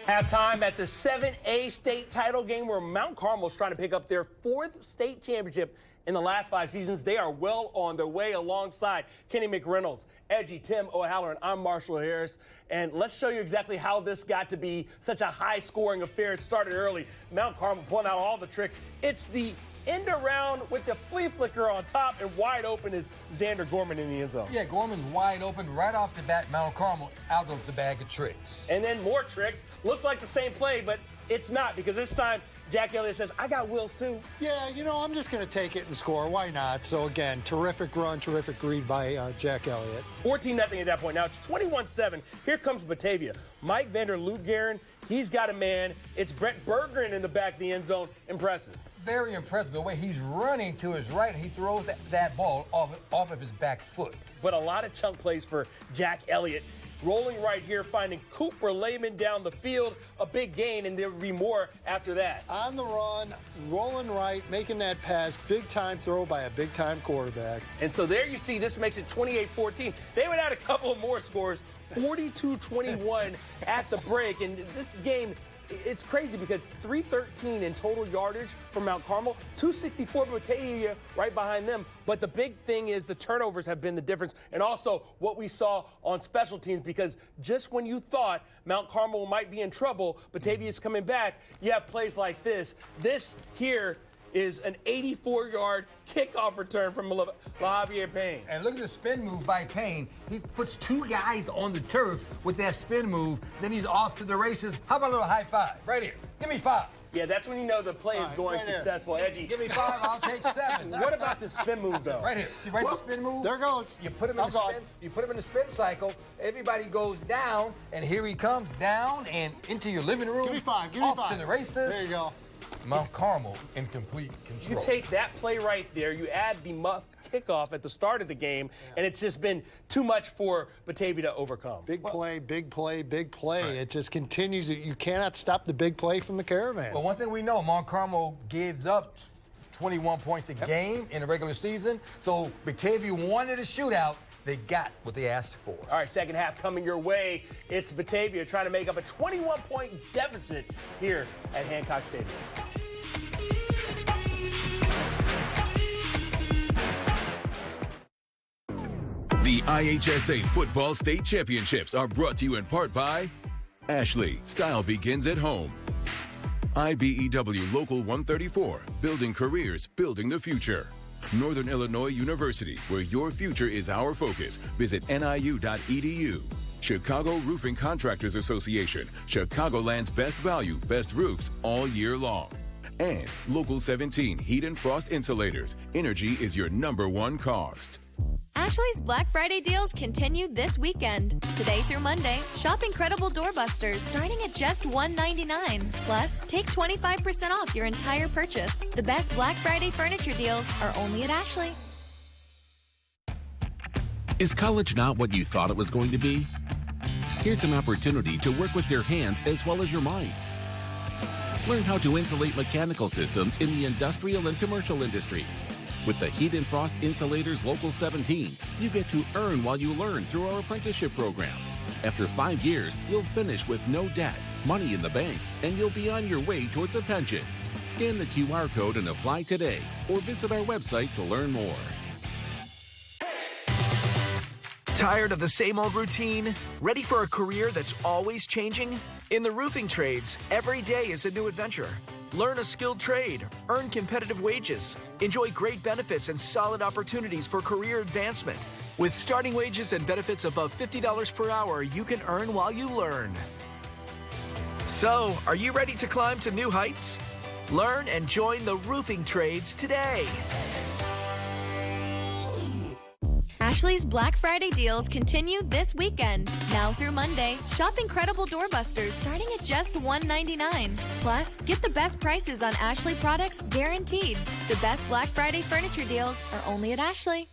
Halftime at the 7A state title game where Mount Carmel is trying to pick up their 4th state championship in the last 5 seasons. They are well on their way alongside Kenny McReynolds, Edgy Tim O'Halloran. I'm Marshall Harris. And let's show you exactly how this got to be such a high-scoring affair. It started early. Mount Carmel pulling out all the tricks. It's the end around with the flea flicker on top, and wide open is Xander Gorman in the end zone. Yeah, Gorman's wide open right off the bat. Mount Carmel out of the bag of tricks. And then more tricks. Looks like the same play, but it's not, because this time Jack Elliott says, I got wheels too. Yeah, you know, I'm just going to take it and score. Why not? So, again, terrific run, terrific read by Jack Elliott. 14-0 at that point. Now it's 21-7. Here comes Batavia. Mike Vander Lootgaren, he's got a man. It's Brett Berggren in the back of the end zone. Impressive. Very impressive the way he's running to his right. He throws that ball off of his back foot. But a lot of chunk plays for Jack Elliott. rolling right here, finding Cooper Lehman down the field. A big gain, and there will be more after that. On the run, rolling right, making that pass. Big-time throw by a big-time quarterback. And so there you see, this makes it 28-14. They would add a couple of more scores, 42-21 at the break. And this game, it's crazy because 313 in total yardage for Mount Carmel, 264 Batavia right behind them. But the big thing is the turnovers have been the difference, and also what we saw on special teams, because just when you thought Mount Carmel might be in trouble, Batavia's coming back, you have plays like this. This here is an 84-yard kickoff return from LaJavier Payne. And look at the spin move by Payne. He puts two guys on the turf with that spin move. Then he's off to the races. How about a little high five? Right here. Give me 5. Yeah, that's when you know the play is going right successful. Edgy. Give me 5, I'll take 7. What about the spin move, though? Right here. See, the spin move? There goes. You put him in the spin. You put him in the spin cycle. Everybody goes down, and here he comes down and into your living room. Give me 5. Give me 5. Off to the races. There you go. Mount Carmel in complete control. You take that play right there, you add the muff kickoff at the start of the game, and it's just been too much for Batavia to overcome. Big play, big play, big play. Right. It just continues. You cannot stop the big play from the Caravan. Well, one thing we know, Mount Carmel gives up 21 points a game in the regular season, so Batavia wanted a shootout. They got what they asked for. All right, second half coming your way. It's Batavia trying to make up a 21-point deficit here at Hancock Stadium. The IHSA Football State Championships are brought to you in part by Ashley, style begins at home. IBEW Local 134, building careers, building the future. Northern Illinois University, where your future is our focus. Visit niu.edu. Chicago Roofing Contractors Association, Chicagoland's best value, best roofs all year long. And Local 17 Heat and Frost Insulators. Energy is your #1 cost. Ashley's Black Friday deals continue this weekend. Today through Monday, shop incredible doorbusters starting at just $199. Plus, take 25% off your entire purchase. The best Black Friday furniture deals are only at Ashley. Is college not what you thought it was going to be? Here's an opportunity to work with your hands as well as your mind. Learn how to insulate mechanical systems in the industrial and commercial industries. With the Heat and Frost Insulators Local 17, you get to earn while you learn through our apprenticeship program. After 5 years, you'll finish with no debt, money in the bank, and you'll be on your way towards a pension. Scan the QR code and apply today, or visit our website to learn more. Tired of the same old routine? Ready for a career that's always changing? In the roofing trades, every day is a new adventure. Learn a skilled trade, earn competitive wages, enjoy great benefits and solid opportunities for career advancement. With starting wages and benefits above $50 per hour, you can earn while you learn. So, are you ready to climb to new heights? Learn and join the roofing trades today. Ashley's Black Friday deals continue this weekend. Now through Monday, shop incredible doorbusters starting at just $199. Plus, get the best prices on Ashley products guaranteed. The best Black Friday furniture deals are only at Ashley.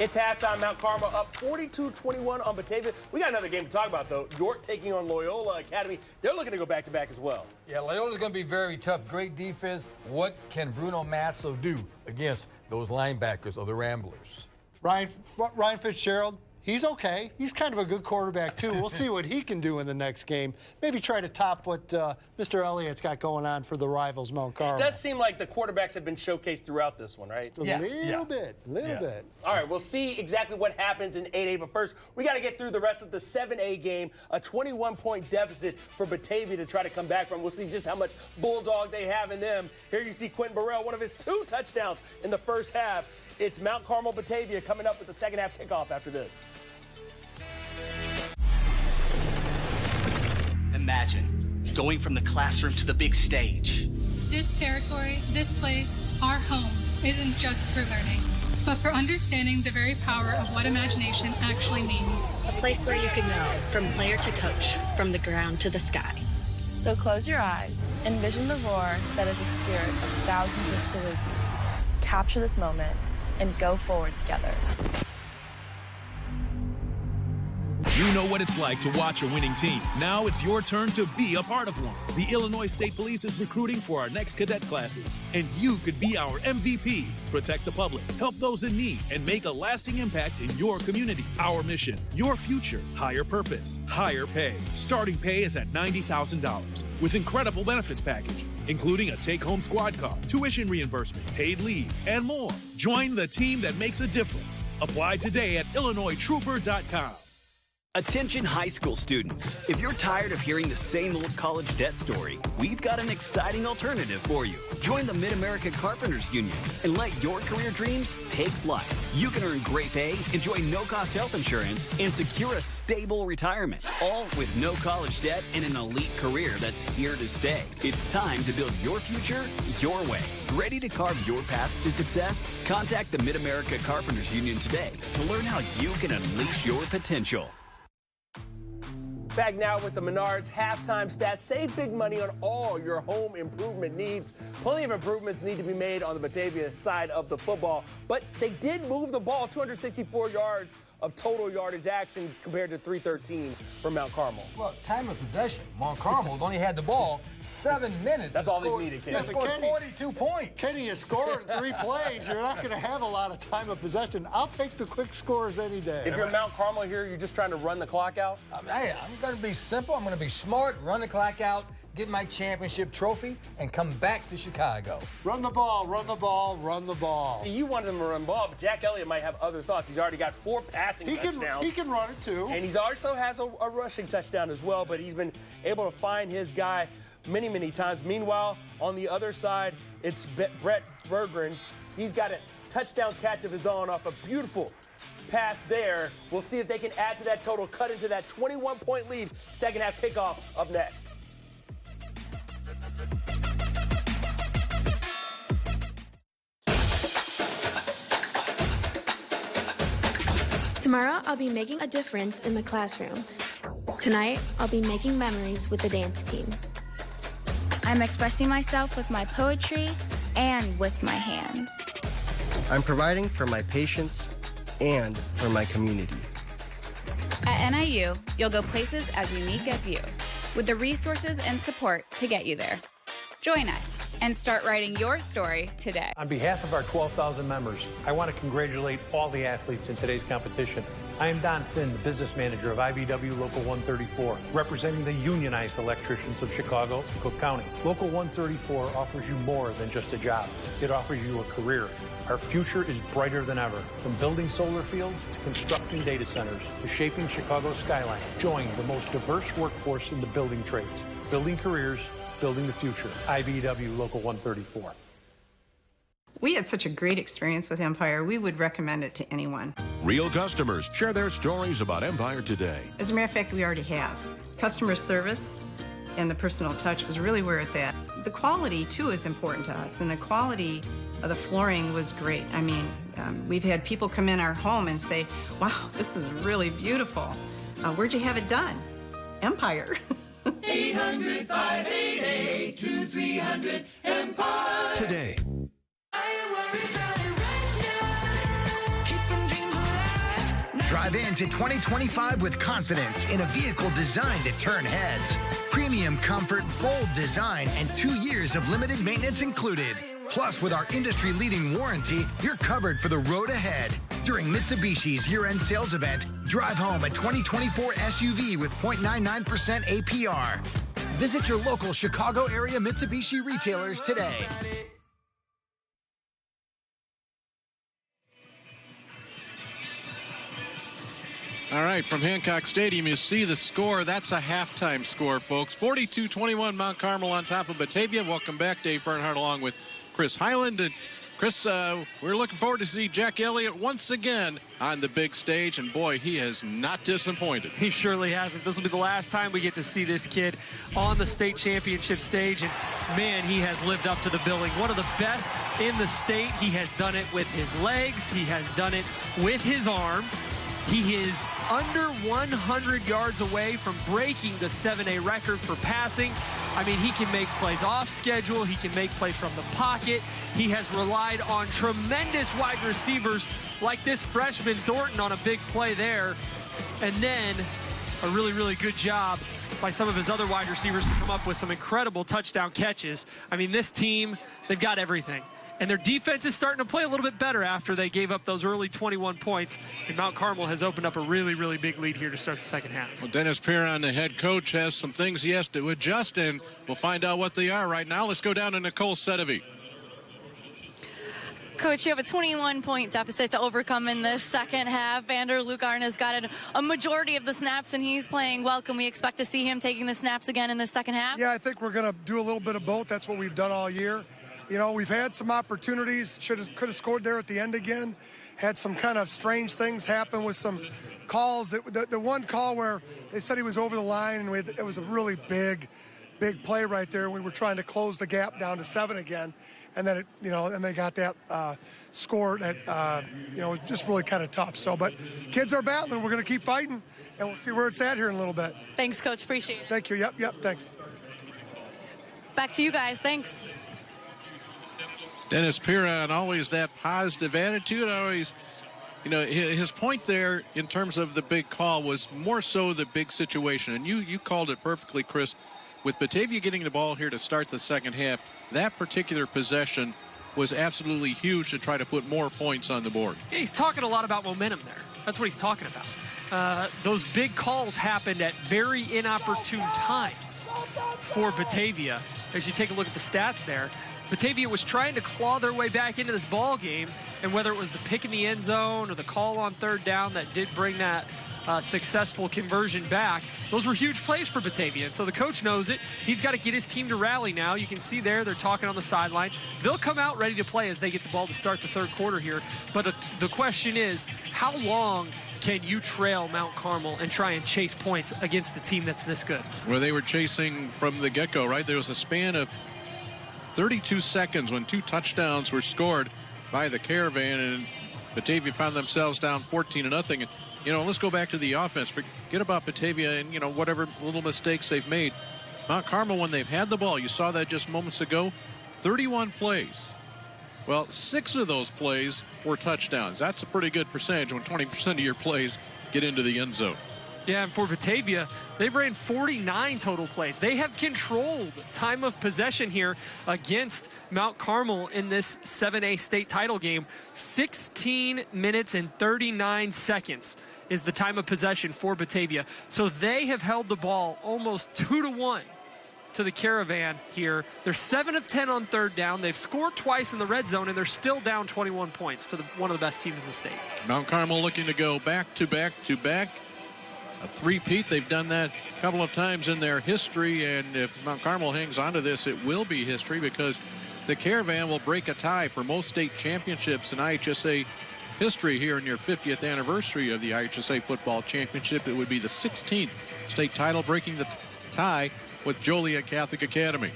It's halftime. Mount Carmel up 42-21 on Batavia. We got another game to talk about, though. York taking on Loyola Academy. They're looking to go back-to-back as well. Yeah, Loyola's going to be very tough. Great defense. What can Bruno Mazzo do against those linebackers of the Ramblers? Ryan Fitzgerald, he's okay. He's kind of a good quarterback, too. We'll see what he can do in the next game. Maybe try to top what Mr. Elliott's got going on for the rivals, Mount Carmel. It does seem like the quarterbacks have been showcased throughout this one, right? A little bit. All right, we'll see exactly what happens in 8A. But first, we got to get through the rest of the 7A game. A 21-point deficit for Batavia to try to come back from. We'll see just how much bulldog they have in them. Here you see Quentin Burrell, one of his 2 touchdowns in the first half. It's Mount Carmel Batavia coming up with the second half kickoff after this. Imagine going from the classroom to the big stage. This territory, this place, our home, isn't just for learning, but for understanding the very power of what imagination actually means. A place where you can know, from player to coach, from the ground to the sky. So close your eyes, envision the roar that is a spirit of thousands of Salukis. Capture this moment and go forward together. You know what it's like to watch a winning team. Now it's your turn to be a part of one. The Illinois State Police is recruiting for our next cadet classes, and you could be our MVP. Protect the public, help those in need, and make a lasting impact in your community. Our mission, your future, higher purpose, higher pay. Starting pay is at $90,000 with incredible benefits package, including a take-home squad car, tuition reimbursement, paid leave, and more. Join the team that makes a difference. Apply today at IllinoisTrooper.com. Attention high school students. If you're tired of hearing the same old college debt story, we've got an exciting alternative for you. Join the Mid-America Carpenters Union and let your career dreams take flight. You can earn great pay, enjoy no-cost health insurance, and secure a stable retirement, all with no college debt and an elite career that's here to stay. It's time to build your future your way. Ready to carve your path to success? Contact the Mid-America Carpenters Union today to learn how you can unleash your potential. Back now with the Menards halftime stats. Save big money on all your home improvement needs. Plenty of improvements need to be made on the Batavia side of the football, but they did move the ball, 264 yards of total yardage action compared to 313 for Mount Carmel. Well, time of possession, Mount Carmel only had the ball 7 minutes. That's all they needed, Kenny. They scored 42 points. Kenny, you score in 3 plays. You're not going to have a lot of time of possession. I'll take the quick scores any day. If you're Mount Carmel here, you're just trying to run the clock out? Hey, I'm going to be simple. I'm going to be smart, run the clock out, get my championship trophy, and come back to Chicago. Run the ball, run the ball, run the ball. See, you wanted him to run the ball, but Jack Elliott might have other thoughts. He's already got 4 passing touchdowns. He can run it, too. And he also has a rushing touchdown as well, but he's been able to find his guy many, many times. Meanwhile, on the other side, it's Brett Berggren. He's got a touchdown catch of his own off a beautiful pass there. We'll see if they can add to that total, cut into that 21-point lead. Second half kickoff up next. Tomorrow, I'll be making a difference in the classroom. Tonight, I'll be making memories with the dance team. I'm expressing myself with my poetry and with my hands. I'm providing for my patients and for my community. At NIU, you'll go places as unique as you, with the resources and support to get you there. Join us and start writing your story today. On behalf of our 12,000 members, I want to congratulate all the athletes in today's competition. I am Don Finn, the business manager of IBW Local 134, representing the unionized electricians of Chicago and Cook County. Local 134 offers you more than just a job. It offers you a career. Our future is brighter than ever. From building solar fields to constructing data centers to shaping Chicago's skyline. Join the most diverse workforce in the building trades. Building careers, building the future. IBW Local 134. We had such a great experience with Empire, we would recommend it to anyone. Real customers share their stories about Empire today. As a matter of fact, we already have. Customer service and the personal touch was really where it's at. The quality, too, is important to us, and the quality of the flooring was great. I mean, we've had people come in our home and say, wow, this is really beautiful. Where'd you have it done? Empire. 800-588-2300 Empire. Today. Drive into 2025 with confidence in a vehicle designed to turn heads. Premium comfort, bold design, and 2 years of limited maintenance included. Plus, with our industry-leading warranty, you're covered for the road ahead. During Mitsubishi's year-end sales event, drive home a 2024 SUV with 0.99% APR. Visit your local Chicago area Mitsubishi retailers today. All right, from Hancock Stadium, you see the score. That's a halftime score, folks. 42-21, Mount Carmel on top of Batavia. Welcome back, Dave Bernhardt, along with Chris Highland. And Chris, we're looking forward to see Jack Elliott once again on the big stage, and boy, he has not disappointed. He surely hasn't. This will be the last time we get to see this kid on the state championship stage, and man, he has lived up to the billing. One of the best in the state. He has done it with his legs. He has done it with his arm. He is under 100 yards away from breaking the 7A record for passing. I mean, he can make plays off schedule. He can make plays from the pocket. He has relied on tremendous wide receivers like this freshman Thornton on a big play there. And then a really, really good job by some of his other wide receivers to come up with some incredible touchdown catches. I mean, this team, they've got everything. And their defense is starting to play a little bit better after they gave up those early 21 points. And Mount Carmel has opened up a really, really big lead here to start the second half. Well, Dennis Perron, the head coach, has some things he has to adjust, and we'll find out what they are right now. Let's go down to Nicole Sedevy. Coach, you have a 21-point deficit to overcome in this second half. Vander Lugarn has gotten a majority of the snaps, and he's playing well. Can we expect to see him taking the snaps again in the second half? Yeah, I think we're going to do a little bit of both. That's what we've done all year. You know, we've had some opportunities. Could have scored there at the end again. Had some kind of strange things happen with some calls. The one call where they said he was over the line, and it was a really big play right there. We were trying to close the gap down to 7 again. And then, and they got that score that, was just really kind of tough. So, but kids are battling. We're going to keep fighting, and we'll see where it's at here in a little bit. Thanks, Coach. Appreciate it. Thank you. Yep, thanks. Back to you guys. Thanks. Dennis Perron, always that positive attitude. Always, his point there in terms of the big call was more so the big situation. And you called it perfectly, Chris. With Batavia getting the ball here to start the second half, that particular possession was absolutely huge to try to put more points on the board. Yeah, he's talking a lot about momentum there. That's what he's talking about. Those big calls happened at very inopportune times for Batavia. As you take a look at the stats there, Batavia was trying to claw their way back into this ball game, and whether it was the pick in the end zone or the call on third down that did bring that successful conversion back, those were huge plays for Batavia. And so the coach knows it. He's got to get his team to rally now. You can see there, they're talking on the sideline. They'll come out ready to play as they get the ball to start the third quarter here. But the question is, how long can you trail Mount Carmel and try and chase points against a team that's this good? Well, they were chasing from the get-go, right? There was a span of 32 seconds when 2 touchdowns were scored by the Caravan, and Batavia found themselves down 14-0. And, let's go back to the offense. Forget about Batavia and, whatever little mistakes they've made. Mount Carmel, when they've had the ball, you saw that just moments ago, 31 plays. Well, 6 of those plays were touchdowns. That's a pretty good percentage when 20% of your plays get into the end zone. Yeah, and for Batavia, they've ran 49 total plays. They have controlled time of possession here against Mount Carmel in this 7A state title game. 16 minutes and 39 seconds is the time of possession for Batavia. So they have held the ball almost 2-1 to the Caravan here. They're 7 of 10 on third down. They've scored twice in the red zone, and they're still down 21 points to one of the best teams in the state. Mount Carmel looking to go back to back to back. A three-peat. They've done that a couple of times in their history, and if Mount Carmel hangs on to this, it will be history, because the Caravan will break a tie for most state championships in IHSA history here in your 50th anniversary of the IHSA football championship. It would be the 16th state title, breaking the tie with Joliet Catholic Academy.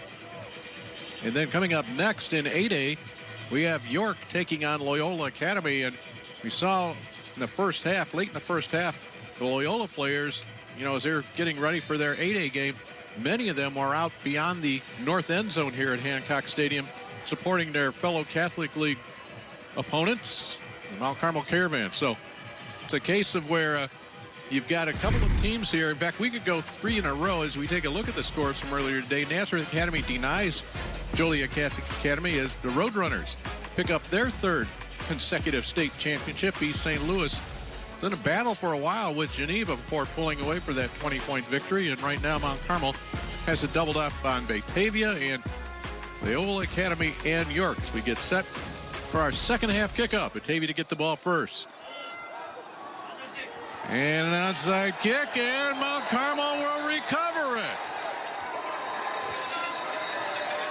And then coming up next in 8A, we have York taking on Loyola Academy, and we saw in the first half, late in the first half, the Loyola players, as they're getting ready for their 8A game, many of them are out beyond the north end zone here at Hancock Stadium, supporting their fellow Catholic League opponents, the Mount Carmel Caravan. So it's a case of where you've got a couple of teams here. In fact, we could go 3 in a row as we take a look at the scores from earlier today. Nazareth Academy denies Joliet Catholic Academy as the Roadrunners pick up their 3rd consecutive state championship. East St. Louis then a battle for a while with Geneva before pulling away for that 20-point victory. And right now, Mount Carmel has it doubled up on Batavia and Loyola Academy and York. So we get set for our second half kickoff. Batavia to get the ball first. And an outside kick, and Mount Carmel will recover it.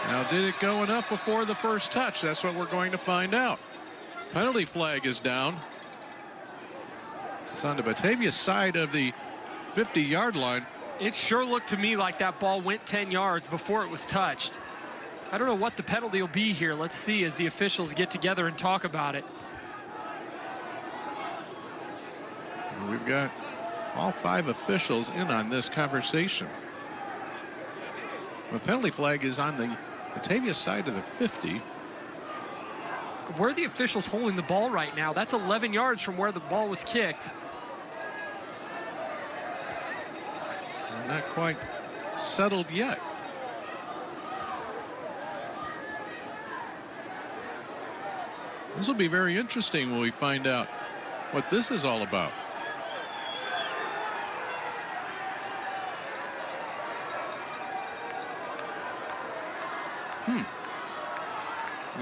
Now, did it go enough before the first touch? That's what we're going to find out. Penalty flag is down. It's on the Batavia side of the 50-yard line. It sure looked to me like that ball went 10 yards before it was touched. I don't know what the penalty will be here. Let's see as the officials get together and talk about it. We've got all 5 officials in on this conversation. The penalty flag is on the Batavia side of the 50. Where are the officials holding the ball right now? That's 11 yards from where the ball was kicked. not quite settled yet. This will be very interesting when we find out what this is all about.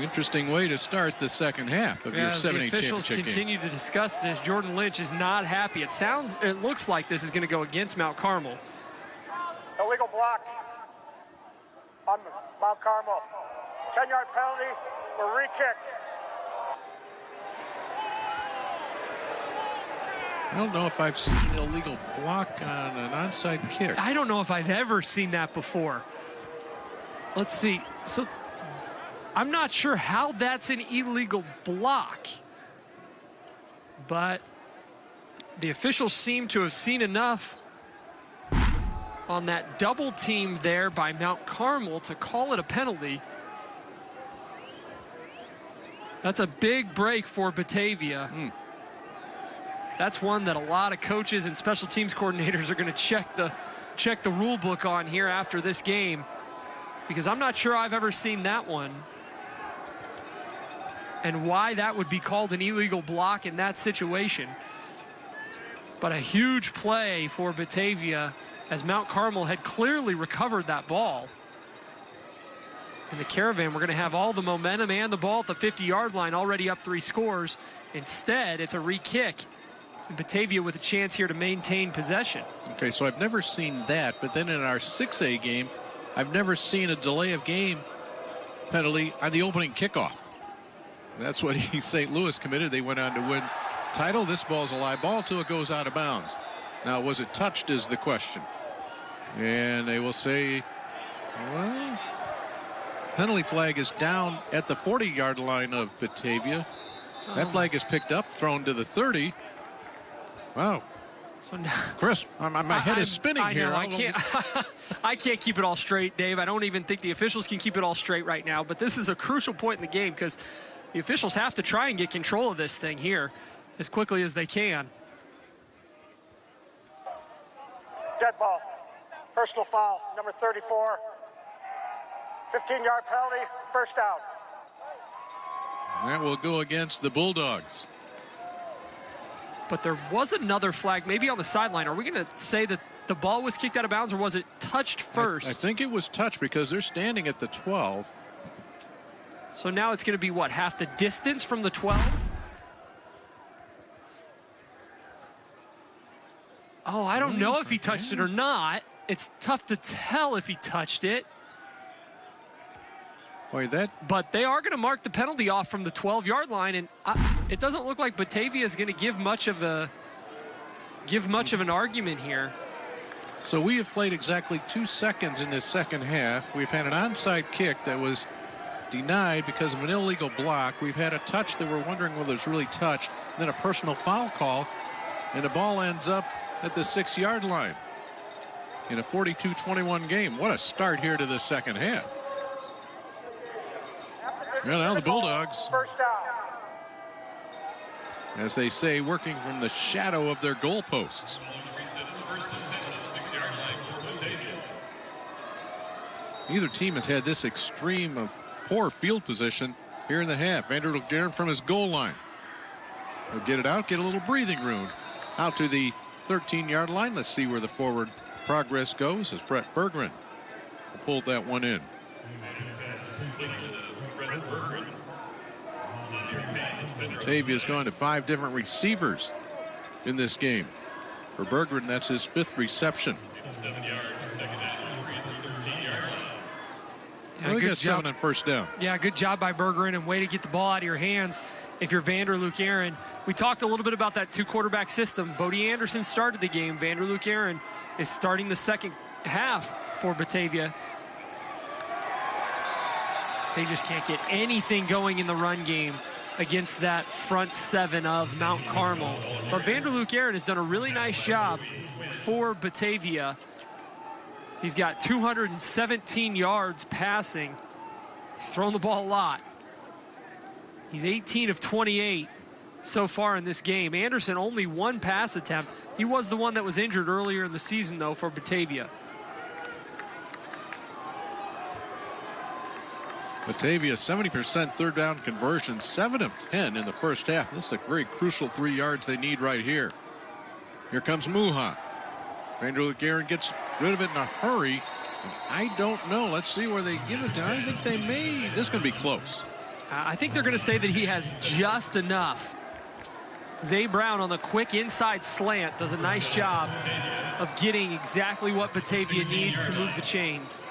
Interesting way to start the second half of your 7A championship game. The officials continue to discuss this. Jordan Lynch is not happy. It looks like this is going to go against Mount Carmel. Illegal block on Mount Carmel. 10-yard penalty or re-kick. I don't know if I've seen an illegal block on an onside kick. I don't know if I've ever seen that before. Let's see. So I'm not sure how that's an illegal block, but the officials seem to have seen enough on that double team there by Mount Carmel to call it a penalty. That's a big break for Batavia. That's one that a lot of coaches and special teams coordinators are going to check the rule book on here after this game, because I'm not sure I've ever seen that one and why that would be called an illegal block in that situation. But a huge play for Batavia, as Mount Carmel had clearly recovered that ball. In the Caravan, we're going to have all the momentum and the ball at the 50-yard line, already up 3 scores. Instead, it's a re-kick. And Batavia with a chance here to maintain possession. Okay, so I've never seen that, but then in our 6A game, I've never seen a delay of game penalty on the opening kickoff. That's what St. Louis committed. They went on to win title. This ball's a live ball till it goes out of bounds. Now, was it touched is the question. And they will say, well, penalty flag is down at the 40-yard line of Batavia. That flag is picked up, thrown to the 30. Wow. So now, Chris, my head is spinning here. I can't, I can't keep it all straight, Dave. I don't even think the officials can keep it all straight right now. But this is a crucial point in the game because the officials have to try and get control of this thing here as quickly as they can. Dead ball. Personal foul, number 34. 15-yard penalty, first down. That will go against the Bulldogs. But there was another flag, maybe on the sideline. Are we going to say that the ball was kicked out of bounds, or was it touched first? I think it was touched because they're standing at the 12. So now it's going to be, what, half the distance from the 12? Oh, I don't know if he touched it or not. It's tough to tell if he touched it. Boy, but they are going to mark the penalty off from the 12-yard line, and it doesn't look like Batavia is going to give much of an argument here. So we have played exactly 2 seconds in this second half. We've had an onside kick that was denied because of an illegal block. We've had a touch that we're wondering whether it's really touched, then a personal foul call, and the ball ends up at the 6-yard line in a 42-21 game. What a start here to the second half. Well, now the Bulldogs, first down, as they say, working from the shadow of their goalposts. Neither team has had this extreme of poor field position here in the half. Vanderbilt Guerin from his goal line. He'll get it out, get a little breathing room. Out to the 13-yard line. Let's see where the forward progress goes as Brett Berggren pulled that one in. Batavia's gone to 5 different receivers in this game. For Berggren, that's his 5th reception. Yeah, got 7 on first down. Yeah, good job by Berggren, and way to get the ball out of your hands if you're Vanderbilt Guerin. We talked a little bit about that 2-quarterback system. Bodie Anderson started the game. Vanderbilt Guerin is starting the second half for Batavia. They just can't get anything going in the run game against that front 7 of Mount Carmel. But Vanderbilt Guerin has done a really nice job for Batavia. He's got 217 yards passing. He's thrown the ball a lot. He's 18 of 28 so far in this game. Anderson only 1 pass attempt. He was the one that was injured earlier in the season, though, for Batavia. Batavia, 70% third down conversion, 7 of 10 in the first half. This is a very crucial 3 yards they need right here. Here comes Muha. Andrew Guerin gets rid of it in a hurry. I don't know. Let's see where they give it to. I think they may. This is going to be close. I think they're going to say that he has just enough. Zay Brown on the quick inside slant does a nice job of getting exactly what Batavia needs to move the chains.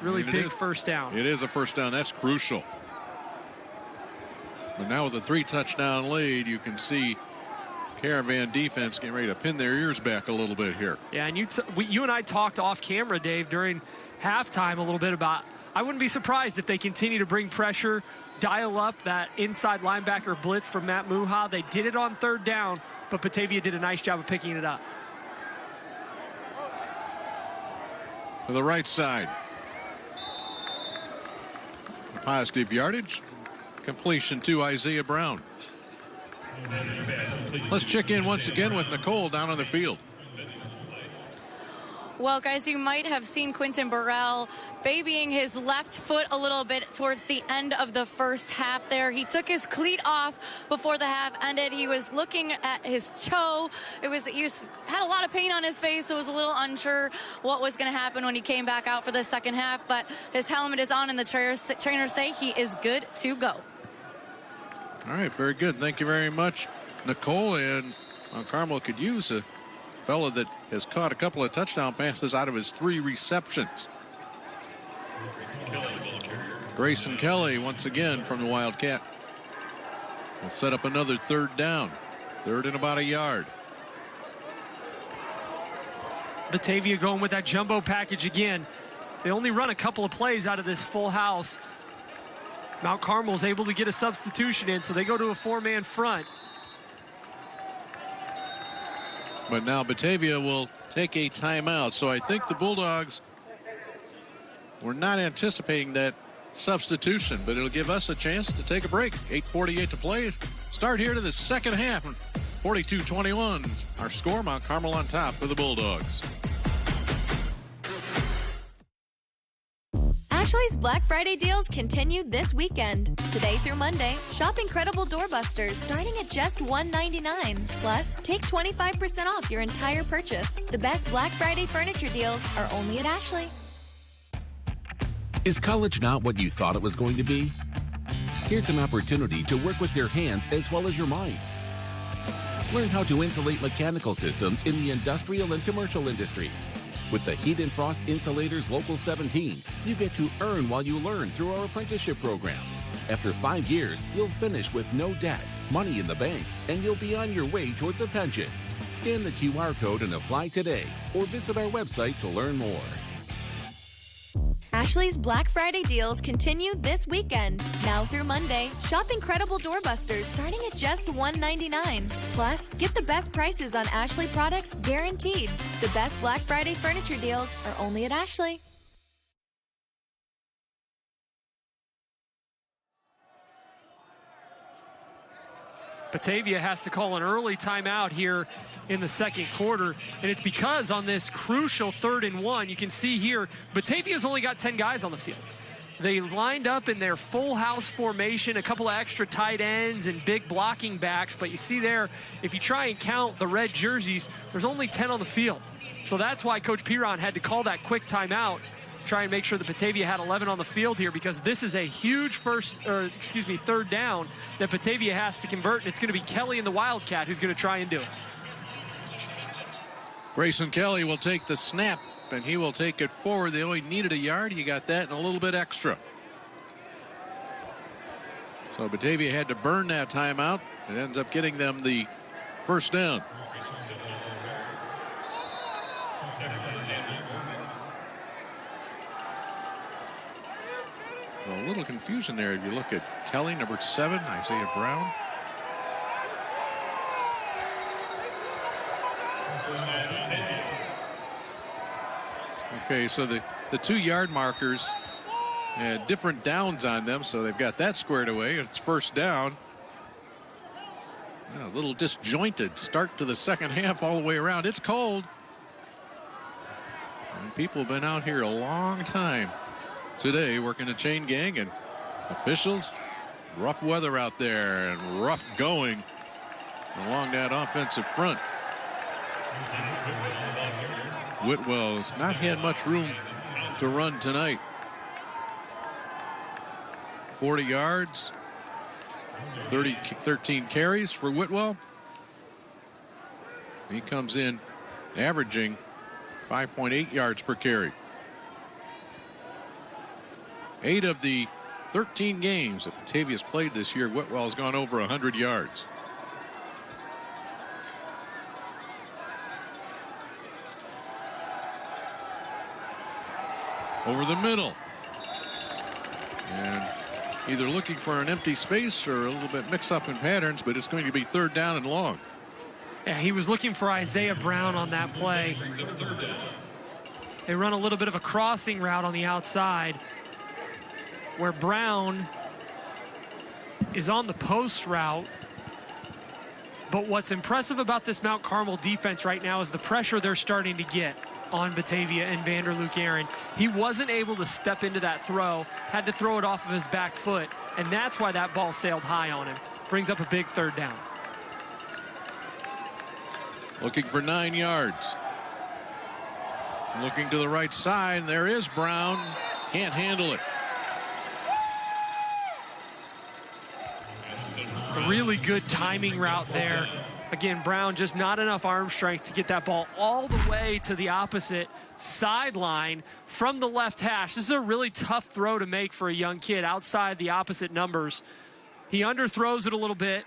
Really big first down. It is a first down. That's crucial. But now with a 3-touchdown lead, you can see Caravan defense getting ready to pin their ears back a little bit here. Yeah, and you and I talked off camera, Dave, during halftime a little bit about, I wouldn't be surprised if they continue to bring pressure, dial up that inside linebacker blitz from Matt Muha. They did it on third down, but Batavia did a nice job of picking it up. To the right side. Positive yardage. Completion to Isaiah Brown. Let's check in once again with Nicole down on the field. Well, guys, you might have seen Quinton Burrell babying his left foot a little bit towards the end of the first half there. He took his cleat off before the half ended. He was looking at his toe. He had a lot of pain on his face, so was a little unsure what was going to happen when he came back out for the second half. But his helmet is on, and the trainers say he is good to go. All right, very good. Thank you very much, Nicole. And Carmel could use a fellow that has caught a couple of touchdown passes out of his 3 receptions. Grayson Kelly once again from the Wildcat will set up another third down. Third and about a yard. Batavia going with that jumbo package again. They only run a couple of plays out of this full house. Mount Carmel's able to get a substitution in, so they go to a 4-man front. But now Batavia will take a timeout. So I think the Bulldogs were not anticipating that substitution, but it'll give us a chance to take a break. 8:48 to play. Start here to the second half. 42-21, our score. Mount Carmel on top for the Bulldogs. Ashley's Black Friday deals continue this weekend. Today through Monday, shop incredible doorbusters starting at just $1.99. Plus, take 25% off your entire purchase. The best Black Friday furniture deals are only at Ashley. Is college not what you thought it was going to be? Here's an opportunity to work with your hands as well as your mind. Learn how to insulate mechanical systems in the industrial and commercial industries. With the Heat and Frost Insulators Local 17, you get to earn while you learn through our apprenticeship program. After 5 years, you'll finish with no debt, money in the bank, and you'll be on your way towards a pension. Scan the QR code and apply today, or visit our website to learn more. Ashley's Black Friday deals continue this weekend. Now through Monday, shop incredible doorbusters starting at just $1.99. Plus, get the best prices on Ashley products guaranteed. The best Black Friday furniture deals are only at Ashley. Batavia has to call an early timeout here in the second quarter, and it's because on this crucial 3rd and 1, you can see here, Batavia's only got 10 guys on the field. They lined up in their full house formation, a couple of extra tight ends and big blocking backs, but you see there, if you try and count the red jerseys, there's only 10 on the field. So that's why Coach Piron had to call that quick timeout, try and make sure that Batavia had 11 on the field here, because this is a huge third down that Batavia has to convert, and it's going to be Kelly and the Wildcat who's going to try and do it. Grayson Kelly will take the snap, and he will take it forward. They only needed a yard. He got that and a little bit extra. So Batavia had to burn that timeout. It ends up getting them the first down. A little confusion there if you look at Kelly, number 7, Isaiah Brown. Okay, so the 2-yard markers had different downs on them, so they've got that squared away. It's first down. A little disjointed start to the second half all the way around. It's cold. And people have been out here a long time today working the chain gang, and officials, rough weather out there and rough going along that offensive front. Whitwell's not had much room to run tonight. 40 yards, 13 carries for Whitwell. He comes in averaging 5.8 yards per carry. 8 of the 13 games that Batavia's played this year, Whitwell's gone over 100 yards. Over the middle. And either looking for an empty space or a little bit mixed up in patterns, but it's going to be third down and long. Yeah, he was looking for Isaiah Brown on that play. They run a little bit of a crossing route on the outside where Brown is on the post route. But what's impressive about this Mount Carmel defense right now is the pressure they're starting to get on Batavia and Vanderluke Aaron. He wasn't able to step into that throw, had to throw it off of his back foot, and that's why that ball sailed high on him. Brings up a big third down. Looking for 9 yards. Looking to the right side, and there is Brown. Can't handle it. A really good timing route there. Again, Brown just not enough arm strength to get that ball all the way to the opposite sideline from the left hash. This is a really tough throw to make for a young kid outside the opposite numbers. He underthrows it a little bit.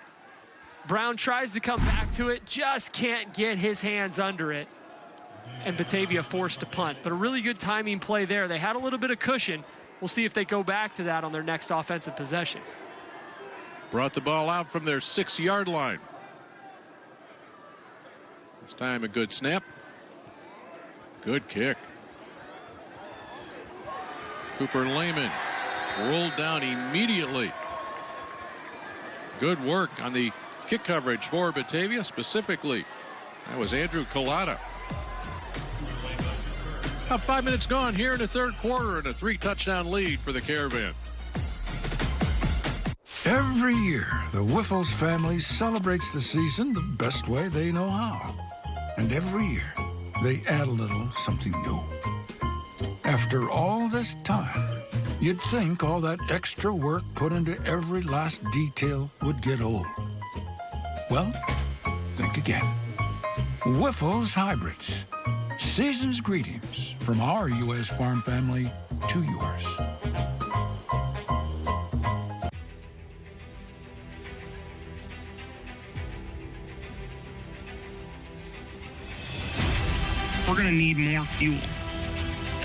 Brown tries to come back to it, just can't get his hands under it. And Batavia forced to punt. But a really good timing play there. They had a little bit of cushion. We'll see if they go back to that on their next offensive possession. Brought the ball out from their 6-yard line. This time a good snap. Good kick. Cooper Lehman rolled down immediately. Good work on the kick coverage for Batavia specifically. That was Andrew Collada. About 5 minutes gone here in the third quarter and a 3-touchdown lead for the Caravan. Every year, the Whiffles family celebrates the season the best way they know how. And every year, they add a little something new. After all this time, you'd think all that extra work put into every last detail would get old. Well, think again. Whiffles Hybrids. Season's greetings from our U.S. farm family to yours. We're going to need more fuel.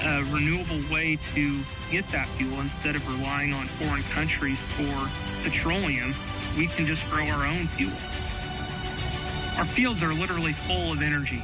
A renewable way to get that fuel instead of relying on foreign countries for petroleum, we can just grow our own fuel. Our fields are literally full of energy.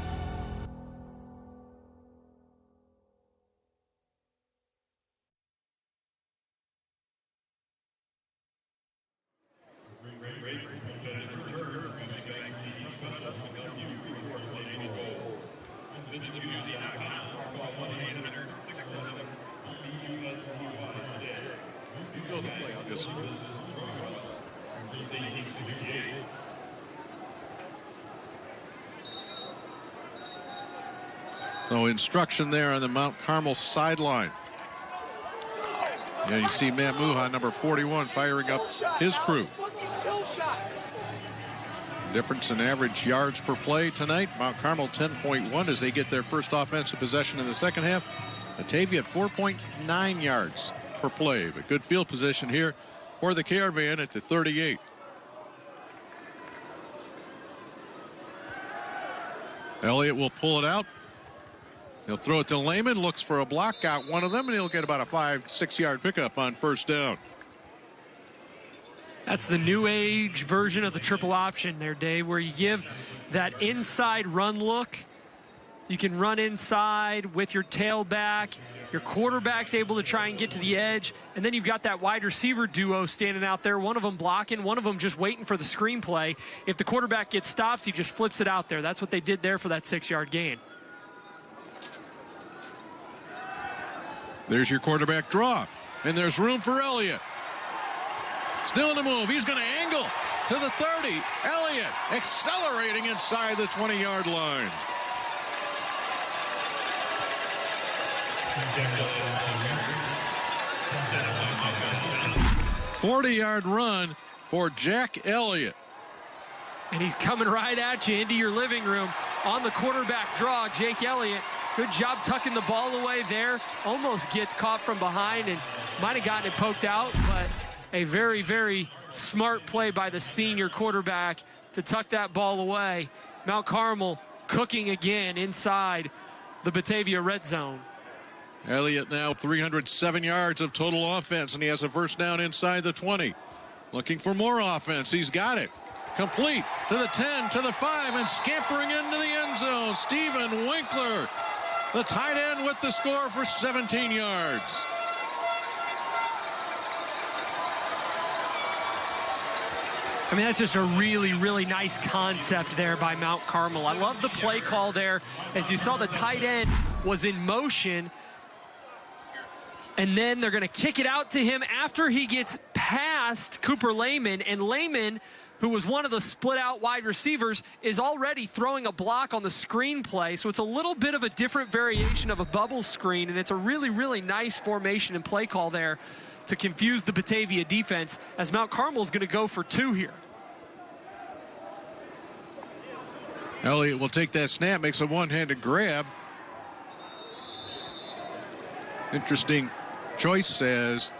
So instruction there on the Mount Carmel sideline. Yeah, you see Matt Muha, number 41, firing up his crew. Difference in average yards per play tonight. Mount Carmel 10.1 as they get their first offensive possession in the second half. Batavia at 4.9 yards per play. But good field position here for the Caravan at the 38. Elliott will pull it out. He'll throw it to Lehman, looks for a block, got one of them, and he'll get about a 5-6 yard pickup on first down. That's the new age version of the triple option there, Dave, where you give that inside run look You can run inside with your tailback. Your quarterback's able to try and get to the edge. And then you've got that wide receiver duo standing out there, one of them blocking, one of them just waiting for the screenplay. If the quarterback gets stops, he just flips it out there. That's what they did there for that 6-yard gain. There's your quarterback draw. And there's room for Elliott. Still in the move. He's going to angle to the 30. Elliott accelerating inside the 20-yard line. 40-yard run for Jack Elliott. And he's coming right at you into your living room on the quarterback draw. Jake Elliott, good job tucking the ball away there. Almost gets caught from behind and might have gotten it poked out, but a very, very smart play by the senior quarterback to tuck that ball away. Mount Carmel cooking again inside the Batavia red zone. Elliott now 307 yards of total offense, and he has a first down inside the 20. Looking for more offense. He's got it. Complete to the 10, to the 5, and scampering into the end zone. Stephen Winkler, the tight end, with the score for 17 yards. I mean, that's just a really, really nice concept there by Mount Carmel. I love the play call there. As you saw, the tight end was in motion. And then they're going to kick it out to him after he gets past Cooper Lehman. And Lehman, who was one of the split-out wide receivers, is already throwing a block on the screen play. So it's a little bit of a different variation of a bubble screen. And it's a really, really nice formation and play call there to confuse the Batavia defense, as Mount Carmel's going to go for 2 here. Elliott will take that snap, makes a one-handed grab. Interesting choice, says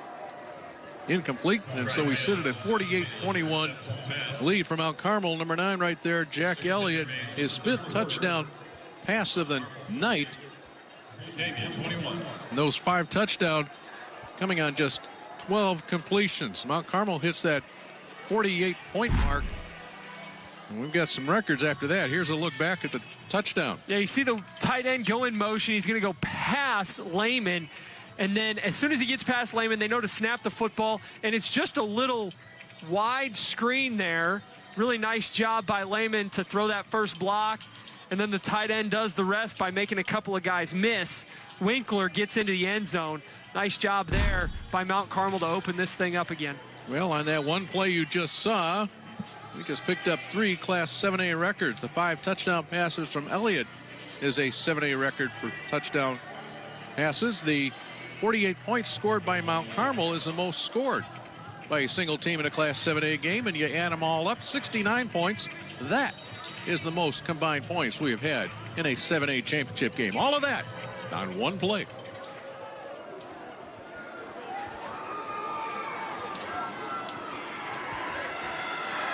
incomplete, and so we sit at a 48-21 lead for Mount Carmel. Number 9 right there, Jack Elliott, his 5th touchdown pass of the night. And those 5 touchdowns coming on just 12 completions. Mount Carmel hits that 48-point mark, and we've got some records after that. Here's a look back at the touchdown. Yeah, you see the tight end go in motion. He's going to go past Lehman. And then as soon as he gets past Lehman, they know to snap the football. And it's just a little wide screen there. Really nice job by Lehman to throw that first block. And then the tight end does the rest by making a couple of guys miss. Winkler gets into the end zone. Nice job there by Mount Carmel to open this thing up again. Well, on that one play you just saw, we just picked up 3 Class 7A records. The 5 touchdown passes from Elliott is a 7A record for touchdown passes. The 48 points scored by Mount Carmel is the most scored by a single team in a Class 7A game, and you add them all up, 69 points. That is the most combined points we have had in a 7A championship game. All of that on one play.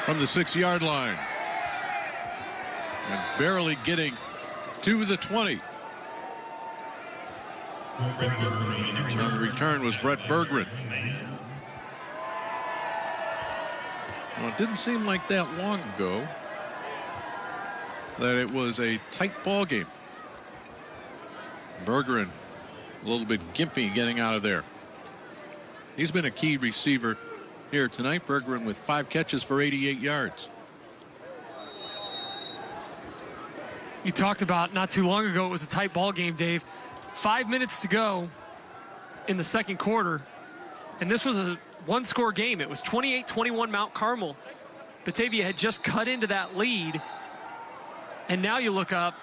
From the 6-yard line. And barely getting to the 20. On the return was Brett Berggren. Well, it didn't seem like that long ago that it was a tight ball game. Berggren a little bit gimpy getting out of there. He's been a key receiver here tonight. Berggren with 5 catches for 88 yards. You talked about not too long ago it was a tight ball game, Dave. 5 minutes to go in the second quarter, and this was a one-score game. It was 28-21 Mount Carmel. Batavia had just cut into that lead, and now you look up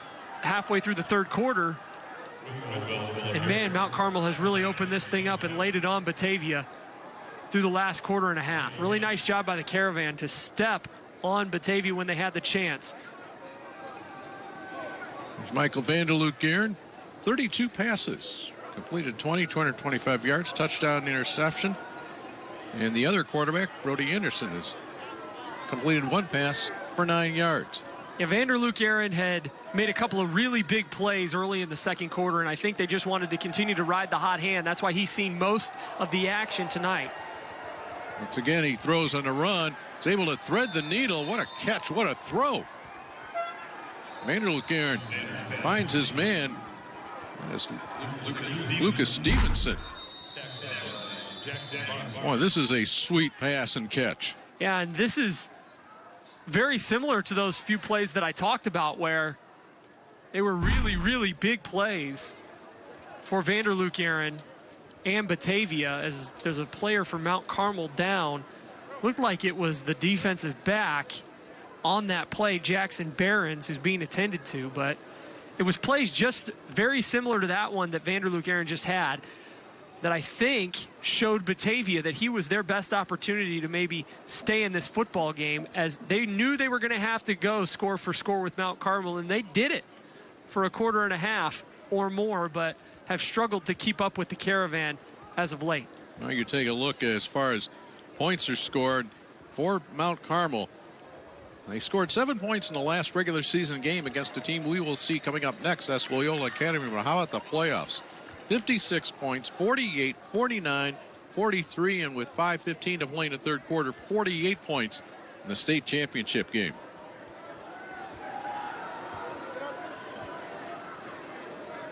halfway through the third quarter, and man, Mount Carmel has really opened this thing up and laid it on Batavia through the last quarter and a half. Really nice job by the Caravan to step on Batavia when they had the chance. There's Michael Vanderloop-Guerin. 32 passes, completed 20, 225 yards, touchdown, interception. And the other quarterback, Brody Anderson, has completed 1 pass for 9 yards. Yeah, Vanderloop-Guerin had made a couple of really big plays early in the second quarter, and I think they just wanted to continue to ride the hot hand. That's why he's seen most of the action tonight. Once again, he throws on the run. He's able to thread the needle. What a catch, what a throw. Vanderloop Aaron finds his man. That's Lucas Stevenson. Boy, this is a sweet pass and catch. Yeah, and this is very similar to those few plays that I talked about where they were really, really big plays for Vanderloop Aaron and Batavia. As there's a player from Mount Carmel down. Looked like it was the defensive back on that play, Jackson Behrens, who's being attended to, but it was plays just very similar to that one that Vanderloop Aaron just had that I think showed Batavia that he was their best opportunity to maybe stay in this football game, as they knew they were going to have to go score for score with Mount Carmel, and they did it for a quarter and a half or more, but have struggled to keep up with the Caravan as of late. Now you take a look as far as points are scored for Mount Carmel. They scored 7 points in the last regular season game against a team we will see coming up next. That's Loyola Academy. But how about the playoffs? 56 points, 48, 49, 43, and with 5:15 to play in the third quarter, 48 points in the state championship game.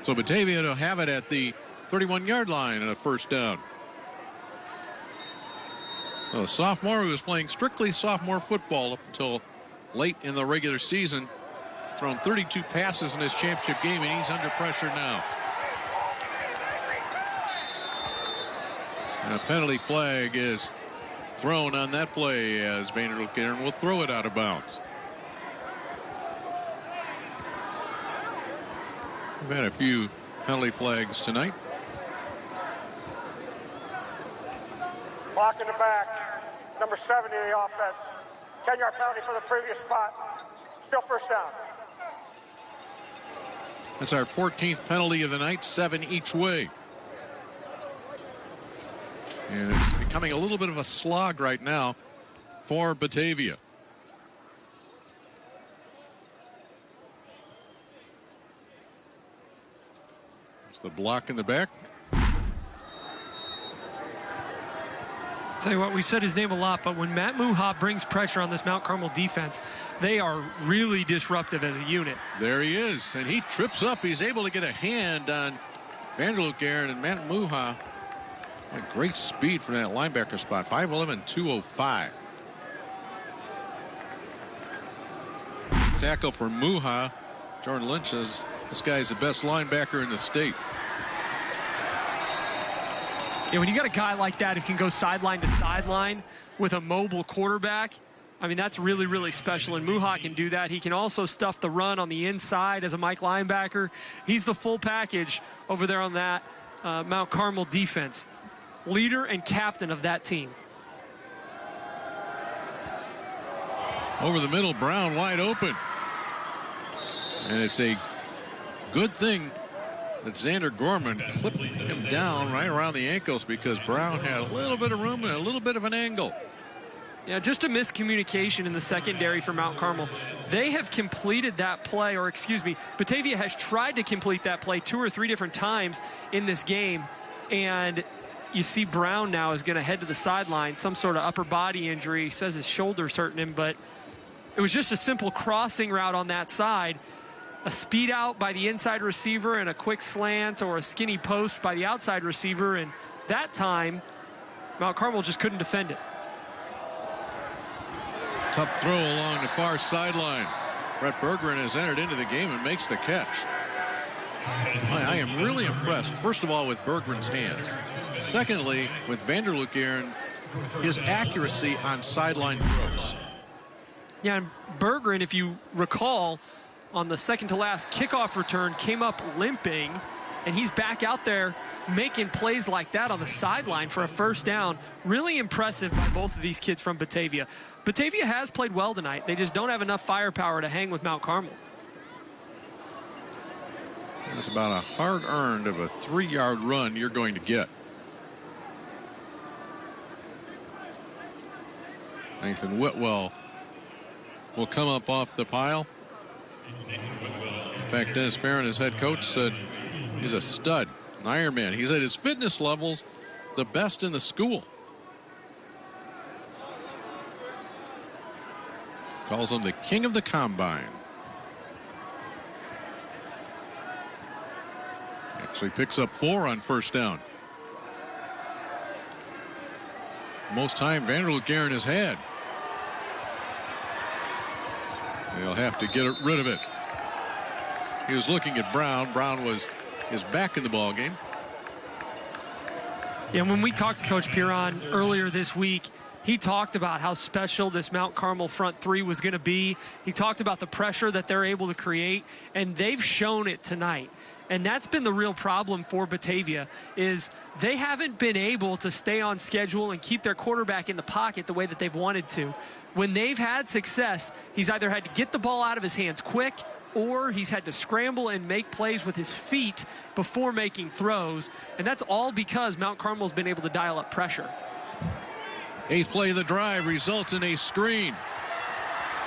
So Batavia will have it at the 31-yard line and a first down. A sophomore who was playing strictly sophomore football up until late in the regular season. He's thrown 32 passes in his championship game, and he's under pressure now. And a penalty flag is thrown on that play as Vanderloop Aaron will throw it out of bounds. We've had a few penalty flags tonight. Block in the back, number 70 of the offense. 10-yard penalty for the previous spot. Still first down. That's our 14th penalty of the night, 7 each way. And it's becoming a little bit of a slog right now for Batavia. It's the block in the back. Tell you what, we said his name a lot, but when Matt Muha brings pressure on this Mount Carmel defense, they are really disruptive as a unit. There he is, and he trips up. He's able to get a hand on Vanderloop Aaron, and Matt Muha, a great speed for that linebacker spot, 5'11", 205. Tackle for Muha. Jordan Lynch says this guy's the best linebacker in the state. Yeah, when you got a guy like that who can go sideline to sideline with a mobile quarterback, I mean, that's really, really special. And Muha can do that. He can also stuff the run on the inside as a Mike linebacker. He's the full package over there on that Mount Carmel defense. Leader and captain of that team. Over the middle, Brown wide open. And it's a good thing that Xander Gorman flipped him down right around the ankles, because Brown had a little bit of room and a little bit of an angle. Yeah, just a miscommunication in the secondary for Mount Carmel. They have completed that play, or excuse me, Batavia has tried to complete that play 2 or 3 different times in this game. And you see Brown now is going to head to the sideline, some sort of upper body injury. He says his shoulder's hurting him, but it was just a simple crossing route on that side. A speed out by the inside receiver and a quick slant or a skinny post by the outside receiver. And that time, Mount Carmel just couldn't defend it. Tough throw along the far sideline. Brett Berggren has entered into the game and makes the catch. I am really impressed, first of all, with Berggren's hands. Secondly, with Vanderloop Aaron, his accuracy on sideline throws. Yeah, and Berggren, if you recall, on the second to last kickoff return, came up limping, and he's back out there making plays like that on the sideline for a first down. Really impressive by both of these kids from Batavia. Batavia has played well tonight. They just don't have enough firepower to hang with Mount Carmel. That's about a hard-earned of a 3-yard run you're going to get. Nathan Whitwell will come up off the pile. In fact, Dennis Barron, his head coach, said he's a stud, an Ironman. He said his fitness level's the best in the school. Calls him the king of the combine. Actually picks up 4 on first down. Most time Vanderloop Guerin has had. They'll have to get rid of it. He was looking at Brown. Brown is back in the ball game. Yeah, when we talked to Coach Piron earlier this week, he talked about how special this Mount Carmel front three was going to be. He talked about the pressure that they're able to create, and they've shown it tonight. And that's been the real problem for Batavia, is they haven't been able to stay on schedule and keep their quarterback in the pocket the way that they've wanted to. When they've had success, he's either had to get the ball out of his hands quick, or he's had to scramble and make plays with his feet before making throws. And that's all because Mount Carmel's been able to dial up pressure. 8th play of the drive results in a screen.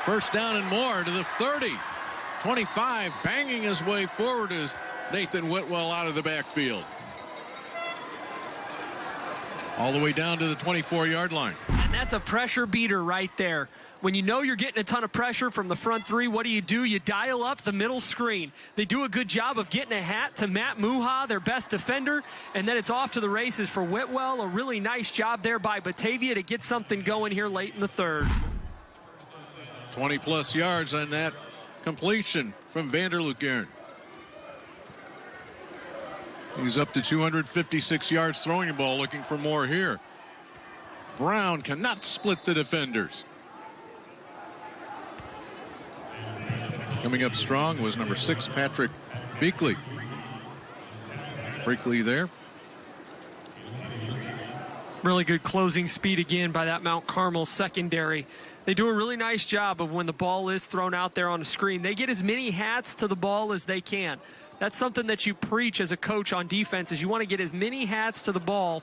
First down and more to the 30. 25, banging his way forward as Nathan Whitwell out of the backfield. All the way down to the 24-yard line. And that's a pressure beater right there. When you know you're getting a ton of pressure from the front three, what do? You dial up the middle screen. They do a good job of getting a hat to Matt Muha, their best defender, and then it's off to the races for Whitwell. A really nice job there by Batavia to get something going here late in the third. 20-plus yards on that completion from Vanderloop Guerin. He's up to 256 yards throwing the ball, looking for more here. Brown cannot split the defenders. Coming up strong was number 6, Patrick Beakley. Beakley there. Really good closing speed again by that Mount Carmel secondary. They do a really nice job of when the ball is thrown out there on a screen. They get as many hats to the ball as they can. That's something that you preach as a coach on defense, is you want to get as many hats to the ball.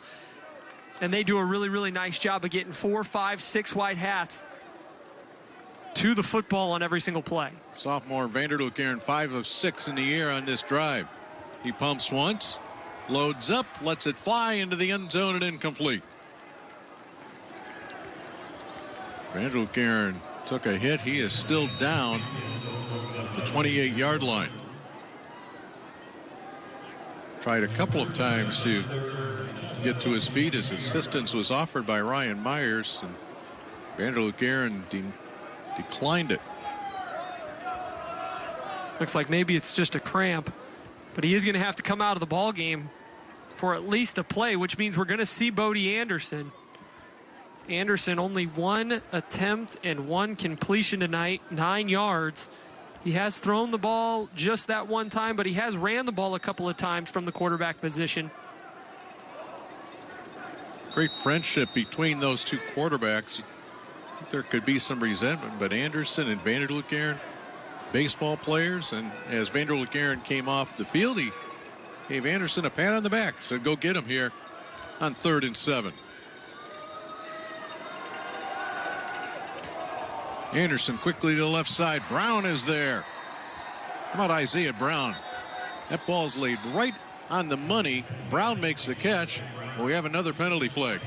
And they do a really, really nice job of getting 4, 5, 6 wide hats to the football on every single play. Sophomore Vanderloop Guerin 5 of 6 in the air on this drive. He pumps once, loads up, lets it fly into the end zone and incomplete. Vanderloop Guerin took a hit. He is still down at the 28-yard line. Tried a couple of times to get to his feet. His assistance was offered by Ryan Myers, and Vanderloop Guerin declined it. Looks like maybe it's just a cramp, but he is going to have to come out of the ball game for at least a play, which means we're going to see Bodie Anderson. Anderson only 1 attempt and 1 completion tonight, 9 yards. He has thrown the ball just that one time, but he has ran the ball a couple of times from the quarterback position. Great friendship between those two quarterbacks. There could be some resentment, but Anderson and Vanderloop Guerin, baseball players, and as Vanderloop Guerin came off the field, he gave Anderson a pat on the back, said go get him here on 3rd and 7. Anderson quickly to the left side. Brown is there. How about Isaiah Brown? That ball's laid right on the money. Brown makes the catch. Well, we have another penalty flag.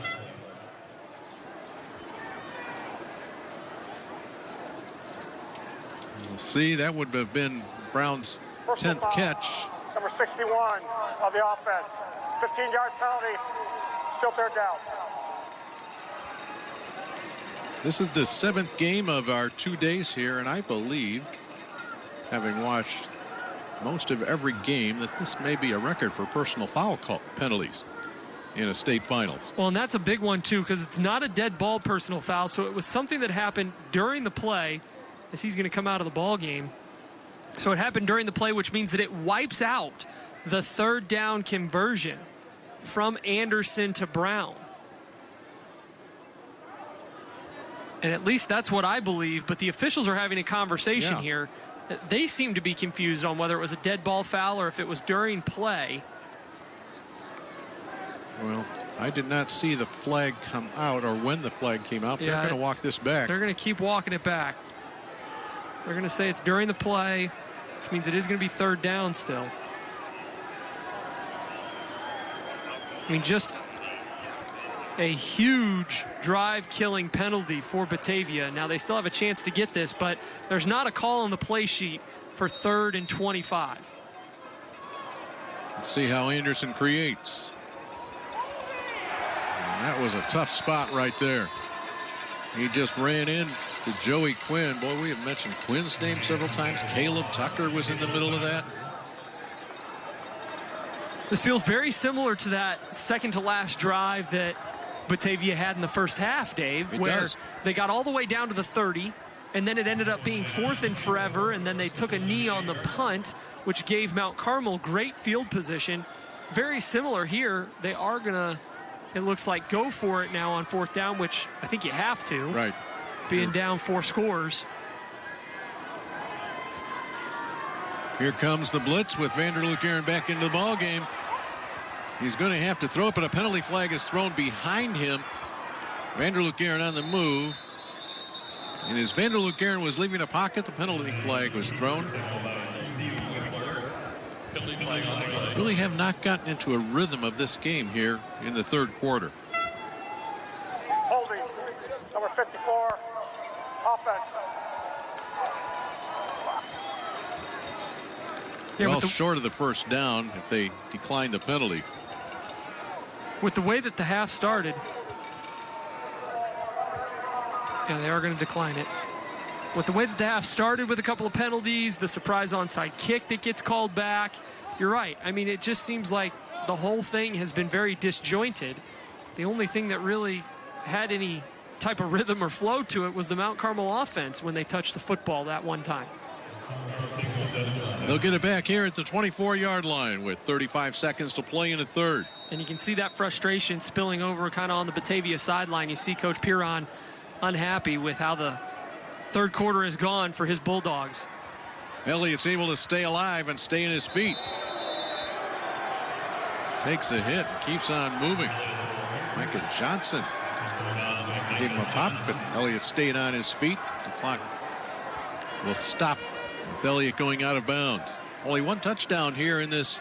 We'll see, that would have been Brown's 10th catch. Number 61 of the offense. 15-yard penalty. Still 3rd down. This is the 7th game of our 2 days here, and I believe, having watched most of every game, that this may be a record for personal foul penalties in a state finals. Well, and that's a big one, too, because it's not a dead ball personal foul, so it was something that happened during the play as he's going to come out of the ball game. So it happened during the play, which means that it wipes out the 3rd down conversion from Anderson to Brown. And at least that's what I believe, but the officials are having a conversation here. They seem to be confused on whether it was a dead ball foul or if it was during play. Well, I did not see the flag come out or when the flag came out. They're going to walk this back. They're going to keep walking it back. So they're going to say it's during the play, which means it is going to be 3rd down still. I mean, just a huge drive-killing penalty for Batavia. Now, they still have a chance to get this, but there's not a call on the play sheet for 3rd and 25. Let's see how Anderson creates. And that was a tough spot right there. He just ran in to Joey Quinn. Boy, we have mentioned Quinn's name several times. Caleb Tucker was in the middle of that. This feels very similar to that second to last drive that Batavia had in the first half, Dave, where they got all the way down to the 30, and then it ended up being 4th and forever, and then they took a knee on the punt, which gave Mount Carmel great field position. Very similar here. They are going to, it looks like, go for it now on 4th down, which I think you have to. Right. Being down 4 scores. Here comes the blitz with Vanderloop Aaron back into the ball game. He's going to have to throw it, but a penalty flag is thrown behind him. Vanderloop Aaron on the move. And as Vanderloop Aaron was leaving a pocket, the penalty flag was thrown. Really have not gotten into a rhythm of this game here in the third quarter. Holding, number 54, offense. Yeah, well short of the first down if they decline the penalty. With the way that the half started, yeah, they are going to decline it. With the way that the half started with a couple of penalties, the surprise onside kick that gets called back, you're right. I mean, it just seems like the whole thing has been very disjointed. The only thing that really had any type of rhythm or flow to it was the Mount Carmel offense when they touched the football that one time. They'll get it back here at the 24-yard line with 35 seconds to play in the third. And you can see that frustration spilling over kind of on the Batavia sideline. You see Coach Piron unhappy with how the third quarter has gone for his Bulldogs. Elliott's able to stay alive and stay in his feet. Takes a hit, keeps on moving. Micah Johnson gave him a pop, but Elliott stayed on his feet. The clock will stop with Elliott going out of bounds. Only one touchdown here in this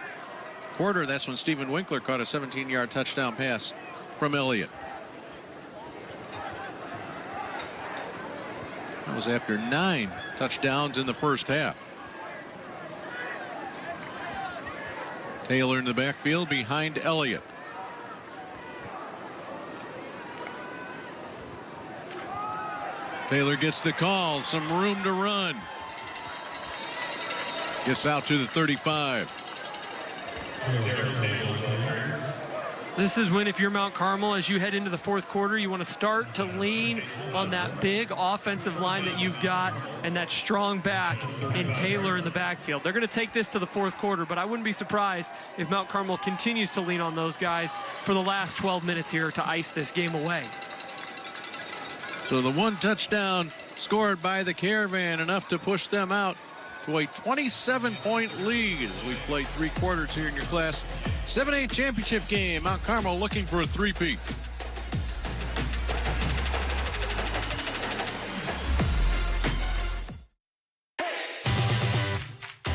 quarter. That's when Stephen Winkler caught a 17-yard touchdown pass from Elliott. That was after 9 touchdowns in the first half. Taylor in the backfield behind Elliott. Taylor gets the call, some room to run. Gets out to the 35. This is when, if you're Mount Carmel, as you head into the fourth quarter, you want to start to lean on that big offensive line that you've got and that strong back in Taylor in the backfield. They're going to take this to the fourth quarter, but I wouldn't be surprised if Mount Carmel continues to lean on those guys for the last 12 minutes here to ice this game away. So the one touchdown scored by the Caravan, enough to push them out to a 27-point lead as we play 3 quarters here in your Class 7A championship game. Mount Carmel looking for a three-peat.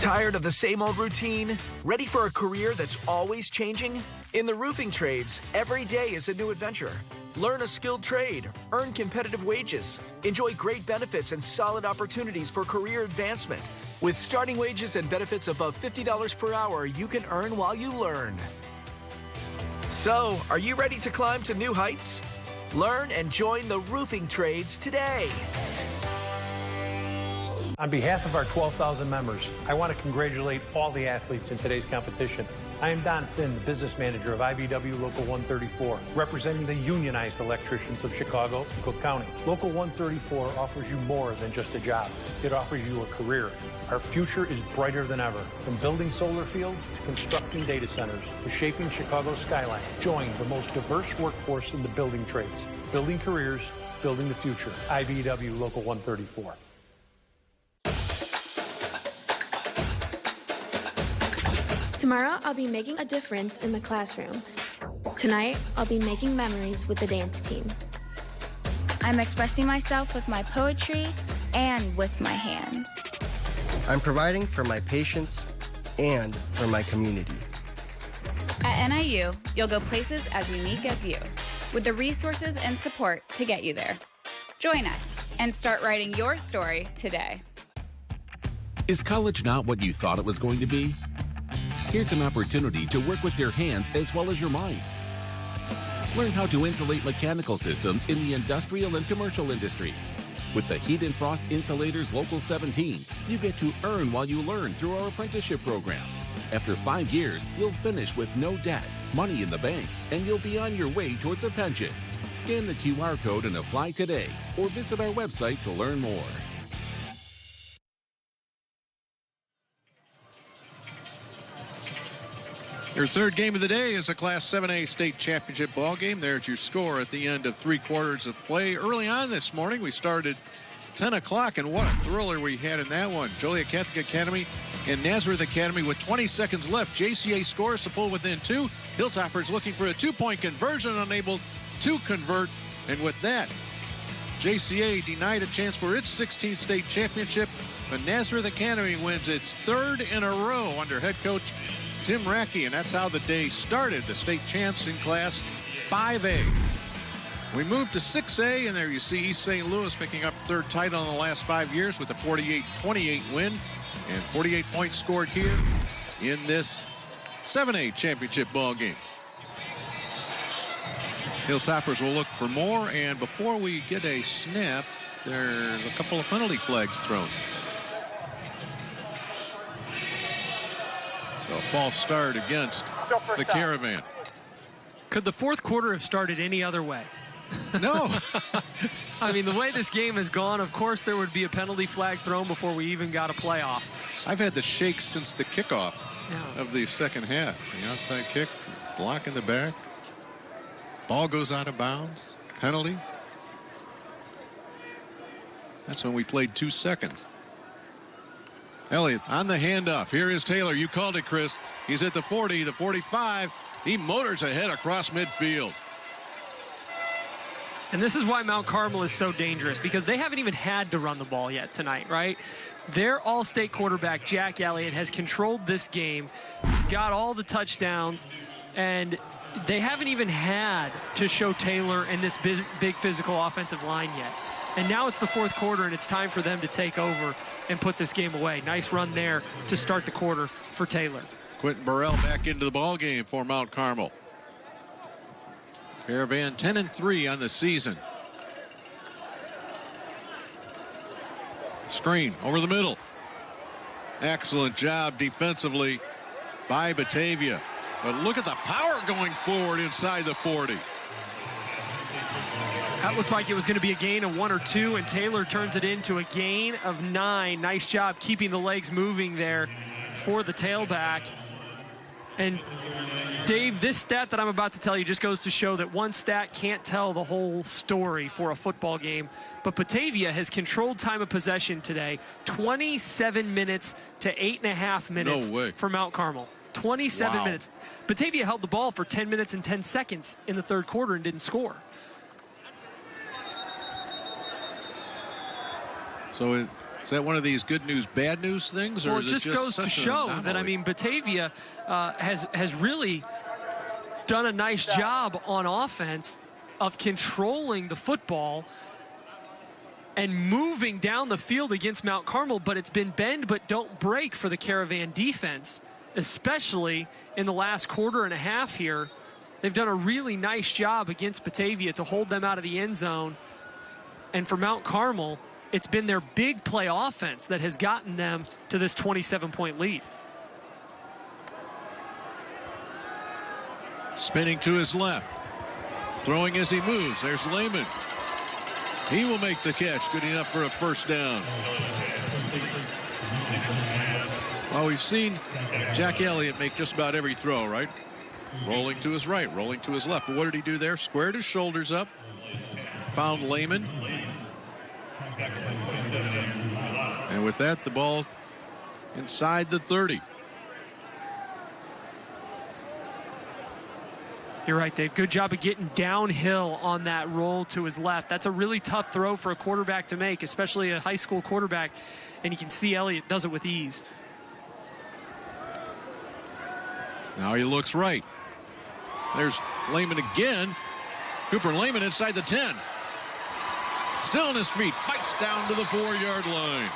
Tired of the same old routine? Ready for a career that's always changing? In the roofing trades, every day is a new adventure. Learn a skilled trade, earn competitive wages, enjoy great benefits and solid opportunities for career advancement. With starting wages and benefits above $50 per hour, you can earn while you learn. So, are you ready to climb to new heights? Learn and join the roofing trades today. On behalf of our 12,000 members, I want to congratulate all the athletes in today's competition. I am Don Finn, the business manager of IBW Local 134, representing the unionized electricians of Chicago and Cook County. Local 134 offers you more than just a job. It offers you a career. Our future is brighter than ever. From building solar fields to constructing data centers to shaping Chicago's skyline. Join the most diverse workforce in the building trades. Building careers, building the future. IBW Local 134. Tomorrow, I'll be making a difference in the classroom. Tonight, I'll be making memories with the dance team. I'm expressing myself with my poetry and with my hands. I'm providing for my patients and for my community. At NIU, you'll go places as unique as you, with the resources and support to get you there. Join us and start writing your story today. Is college not what you thought it was going to be? Here's an opportunity to work with your hands as well as your mind. Learn how to insulate mechanical systems in the industrial and commercial industries. With the Heat and Frost Insulators Local 17, you get to earn while you learn through our apprenticeship program. After 5 years, you'll finish with no debt, money in the bank, and you'll be on your way towards a pension. Scan the QR code and apply today, or visit our website to learn more. Your third game of the day is a Class 7A state championship ball game. There's your score at the end of 3 quarters of play. Early on this morning, we started 10 o'clock, and what a thriller we had in that one. Joliet Catholic Academy and Nazareth Academy with 20 seconds left. JCA scores to pull within 2. Hilltoppers looking for a 2-point conversion, unable to convert. And with that, JCA denied a chance for its 16th state championship, but Nazareth Academy wins its 3rd in a row under head coach Tim Rackey, and that's how the day started. The state champs in Class 5A. We move to 6A, and there you see East St. Louis picking up 3rd title in the last 5 years with a 48-28 win, and 48 points scored here in this 7A championship ball game. Hilltoppers will look for more, and before we get a snap, there's a couple of penalty flags thrown. So a false start against the Caravan. Could the fourth quarter have started any other way? No. I mean, the way this game has gone, of course there would be a penalty flag thrown before we even got a playoff. I've had the shakes since the kickoff of the second half. The outside kick, block in the back. Ball goes out of bounds. Penalty. That's when we played 2 seconds. Elliott on the handoff. Here is Taylor. You called it, Chris. He's at the 40, the 45. He motors ahead across midfield. And this is why Mount Carmel is so dangerous, because they haven't even had to run the ball yet tonight, right? Their all-state quarterback, Jack Elliott, has controlled this game. He's got all the touchdowns, and they haven't even had to show Taylor and this big physical offensive line yet. And now it's the fourth quarter, and it's time for them to take over and put this game away. Nice run there to start the quarter for Taylor. Quentin Burrell back into the ball game for Mount Carmel. Caravan 10-3 on the season. Screen over the middle. Excellent job defensively by Batavia. But look at the power going forward inside the 40. That looked like it was going to be a gain of 1 or 2, and Taylor turns it into a gain of 9. Nice job keeping the legs moving there for the tailback. And Dave, this stat that I'm about to tell you just goes to show that one stat can't tell the whole story for a football game. But Batavia has controlled time of possession today, 27 minutes to 8.5 minutes for Mount Carmel. 27 minutes. Batavia held the ball for 10 minutes and 10 seconds in the third quarter and didn't score. So is that one of these good news, bad news things? Or Well, is it just goes to show that, I mean, Batavia has really done a nice job on offense of controlling the football and moving down the field against Mount Carmel, but it's been bend but don't break for the Caravan defense, especially in the last quarter and a half here. They've done a really nice job against Batavia to hold them out of the end zone. And for Mount Carmel, it's been their big play offense that has gotten them to this 27-point lead. Spinning to his left. Throwing as he moves. There's Lehman. He will make the catch. Good enough for a first down. Well, we've seen Jack Elliott make just about every throw, right? Rolling to his right, rolling to his left. But what did he do there? Squared his shoulders up. Found Lehman. And with that, the ball inside the 30. You're right, Dave. Good job of getting downhill on that roll to his left. That's a really tough throw for a quarterback to make, especially a high school quarterback. And you can see Elliott does it with ease. Now he looks right. There's Lehman again. Cooper Lehman inside the 10. Still on his feet. Fights down to the 4-yard line.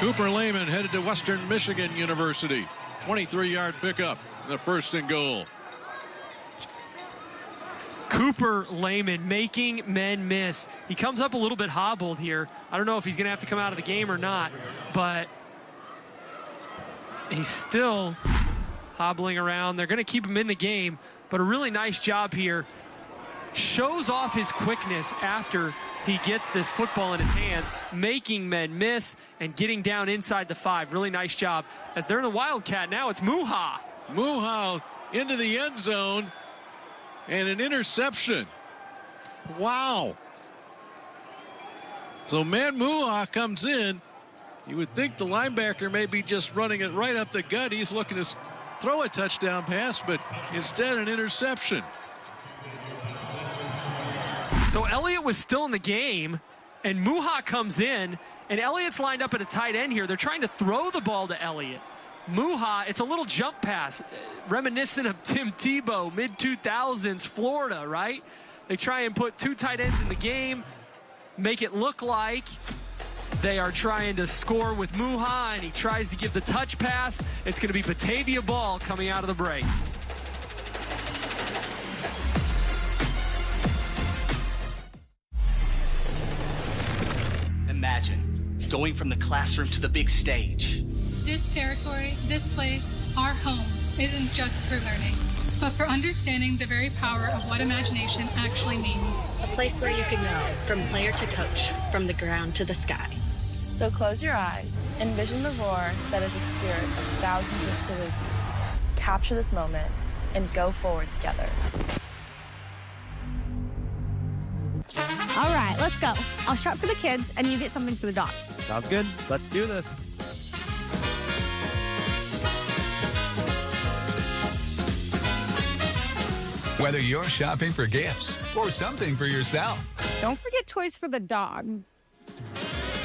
Cooper Lehman headed to Western Michigan University. 23-yard pickup, the first and goal. Cooper Lehman making men miss. He comes up a little bit hobbled here. I don't know if he's going to have to come out of the game or not, but he's still hobbling around. They're going to keep him in the game, but a really nice job here. Shows off his quickness after he gets this football in his hands, making men miss and getting down inside the 5. Really nice job. As they're in the Wildcat now, it's Muha. Muha into the end zone. And an interception. Wow. So Man Muha comes in. You would think the linebacker may be just running it right up the gut. He's looking to throw a touchdown pass, but instead an interception. So Elliott was still in the game, and Muha comes in, and Elliott's lined up at a tight end here. They're trying to throw the ball to Elliott. Muha, it's a little jump pass, reminiscent of Tim Tebow, mid-2000s Florida, right? They try and put 2 tight ends in the game, make it look like they are trying to score with Muha, and he tries to give the touch pass. It's going to be Batavia ball coming out of the break. Imagine going from the classroom to the big stage. This territory, this place, our home, isn't just for learning, but for understanding the very power of what imagination actually means. A place where you can go from player to coach, from the ground to the sky. So close your eyes, envision the roar that is a spirit of thousands of Salukis. Capture this moment and go forward together. All right, let's go. I'll strap for the kids and you get something for the dog. Sounds good. Let's do this. Whether you're shopping for gifts or something for yourself. Don't forget toys for the dog.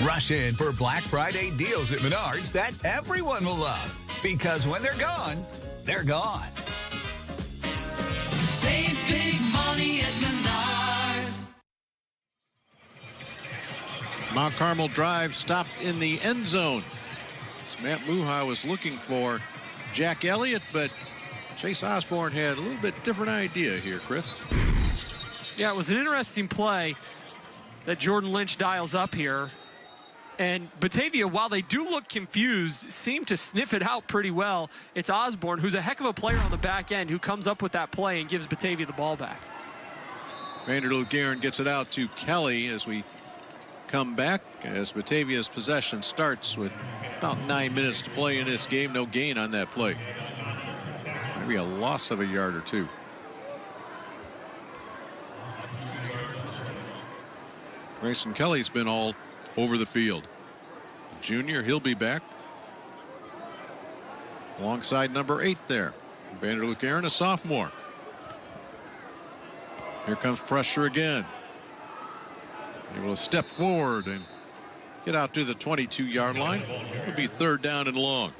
Rush in for Black Friday deals at Menards that everyone will love. Because when they're gone, they're gone. Save big money at Menards. Mount Carmel drive stopped in the end zone. As Matt Muha was looking for Jack Elliott, but Chase Osborne had a little bit different idea here, Chris. Yeah, it was an interesting play that Jordan Lynch dials up here. And Batavia, while they do look confused, seem to sniff it out pretty well. It's Osborne, who's a heck of a player on the back end, who comes up with that play and gives Batavia the ball back. Vanderloo Guerin gets it out to Kelly as we come back, as Batavia's possession starts with about 9 minutes to play in this game. No gain on that play. Maybe a loss of a yard or two. Grayson Kelly's been all over the field. Junior, he'll be back. Alongside number 8 there. Vanderloo Guerin, a sophomore. Here comes pressure again. Able to step forward and get out to the 22-yard line. It'll be 3rd down and long.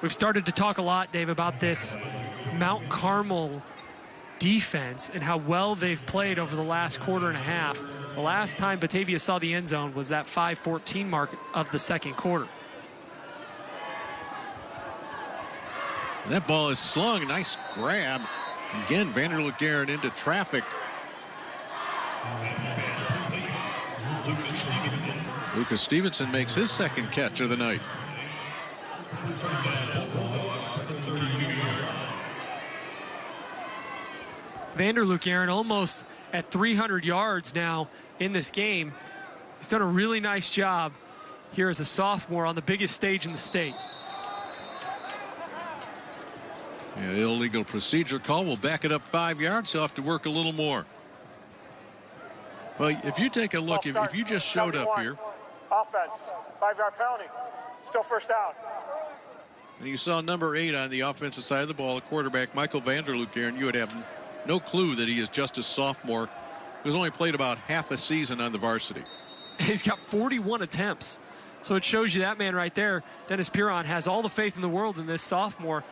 We've started to talk a lot, Dave, about this Mount Carmel defense and how well they've played over the last quarter and a half. The last time Batavia saw the end zone was that 5:14 mark of the second quarter. And that ball is slung. Nice grab. Again, Vanderloo Guerin into traffic. Lucas Stevenson makes his second catch of the night. Vanderloo Guerin almost at 300 yards now in this game. He's done a really nice job here as a sophomore on the biggest stage in the state. Yeah, illegal procedure call will back it up 5 yards. He'll have to work a little more. Well, if you take a look, if you just showed up here. Offense, 5-yard penalty, still first down. And you saw number 8 on the offensive side of the ball, the quarterback, Michael Vanderloo Guerin. You would have no clue that he is just a sophomore who's only played about half a season on the varsity. He's got 41 attempts. So it shows you that man right there, Dennis Piron, has all the faith in the world in this sophomore.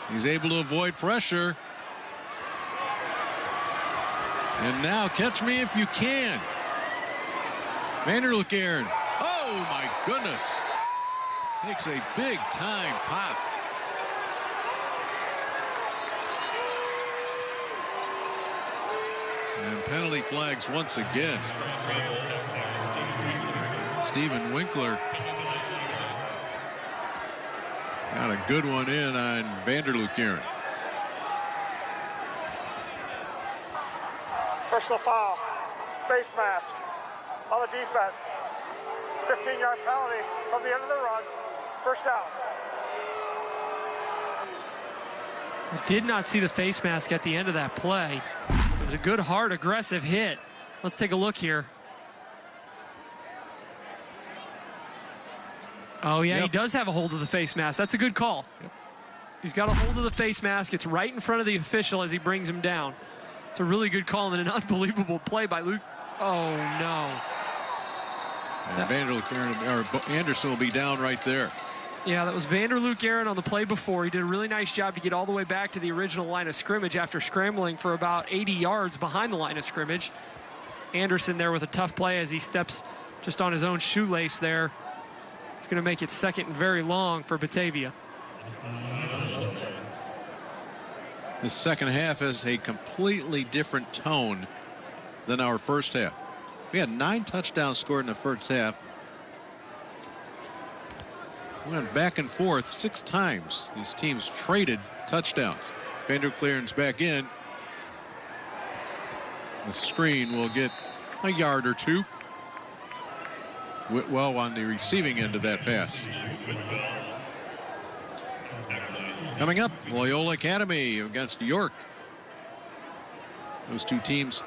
He's able to avoid pressure. And now catch me if you can. Vanderlook Aaron. Oh, my goodness. Takes a big time pop. And penalty flags once again. Stephen Winkler got a good one in on Vanderlook Aaron. Personal foul, face mask on the defense. 15-yard penalty from the end of the run. First down. I did not see the face mask at the end of that play. It was a good, hard, aggressive hit. Let's take a look here. Oh, yeah, He does have a hold of the face mask. That's a good call. He's got a hold of the face mask. It's right in front of the official as he brings him down. It's a really good call and an unbelievable play by Luke. Oh, no. And Anderson will be down right there. Yeah, that was Vanderlook Aaron on the play before. He did a really nice job to get all the way back to the original line of scrimmage after scrambling for about 80 yards behind the line of scrimmage. Anderson there with a tough play as he steps just on his own shoelace there. It's going to make it second and very long for Batavia. The second half is a completely different tone than our first half. We had 9 touchdowns scored in the first half. We went back and forth 6 times. These teams traded touchdowns. Vanderlook Aaron's back in. The screen will get a yard or 2. Whitwell on the receiving end of that pass. Coming up, Loyola Academy against York. Those two teams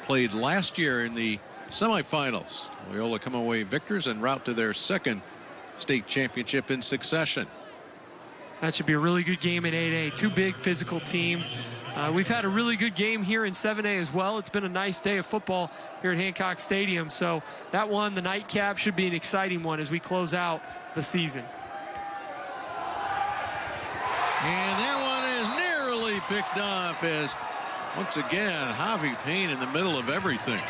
played last year in the semifinals. Loyola come away victors en route to their second state championship in succession. That should be a really good game in 8A. Two big physical teams. We've had a really good game here in 7A as well. It's been a nice day of football here at Hancock Stadium. So that one, the nightcap, should be an exciting one as we close out the season. And that one is narrowly picked off as, once again, Javi Payne in the middle of everything.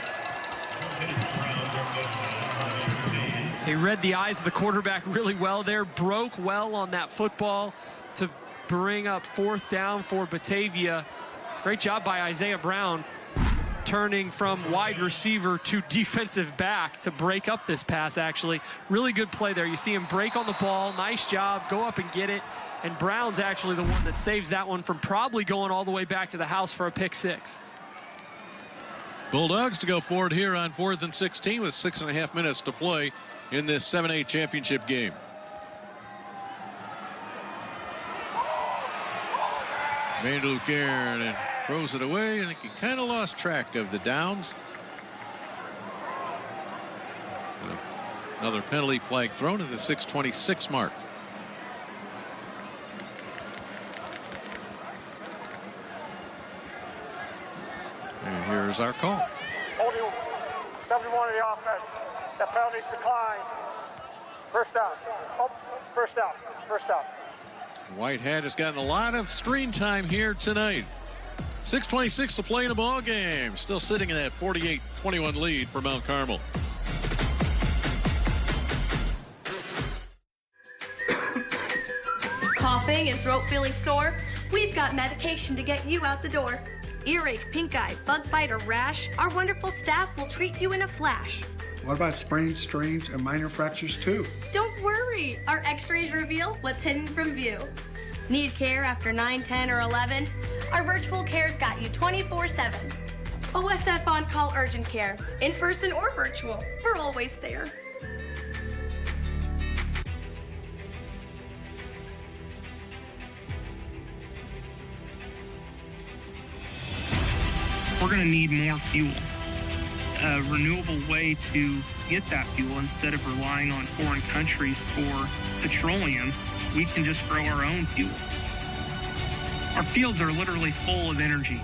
He read the eyes of the quarterback really well there, broke well on that football to bring up 4th down for Batavia. Great job by Isaiah Brown, turning from wide receiver to defensive back to break up this pass, actually. Really good play there. You see him break on the ball. Nice job. Go up and get it. And Brown's actually the one that saves that one from probably going all the way back to the house for a pick 6. Bulldogs to go forward here on 4th and 16 with 6.5 minutes to play in this 7A championship game. Vanderlook Aaron and throws it away. I think he kind of lost track of the downs. Another penalty flag thrown at the 6:26 mark. And here's our call. Holding 71 of the offense. The penalties decline. First down. Oh, first down. First down. Whitehead has gotten a lot of screen time here tonight. 6:26 to play in a ball game. Still sitting in that 48-21 lead for Mount Carmel. Coughing and throat feeling sore? We've got medication to get you out the door. Earache, pink eye, bug bite, or rash? Our wonderful staff will treat you in a flash. What about sprains, strains, and minor fractures too? Don't worry. Our x-rays reveal what's hidden from view. Need care after 9, 10, or 11? Our virtual care's got you 24/7. OSF on-call urgent care. In person or virtual. We're always there. We're going to need more fuel. A renewable way to get that fuel instead of relying on foreign countries for petroleum. We can just grow our own fuel. Our fields are literally full of energy.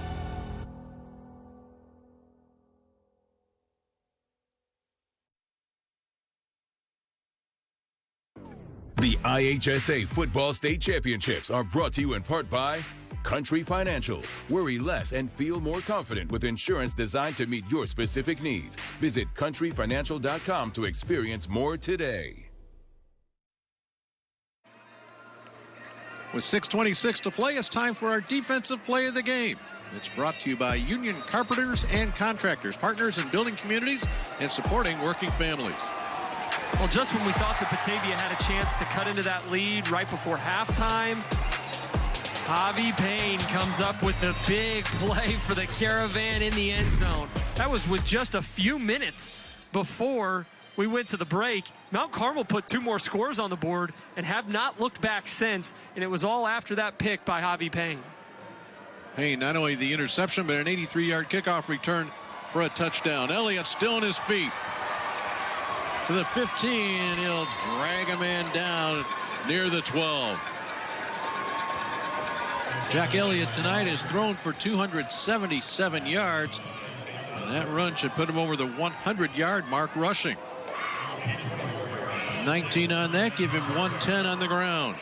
The IHSA Football State Championships are brought to you in part by Country Financial. Worry less and feel more confident with insurance designed to meet your specific needs. Visit countryfinancial.com to experience more today. With 6:26 to play, it's time for our defensive play of the game. It's brought to you by Union Carpenters and Contractors, partners in building communities and supporting working families. Well, just when we thought that Batavia had a chance to cut into that lead right before halftime, Javi Payne comes up with the big play for the Caravan in the end zone. That was with just a few minutes before we went to the break. Mount Carmel put 2 more scores on the board and have not looked back since, and it was all after that pick by Javi Payne. Payne, not only the interception, but an 83-yard kickoff return for a touchdown. Elliott still on his feet. To the 15, he'll drag a man down near the 12. Jack Elliott tonight has thrown for 277 yards. And that run should put him over the 100-yard mark rushing. 19 on that, give him 110 on the ground.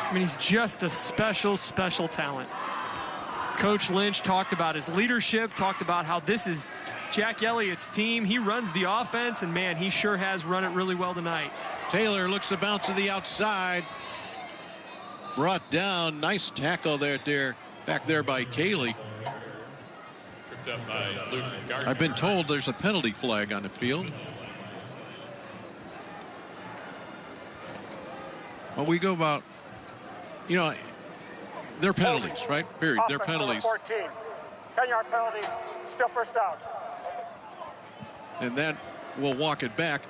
I mean, he's just a special, special talent. Coach Lynch talked about his leadership, talked about how this is Jack Elliott's team. He runs the offense, and man, he sure has run it really well tonight. Taylor looks to bounce to the outside. Brought down. Nice tackle there back there by Cayley. I've been told there's a penalty flag on the field. Well, we go about, they're penalties, right? Period. They're penalties. 14. 10-yard penalty, still first down. And that will walk it back.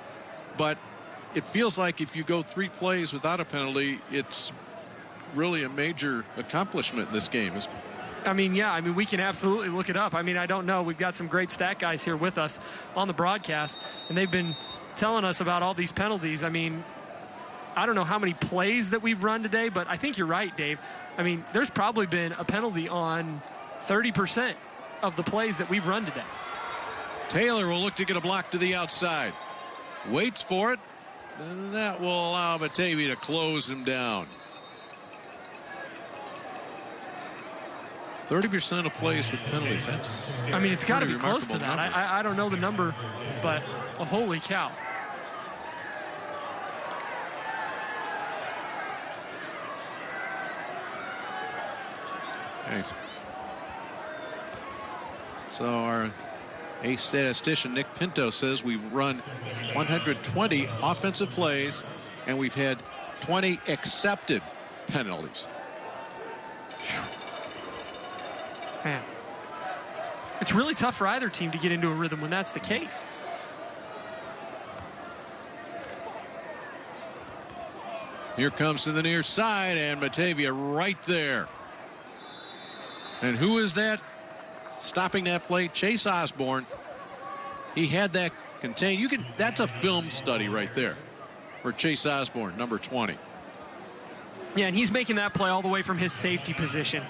But it feels like if you go 3 plays without a penalty, it's really a major accomplishment in this game. We can absolutely look it up. I don't know. We've got some great stat guys here with us on the broadcast, and they've been telling us about all these penalties. I don't know how many plays that we've run today, but I think you're right, Dave. There's probably been a penalty on 30% of the plays that we've run today. Taylor will look to get a block to the outside. Waits for it. And that will allow Batavia to close him down. 30% of plays with penalties. It's got to be close to that. I don't know the number, but holy cow. Okay. So our ace statistician Nick Pinto says we've run 120 offensive plays and we've had 20 accepted penalties. Man, it's really tough for either team to get into a rhythm when that's the case. Here comes to the near side, and Batavia right there. And who is that stopping that play? Chase Osborne. He had that contained. That's a film study right there for Chase Osborne, number 20. Yeah, and he's making that play all the way from his safety position.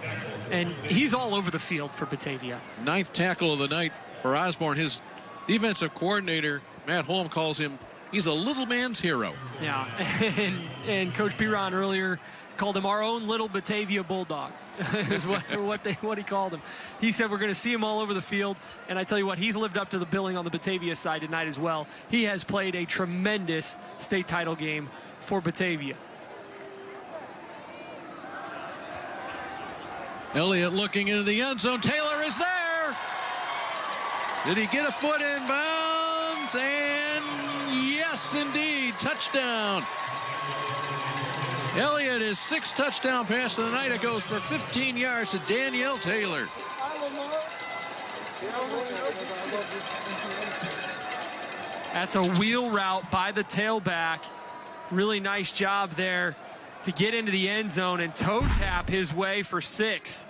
And he's all over the field for Batavia. 9th tackle of the night for Osborne. His defensive coordinator, Matt Holm, calls him, he's a little man's hero. Yeah, and Coach Piron earlier called him our own little Batavia Bulldog. is what he called him. He said we're going to see him all over the field, and I tell you what, he's lived up to the billing on the Batavia side tonight as well. He has played a tremendous state title game for Batavia. Elliott looking into the end zone. Taylor is there. Did he get a foot in bounds? And yes, indeed, touchdown. Elliott, his 6th touchdown pass of the night. It goes for 15 yards to Danielle Taylor. That's a wheel route by the tailback. Really nice job there to get into the end zone and toe tap his way for 6.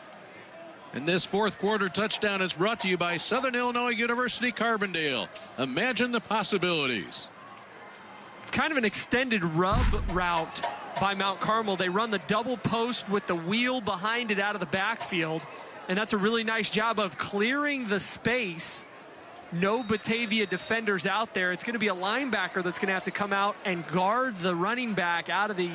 And this 4th quarter touchdown is brought to you by Southern Illinois University Carbondale. Imagine the possibilities. It's kind of an extended rub route by Mount Carmel. They run the double post with the wheel behind it out of the backfield, and that's a really nice job of clearing the space. No Batavia defenders out there. It's going to be a linebacker that's going to have to come out and guard the running back out of the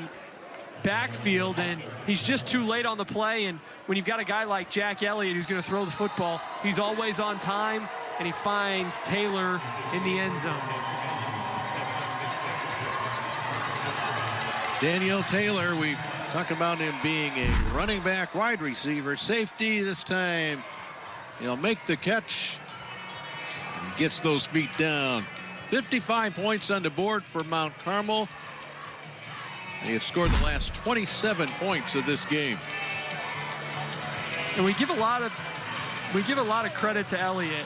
backfield, and he's just too late on the play. And when you've got a guy like Jack Elliott who's going to throw the football, he's always on time, and he finds Taylor in the end zone. Daniel Taylor, we talk about him being a running back, wide receiver, safety this time. He'll make the catch and gets those feet down. 55 points on the board for Mount Carmel. They have scored the last 27 points of this game. And we give a lot of credit to Elliott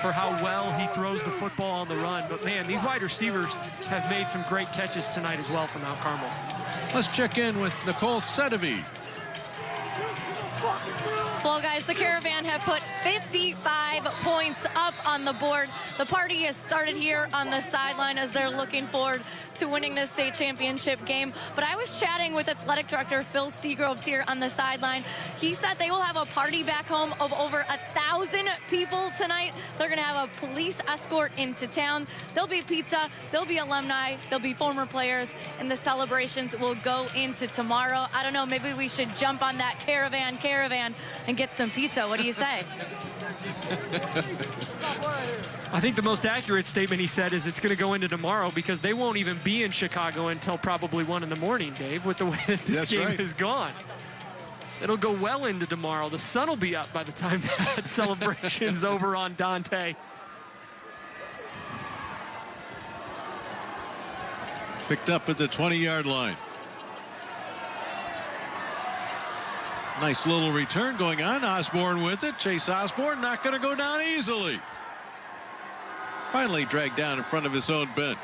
for how well he throws the football on the run. But man, these wide receivers have made some great catches tonight as well for Mount Carmel. Let's check in with Nicole Sedevy. Well, guys, the Caravan have put 55 points up on the board. The party has started here on the sideline as they're looking forward to winning this state championship game. But I was chatting with athletic director Phil Seagroves here on the sideline. He said they will have a party back home of over 1,000 people tonight. They're going to have a police escort into town. There'll be pizza, there'll be alumni, there'll be former players, and the celebrations will go into tomorrow. I don't know, maybe we should jump on that caravan and get some pizza. What do you say? I think the most accurate statement he said is it's going to go into tomorrow, because they won't even be in Chicago until probably 1 in the morning, Dave, with the way that this game is gone. It'll go well into tomorrow. The sun will be up by the time that celebration's over on Dante. Picked up at the 20-yard line. Nice little return going on. Osborne with it. Chase Osborne not going to go down easily. Finally dragged down in front of his own bench.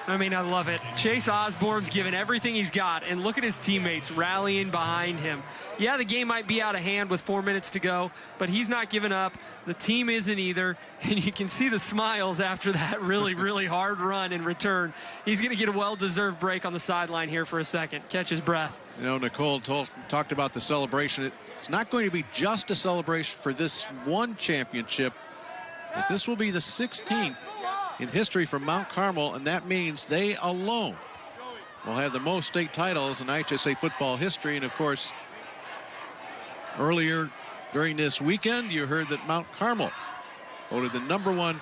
I mean, I love it. Chase Osborne's given everything he's got, and look at his teammates rallying behind him. Yeah, the game might be out of hand with 4 minutes to go, but he's not giving up. The team isn't either, and you can see the smiles after that really, really hard run in return. He's going to get a well-deserved break on the sideline here for a second. Catch his breath. You know, Nicole talked about the celebration. It's not going to be just a celebration for this one championship, but this will be the 16th in history for Mount Carmel, and that means they alone will have the most state titles in IHSA football history. And of course, earlier during this weekend, you heard that Mount Carmel voted the #1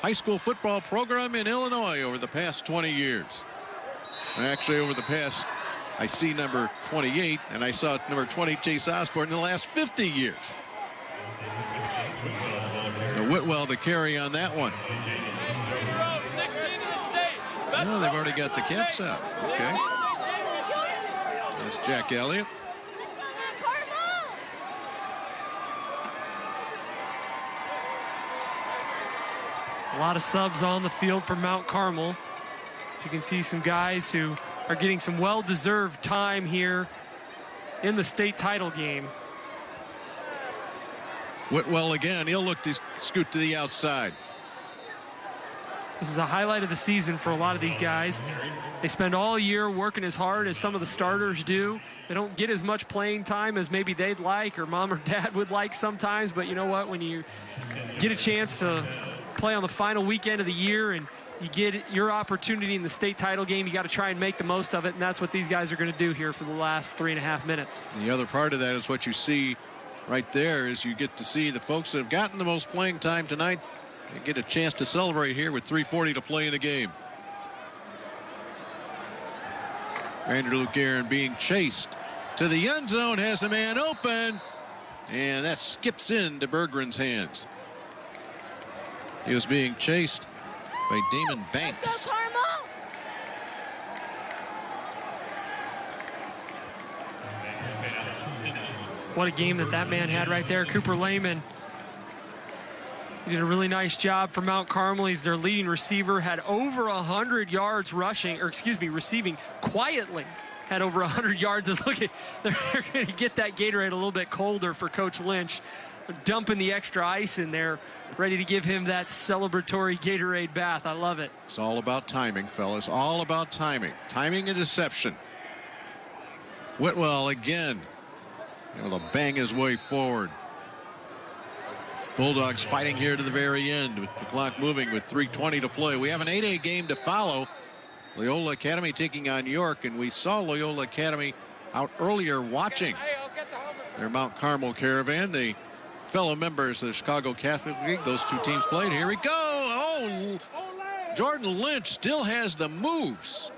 high school football program in Illinois over the past 20 years. And actually, over the past, I see number 28, and I saw number 20, Chase Osborne, in the last 50 years. So Whitwell to carry on that one. No, they've already got the caps out. Okay. That's Jack Elliott. A lot of subs on the field for Mount Carmel. You can see some guys who are getting some well-deserved time here in the state title game. Whitwell again. He'll look to scoot to the outside. This is a highlight of the season for a lot of these guys. They spend all year working as hard as some of the starters do. They don't get as much playing time as maybe they'd like or mom or dad would like sometimes. But you know what? When you get a chance to play on the final weekend of the year and you get your opportunity in the state title game, you got to try and make the most of it. And that's what these guys are going to do here for the last 3.5 minutes. The other part of that is what you see right there is you get to see the folks that have gotten the most playing time tonight and get a chance to celebrate here with 3:40 to play in the game. Andrew Luke being chased to the end zone, has a man open, and that skips into Berggren's hands. He was being chased by Damon Banks. Let's go, Carmel! What a game that man had right there. Cooper Lehman. He did a really nice job for Mount Carmel. He's their leading receiver, had over 100 yards receiving quietly. Had over 100 yards. Look at, they're going to get that Gatorade a little bit colder for Coach Lynch. They're dumping the extra ice in there, ready to give him that celebratory Gatorade bath. I love it. It's all about timing, fellas. All about timing. Timing and deception. Whitwell again able to bang his way forward. Bulldogs fighting here to the very end with the clock moving with 3:20 to play. We have an 8A game to follow. Loyola Academy taking on York, and we saw Loyola Academy out earlier watching their Mount Carmel Caravan, the fellow members of the Chicago Catholic League. Those two teams played. Here we go. Oh, Jordan Lynch still has the moves.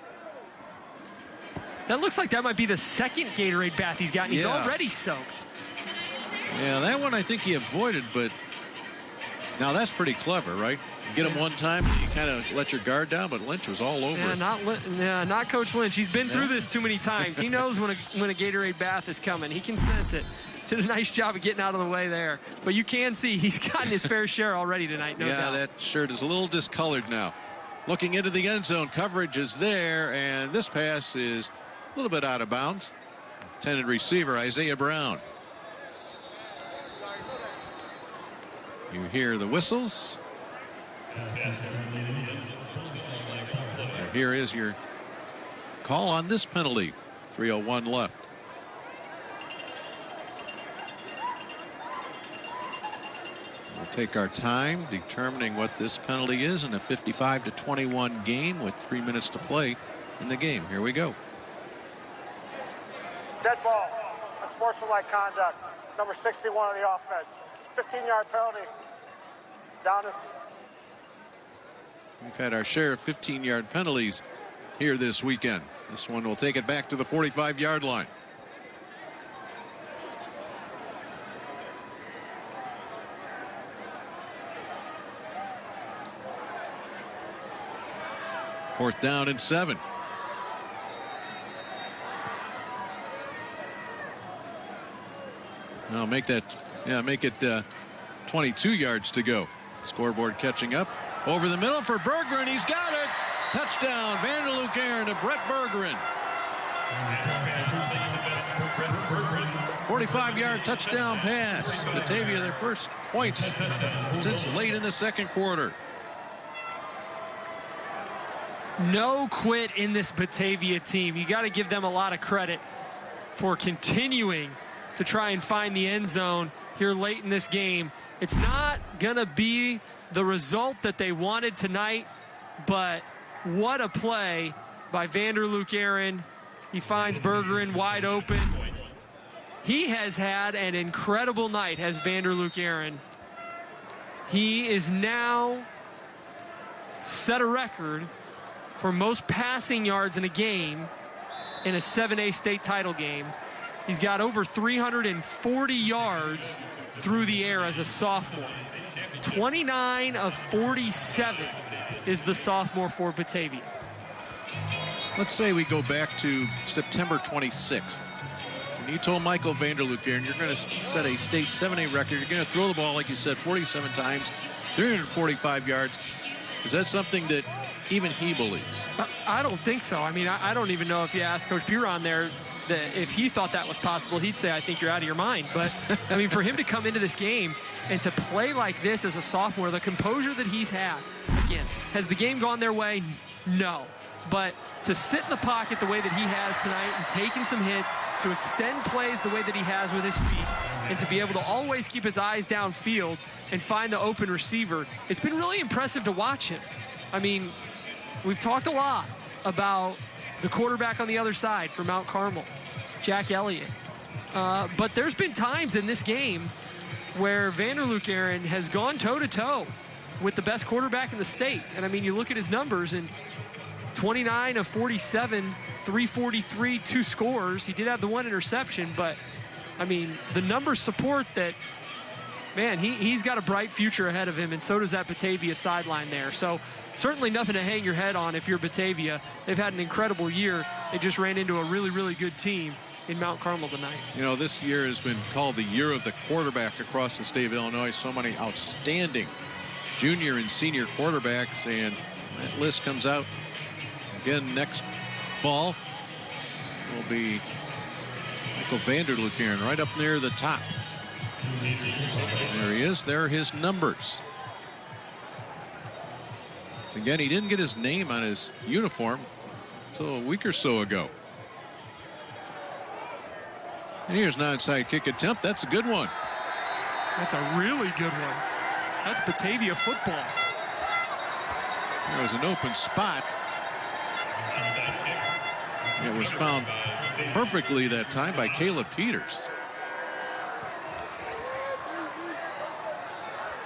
That looks like that might be the second Gatorade bath he's gotten. He's already soaked. Yeah, that one I think he avoided, but now that's pretty clever, right? You get him one time, and you kind of let your guard down, but Lynch was all over it. Not Coach Lynch. He's been through this too many times. He knows when a Gatorade bath is coming. He can sense it. Did a nice job of getting out of the way there. But you can see he's gotten his fair share already tonight, no doubt. Yeah, that shirt is a little discolored now. Looking into the end zone, coverage is there, and this pass is a little bit out of bounds. Intended receiver, Isaiah Brown. You hear the whistles. Here is your call on this penalty. 3:01 left. We'll take our time determining what this penalty is in a 55-21 game with 3 minutes to play in the game. Here we go. Dead ball. Unsportsmanlike conduct. Number 61 of the offense. 15-yard penalty. Down this. We've had our share of 15-yard penalties here this weekend. This one will take it back to the 45-yard line. Fourth down and 7. Now make it 22 yards to go. Scoreboard catching up. Over the middle for Bergeron. He's got it. Touchdown. Vanderloop Aaron to Brett Bergeron. 45-yard touchdown pass. Batavia, their first points since late in the second quarter. No quit in this Batavia team. You got to give them a lot of credit for continuing to try and find the end zone here late in this game. It's not going to be the result that they wanted tonight, but what a play by Vanderloop Aaron. He finds Bergeron wide open. He has had an incredible night, has Vanderloop Aaron. He is now set a record for most passing yards in a game in a 7A state title game. He's got over 340 yards through the air as a sophomore. 29 of 47 is the sophomore for Batavia. Let's say we go back to September 26th. When you told Michael Vanderloop Aaron you're going to set a state 7A record, you're going to throw the ball, like you said, 47 times, 345 yards. Is that something that even he believes? I don't think so. I mean, I don't even know if you asked Coach Puron there that if he thought that was possible, he'd say, I think you're out of your mind. But, I mean, for him to come into this game and to play like this as a sophomore, the composure that he's had, again, has the game gone their way? No. But to sit in the pocket the way that he has tonight and taking some hits, to extend plays the way that he has with his feet, and to be able to always keep his eyes downfield and find the open receiver, it's been really impressive to watch him. I mean, we've talked a lot about the quarterback on the other side for Mount Carmel, Jack Elliott. But there's been times in this game where Vanderloop Aaron has gone toe-to-toe with the best quarterback in the state. And, I mean, you look at his numbers, and 29 of 47, 343, 2 scores. He did have the 1 interception, but, I mean, the numbers support that, man, he's got a bright future ahead of him, and so does that Batavia sideline there. So certainly nothing to hang your head on if you're Batavia. They've had an incredible year. They just ran into a really, really good team in Mount Carmel tonight. You know, this year has been called the year of the quarterback across the state of Illinois. So many outstanding junior and senior quarterbacks, and that list comes out again next fall. Will be Michael Vanderloop Aaron right up near the top. There he is. There are his numbers. Again, he didn't get his name on his uniform until a week or so ago. And here's an onside kick attempt. That's a good one. That's a really good one. That's Batavia football. There was an open spot. It was found perfectly that time by Caleb Peters.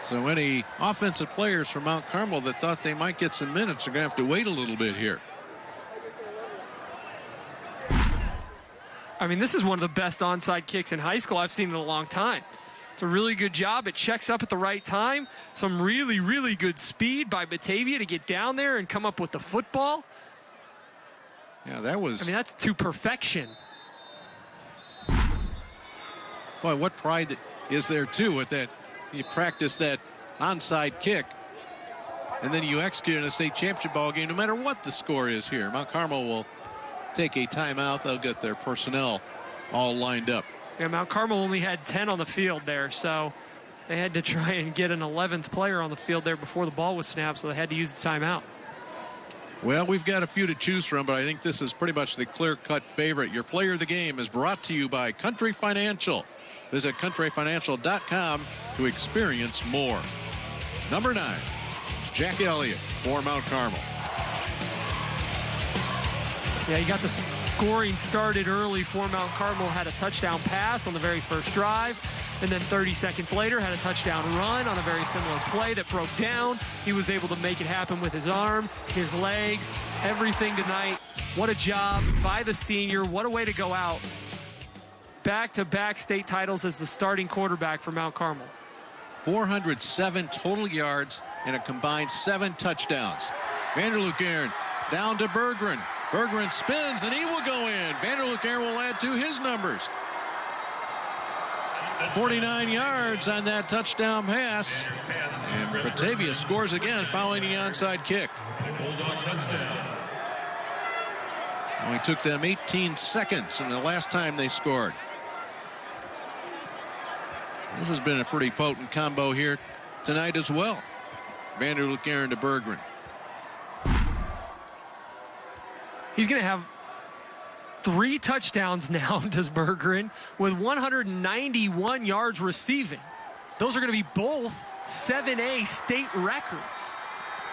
So any offensive players from Mount Carmel that thought they might get some minutes are going to have to wait a little bit here. I mean, this is one of the best onside kicks in high school I've seen in a long time. It's a really good job. It checks up at the right time. Some really, really good speed by Batavia to get down there and come up with the football. Yeah, that was... I mean, that's to perfection. Boy, what pride is there, too, with that. You practice that onside kick, and then you execute in a state championship ball game, no matter what the score is here. Mount Carmel will take a timeout. They'll get their personnel all lined up. Yeah, Mount Carmel only had 10 on the field there, so they had to try and get an 11th player on the field there before the ball was snapped, so they had to use the timeout. Well, we've got a few to choose from, but I think this is pretty much the clear-cut favorite. Your player of the game is brought to you by Country Financial. Visit countryfinancial.com to experience more. Number 9, Jack Elliott for Mount Carmel. Yeah, you got the scoring started early for Mount Carmel. Had a touchdown pass on the very first drive. And then 30 seconds later, had a touchdown run on a very similar play that broke down. He was able to make it happen with his arm, his legs, everything tonight. What a job by the senior. What a way to go out. Back-to-back state titles as the starting quarterback for Mount Carmel. 407 total yards and a combined 7 touchdowns. Vanderloop Aaron down to Berggren. Berggren spins, and he will go in. Vanderloop Aaron will add to his numbers. 49 yards on that touchdown pass. And Batavia scores again following the onside kick. Only took them 18 seconds in the last time they scored. This has been a pretty potent combo here tonight as well. Vanderloop Aaron to Berggren. He's going to have 3 touchdowns now, does Berggren, with 191 yards receiving. Those are going to be both 7A state records.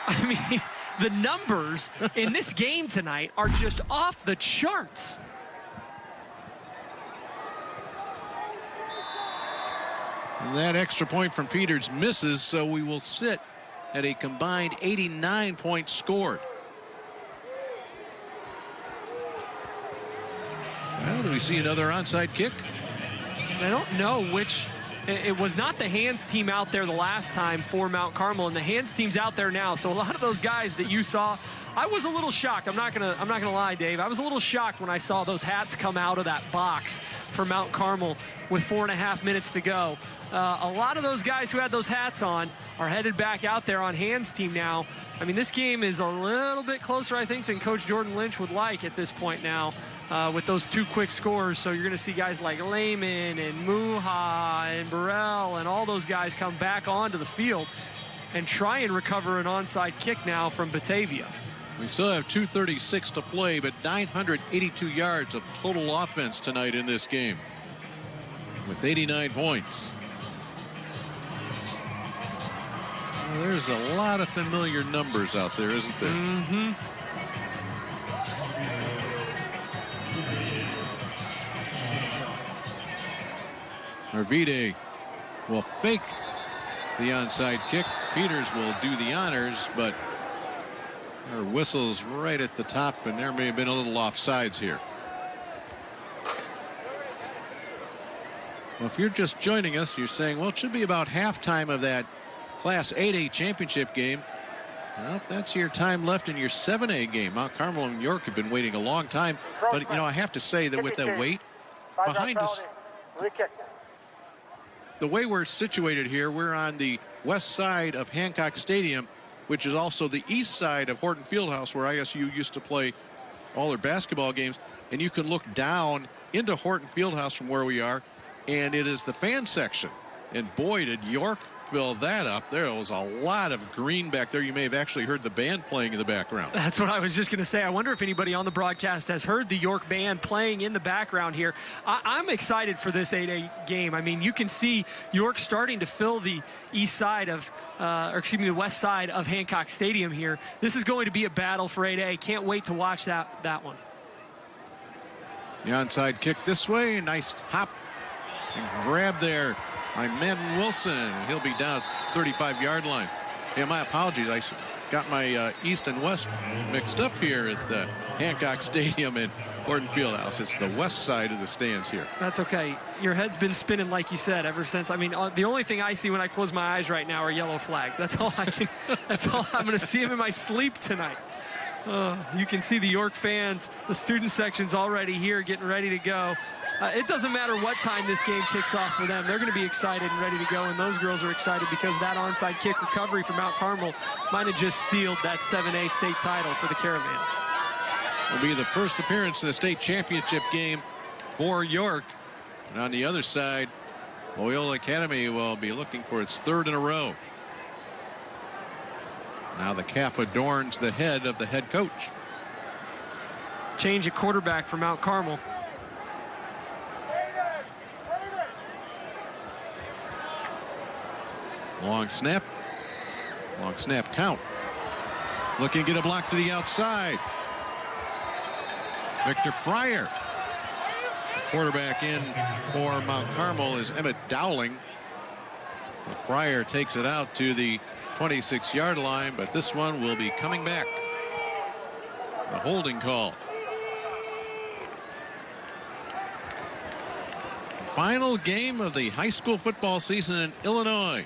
I mean, the numbers in this game tonight are just off the charts. And that extra point from Peters misses, so we will sit at a combined 89 points scored. Well, do we see another onside kick? I don't know which. It was not the hands team out there the last time for Mount Carmel, and the hands team's out there now. So a lot of those guys that you saw, I was a little shocked. I'm not gonna lie, Dave. I was a little shocked when I saw those hats come out of that box for Mount Carmel with 4.5 minutes to go. A lot of those guys who had those hats on are headed back out there on hands team now. I mean, this game is a little bit closer, I think, than Coach Jordan Lynch would like at this point now. With those 2 quick scores. So you're going to see guys like Lehman and Muha and Burrell and all those guys come back onto the field and try and recover an onside kick now from Batavia. We still have 2:36 to play, but 982 yards of total offense tonight in this game with 89 points. Well, there's a lot of familiar numbers out there, isn't there? Mm-hmm. Arvide will fake the onside kick. Peters will do the honors, but her whistle's right at the top, and there may have been a little offsides here. Well, if you're just joining us, you're saying, well, it should be about halftime of that Class 8A championship game. Well, that's your time left in your 7A game. Mount Carmel and York have been waiting a long time. But, you know, I have to say that with that weight behind us, the way we're situated here, we're on the west side of Hancock Stadium, which is also the east side of Horton Fieldhouse, where ISU used to play all their basketball games. And you can look down into Horton Fieldhouse from where we are, and it is the fan section. And boy, did York fill that up. There was a lot of green back there. You may have actually heard the band playing in the background. That's what I was just going to say. I wonder if anybody on the broadcast has heard the York band playing in the background here. I'm excited for this 8A game. I mean, you can see York starting to fill the east side of, the west side of Hancock Stadium here. This is going to be a battle for 8A. Can't wait to watch that one. The onside kick this way. Nice hop and grab there by Madden Wilson. He'll be down at the 35-yard line. Yeah, my apologies. I got my east and west mixed up here at the Hancock Stadium in Gordon Fieldhouse. It's the west side of the stands here. That's okay. Your head's been spinning, like you said, ever since. I mean, the only thing I see when I close my eyes right now are yellow flags. That's all I can. That's all I'm going to see them in my sleep tonight. You can see the York fans, the student section's already here, getting ready to go. It doesn't matter what time this game kicks off for them. They're going to be excited and ready to go, and those girls are excited because that onside kick recovery from Mount Carmel might have just sealed that 7A state title for the Caravan. Will be the first appearance in the state championship game for York. And on the other side, Loyola Academy will be looking for its third in a row. Now the cap adorns the head of the head coach. Change at quarterback for Mount Carmel. Long snap count. Looking to get a block to the outside. Victor Fryer. The quarterback in for Mount Carmel is Emmett Dowling. Fryer takes it out to the 26-yard line, but this one will be coming back. The holding call. Final game of the high school football season in Illinois.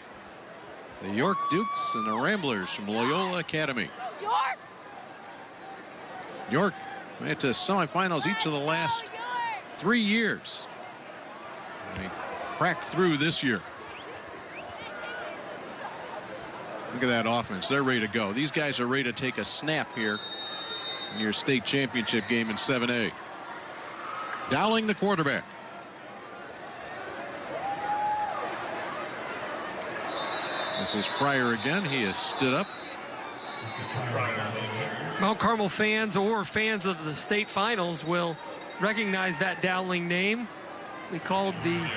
The York Dukes and the Ramblers from Loyola Academy. York made it to semifinals each of the last 3 years. They cracked through this year. Look at that offense. They're ready to go. These guys are ready to take a snap here in your state championship game in 7A. Dowling, the quarterback. This is Fryer again. He has stood up. Mount Carmel fans or fans of the state finals will recognize that Dowling name. They called the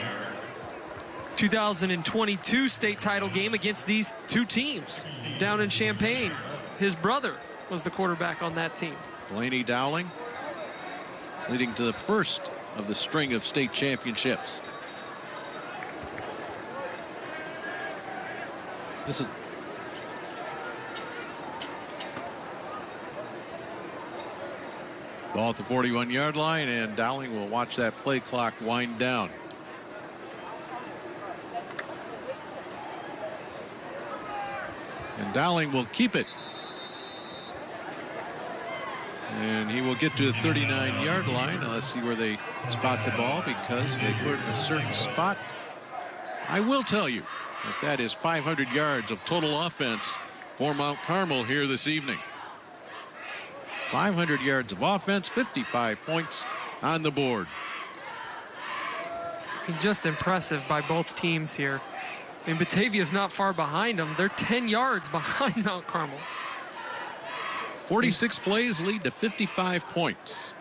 2022 state title game against these two teams down in Champaign. His brother was the quarterback on that team. Blaney Dowling leading to the first of the string of state championships. This is ball at the 41-yard line, and Dowling will watch that play clock wind down. And Dowling will keep it. And he will get to the 39-yard line. Now let's see where they spot the ball, because they put it in a certain spot. I will tell you that is 500 yards of total offense for Mount Carmel here this evening. 500 yards of offense, 55 points on the board. Just impressive by both teams here. I mean, Batavia's not far behind them. They're 10 yards behind Mount Carmel. 46 plays lead to 55 points.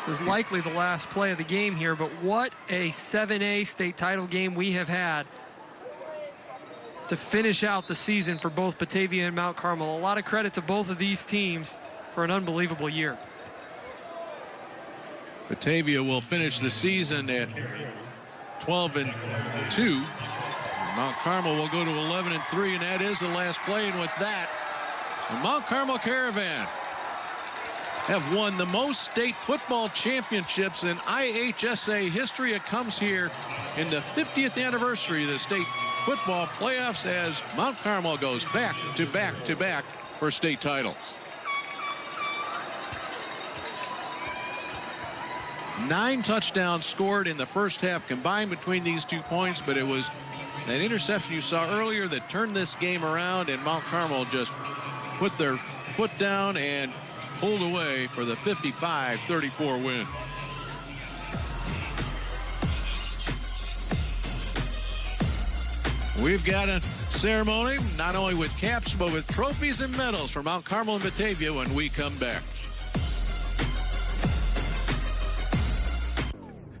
This is likely the last play of the game here, but what a 7A state title game we have had to finish out the season for both Batavia and Mount Carmel. A lot of credit to both of these teams for an unbelievable year. Batavia will finish the season at 12-2. Mount Carmel will go to 11-3, and that is the last play. And with that, the Mount Carmel Caravan have won the most state football championships in IHSA history. It comes here in the 50th anniversary of the state football playoffs as Mount Carmel goes back to back to back for state titles. 9 touchdowns scored in the first half combined between these 2 points, but it was that interception you saw earlier that turned this game around, and Mount Carmel just put their foot down and pulled away for the 55-34 win. We've got a ceremony not only with caps but with trophies and medals for Mount Carmel and Batavia when we come back.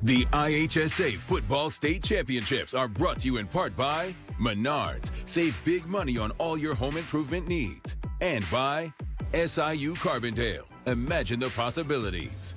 The IHSA Football State Championships are brought to you in part by Menards. Save big money on all your home improvement needs. And by SIU Carbondale. Imagine the possibilities.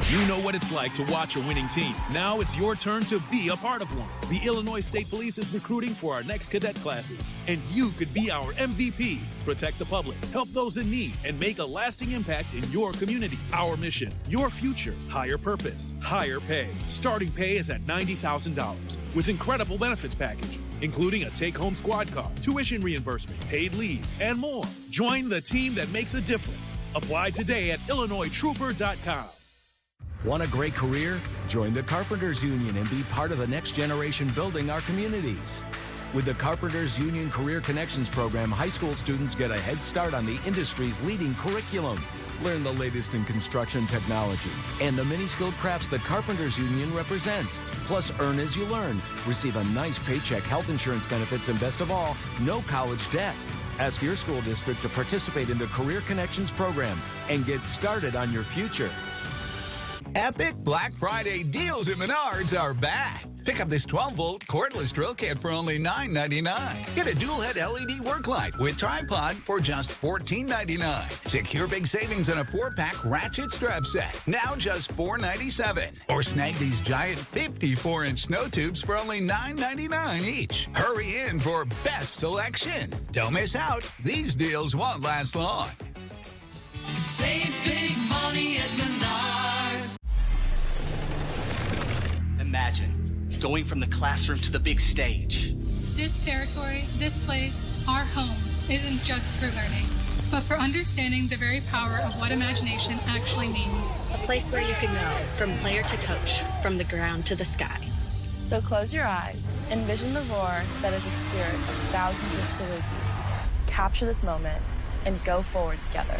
You know what it's like to watch a winning team. Now it's your turn to be a part of one. The Illinois State Police is recruiting for our next cadet classes, and you could be our MVP. Protect the public, help those in need, and make a lasting impact in your community. Our mission, your future, higher purpose, higher pay. Starting pay is at $90,000 with incredible benefits package, including a take-home squad car, tuition reimbursement, paid leave, and more. Join the team that makes a difference. Apply today at IllinoisTrooper.com. Want a great career? Join the Carpenters Union and be part of the next generation building our communities. With the Carpenters Union Career Connections program, high school students get a head start on the industry's leading curriculum. Learn the latest in construction technology and the many skilled crafts the Carpenters Union represents. Plus, earn as you learn. Receive a nice paycheck, health insurance benefits, and best of all, no college debt. Ask your school district to participate in the Career Connections program and get started on your future. Epic Black Friday deals at Menards are back. Pick up this 12-volt cordless drill kit for only $9.99. Get a dual-head LED work light with tripod for just $14.99. Secure big savings on a 4-pack ratchet strap set, now just $4.97. Or snag these giant 54-inch snow tubes for only $9.99 each. Hurry in for best selection. Don't miss out. These deals won't last long. Save big money at Menards. Imagine going from the classroom to the big stage. This territory, this place, our home, isn't just for learning, but for understanding the very power of what imagination actually means. A place where you can know from player to coach, from the ground to the sky. So close your eyes, envision the roar that is a spirit of thousands of Salukis. Capture this moment and go forward together.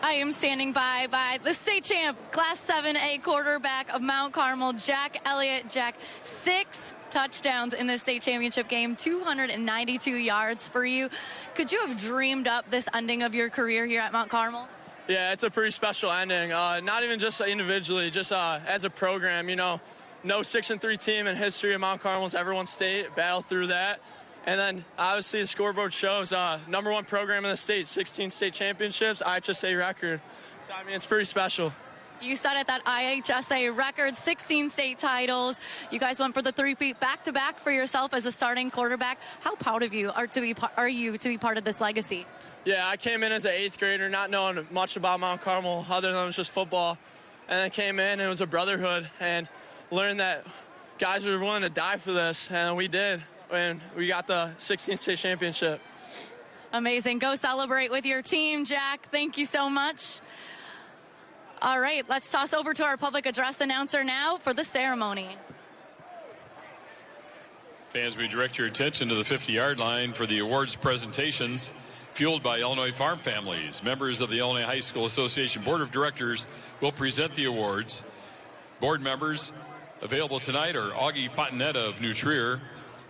I am standing by the state champ, Class 7A quarterback of Mount Carmel, Jack Elliott. Jack, 6 touchdowns in the state championship game, 292 yards for you. Could you have dreamed up this ending of your career here at Mount Carmel? Yeah, it's a pretty special ending. Not even just individually, just as a program. You know, no 6-3 team in history of Mount Carmel's ever won state. Battled through that. And then, obviously, the scoreboard shows #1 program in the state, 16 state championships, IHSA record. So, I mean, it's pretty special. You said it, that IHSA record, 16 state titles. You guys went for the three-peat back-to-back for yourself as a starting quarterback. How proud of you are you to be part of this legacy? Yeah, I came in as an 8th grader, not knowing much about Mount Carmel other than it was just football. And then came in, and it was a brotherhood, and learned that guys were willing to die for this, and we did. And we got the 16th state championship. Amazing. Go celebrate with your team, Jack. Thank you so much. All right, let's toss over to our public address announcer now for the ceremony. Fans, we direct your attention to the 50-yard line for the awards presentations fueled by Illinois Farm Families. Members of the Illinois High School Association Board of Directors will present the awards. Board members available tonight are Augie Fontanetta of New Trier,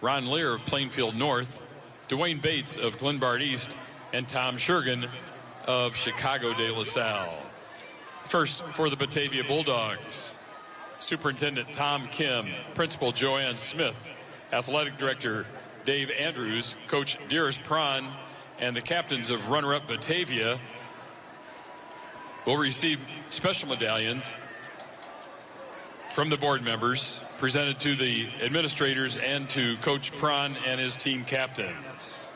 Ron Lear of Plainfield North, Dwayne Bates of Glenbard East, and Tom Shergan of Chicago de La Salle. First, for the Batavia Bulldogs, Superintendent Tom Kim, Principal Joanne Smith, Athletic Director Dave Andrews, Coach Dearest Prawn, and the captains of runner-up Batavia will receive special medallions from the board members, presented to the administrators and to Coach Prawn and his team captains.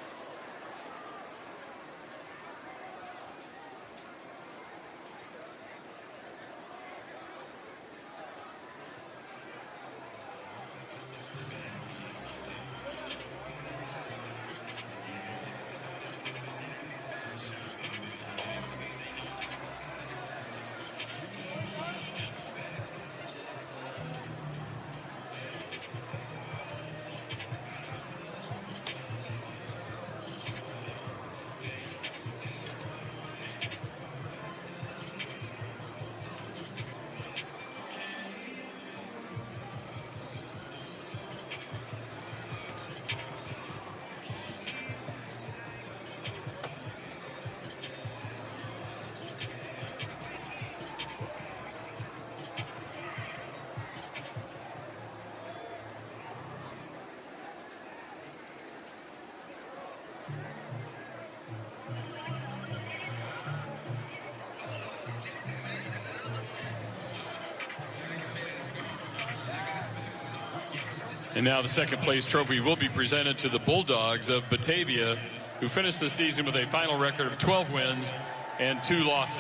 And now the second place trophy will be presented to the Bulldogs of Batavia, who finished the season with a final record of 12 wins and 2 losses.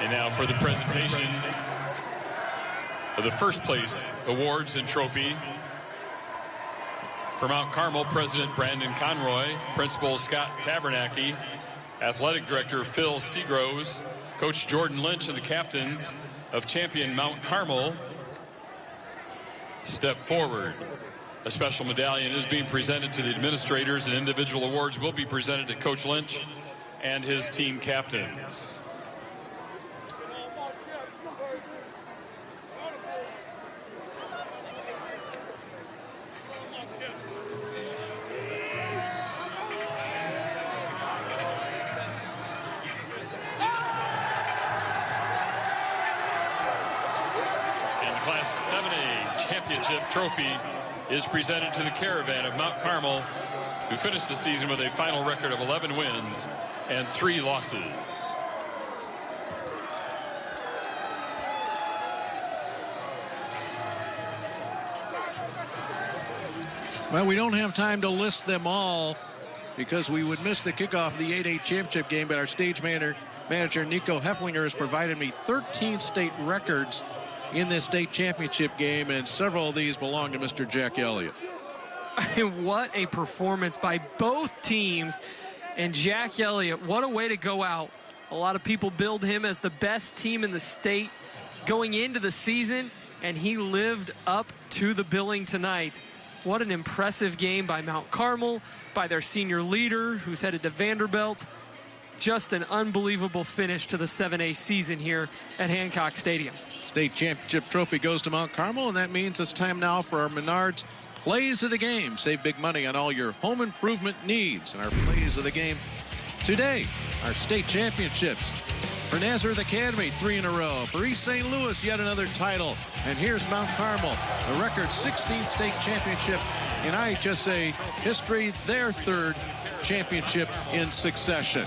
And now for the presentation of the first place awards and trophy. For Mount Carmel, President Brandon Conroy, Principal Scott Tabernacki, Athletic Director Phil Seagroves, Coach Jordan Lynch, and the captains of champion Mount Carmel step forward. A special medallion is being presented to the administrators, and individual awards will be presented to Coach Lynch and his team captains. Class 7A championship trophy is presented to the Caravan of Mount Carmel, who finished the season with a final record of 11 wins and 3 losses. Well, we don't have time to list them all because we would miss the kickoff of the 8A championship game, but our stage manager Nico Hefflinger has provided me 13 state records in this state championship game, and several of these belong to Mr. Jack Elliott. What a performance by both teams. And Jack Elliott, what a way to go out. A lot of people billed him as the best team in the state going into the season, and he lived up to the billing tonight. What an impressive game by Mount Carmel, by their senior leader who's headed to Vanderbilt. Just an unbelievable finish to the 7A season here at Hancock Stadium. State championship trophy goes to Mount Carmel, and that means it's time now for our Menards Plays of the Game. Save big money on all your home improvement needs. And our Plays of the Game today, our state championships. For Nazareth Academy, 3 in a row. For East St. Louis, yet another title. And here's Mount Carmel, a record 16th state championship in IHSA history, their 3rd championship in succession.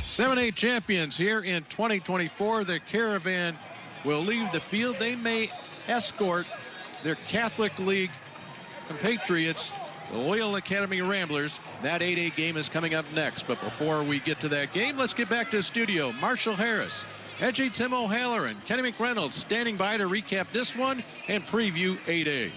7A champions here in 2024. The Caravan will leave the field. They may escort their Catholic League compatriots, the Loyola Academy Ramblers. That 8A game is coming up next. But before we get to that game, let's get back to the studio. Marshall Harris, Edgy Tim O'Halloran, Kenny McReynolds standing by to recap this one and preview 8A.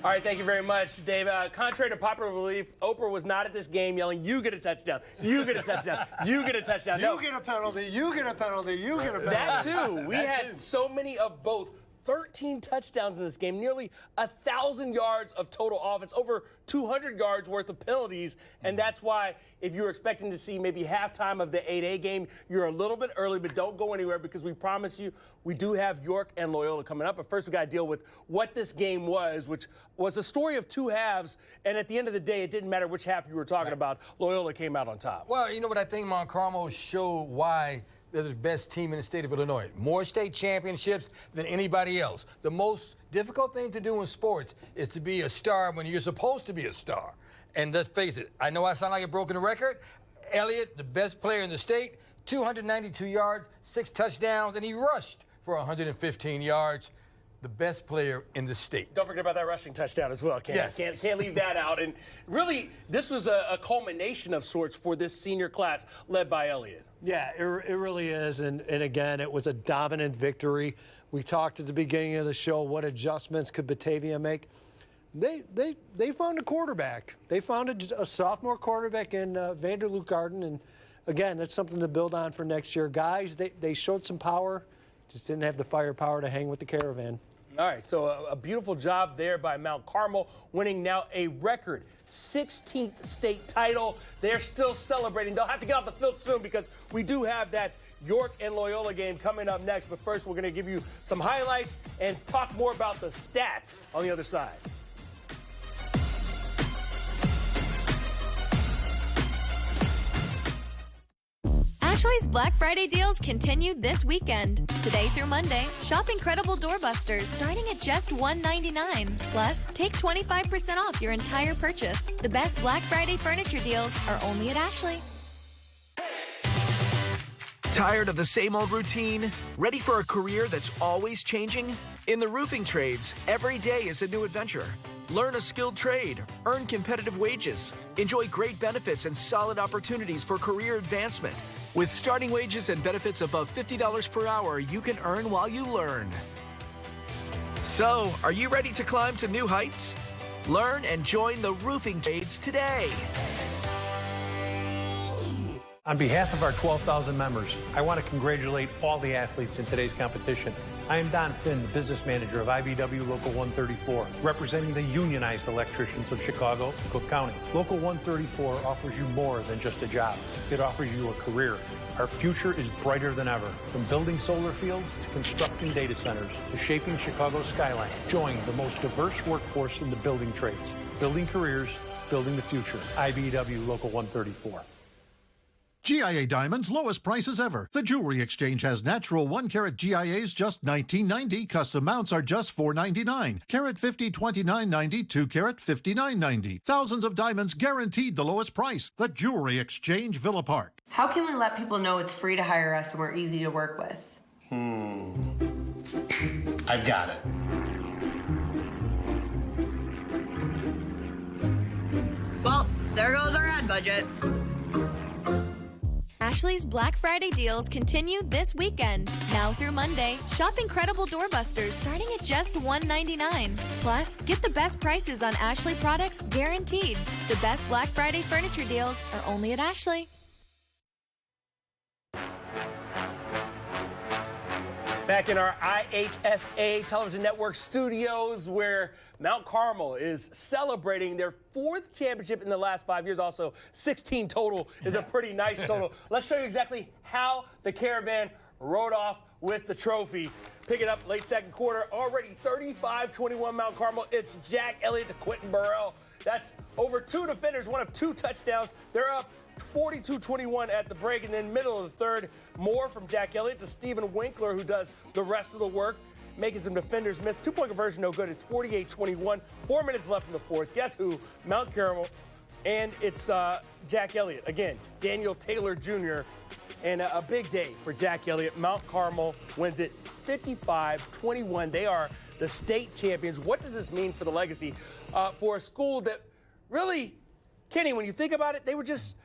All right, thank you very much, Dave. Contrary to popular belief, Oprah was not at this game yelling, "You get a touchdown, you get a touchdown, you get a touchdown." You get a penalty, you get a penalty, you get a penalty. That too. We had so many of both. 13 touchdowns in this game, nearly 1,000 yards of total offense, over 200 yards worth of penalties, and that's why if you're expecting to see maybe halftime of the 8A game, you're a little bit early, but don't go anywhere because we promise you we do have York and Loyola coming up. But first we got to deal with what this game was, which was a story of 2 halves, and at the end of the day, it didn't matter which half you were talking about. Loyola came out on top. Well, you know what, I think Mount Carmel showed why they're the best team in the state of Illinois. More state championships than anybody else. The most difficult thing to do in sports is to be a star when you're supposed to be a star. And let's face it, I know I sound like a broken record. Elliott, the best player in the state, 292 yards, 6 touchdowns, and he rushed for 115 yards. The best player in the state. Don't forget about that rushing touchdown as well. Can't leave that out. And really, this was a culmination of sorts for this senior class led by Elliott. Yeah, it really is. And again, it was a dominant victory. We talked at the beginning of the show, what adjustments could Batavia make? They found a quarterback. They found a sophomore quarterback in Vanderloop Garden. And again, that's something to build on for next year. Guys, they showed some power, just didn't have the firepower to hang with the Caravan. All right, so a beautiful job there by Mount Carmel, winning now a record 16th state title. They're still celebrating. They'll have to get off the field soon because we do have that York and Loyola game coming up next. But first, we're going to give you some highlights and talk more about the stats on the other side. Ashley's Black Friday deals continue this weekend. Today through Monday, shop incredible doorbusters starting at just $1.99. Plus, take 25% off your entire purchase. The best Black Friday furniture deals are only at Ashley. Tired of the same old routine? Ready for a career that's always changing? In the roofing trades, every day is a new adventure. Learn a skilled trade, earn competitive wages, enjoy great benefits and solid opportunities for career advancement. With starting wages and benefits above $50 per hour, you can earn while you learn. So, are you ready to climb to new heights? Learn and join the roofing trades today. On behalf of our 12,000 members, I want to congratulate all the athletes in today's competition. I am Don Finn, the business manager of IBW Local 134, representing the unionized electricians of Chicago and Cook County. Local 134 offers you more than just a job. It offers you a career. Our future is brighter than ever. From building solar fields to constructing data centers to shaping Chicago's skyline. Join the most diverse workforce in the building trades. Building careers, building the future. IBW Local 134. GIA Diamonds, lowest prices ever. The Jewelry Exchange has natural 1-carat GIAs just $19.90. Custom mounts are just $4.99. Carat 50, $29.90. 2-carat, $59.90. Thousands of diamonds guaranteed the lowest price. The Jewelry Exchange, Villa Park. How can we let people know it's free to hire us and we're easy to work with? I've got it. Well, there goes our ad budget. Ashley's Black Friday deals continue this weekend. Now through Monday, shop incredible doorbusters starting at just $1.99. Plus, get the best prices on Ashley products guaranteed. The best Black Friday furniture deals are only at Ashley. Back in our IHSA Television Network studios, where Mount Carmel is celebrating their 4th championship in the last 5 years. Also, 16 total is a pretty nice total. Let's show you exactly how the Caravan rode off with the trophy. Pick it up late second quarter. Already 35-21 Mount Carmel. It's Jack Elliott to Quentin Burrell. That's over 2 defenders, one of 2 touchdowns. They're up 42-21 at the break, and then middle of the third, more from Jack Elliott to Stephen Winkler, who does the rest of the work, making some defenders miss. 2-point conversion, no good. It's 48-21. 4 minutes left in the fourth. Guess who? Mount Carmel, and it's Jack Elliott. Again, Daniel Taylor Jr., and a big day for Jack Elliott. Mount Carmel wins it 55-21. They are the state champions. What does this mean for the legacy for a school that really, Kenny, when you think about it, they were just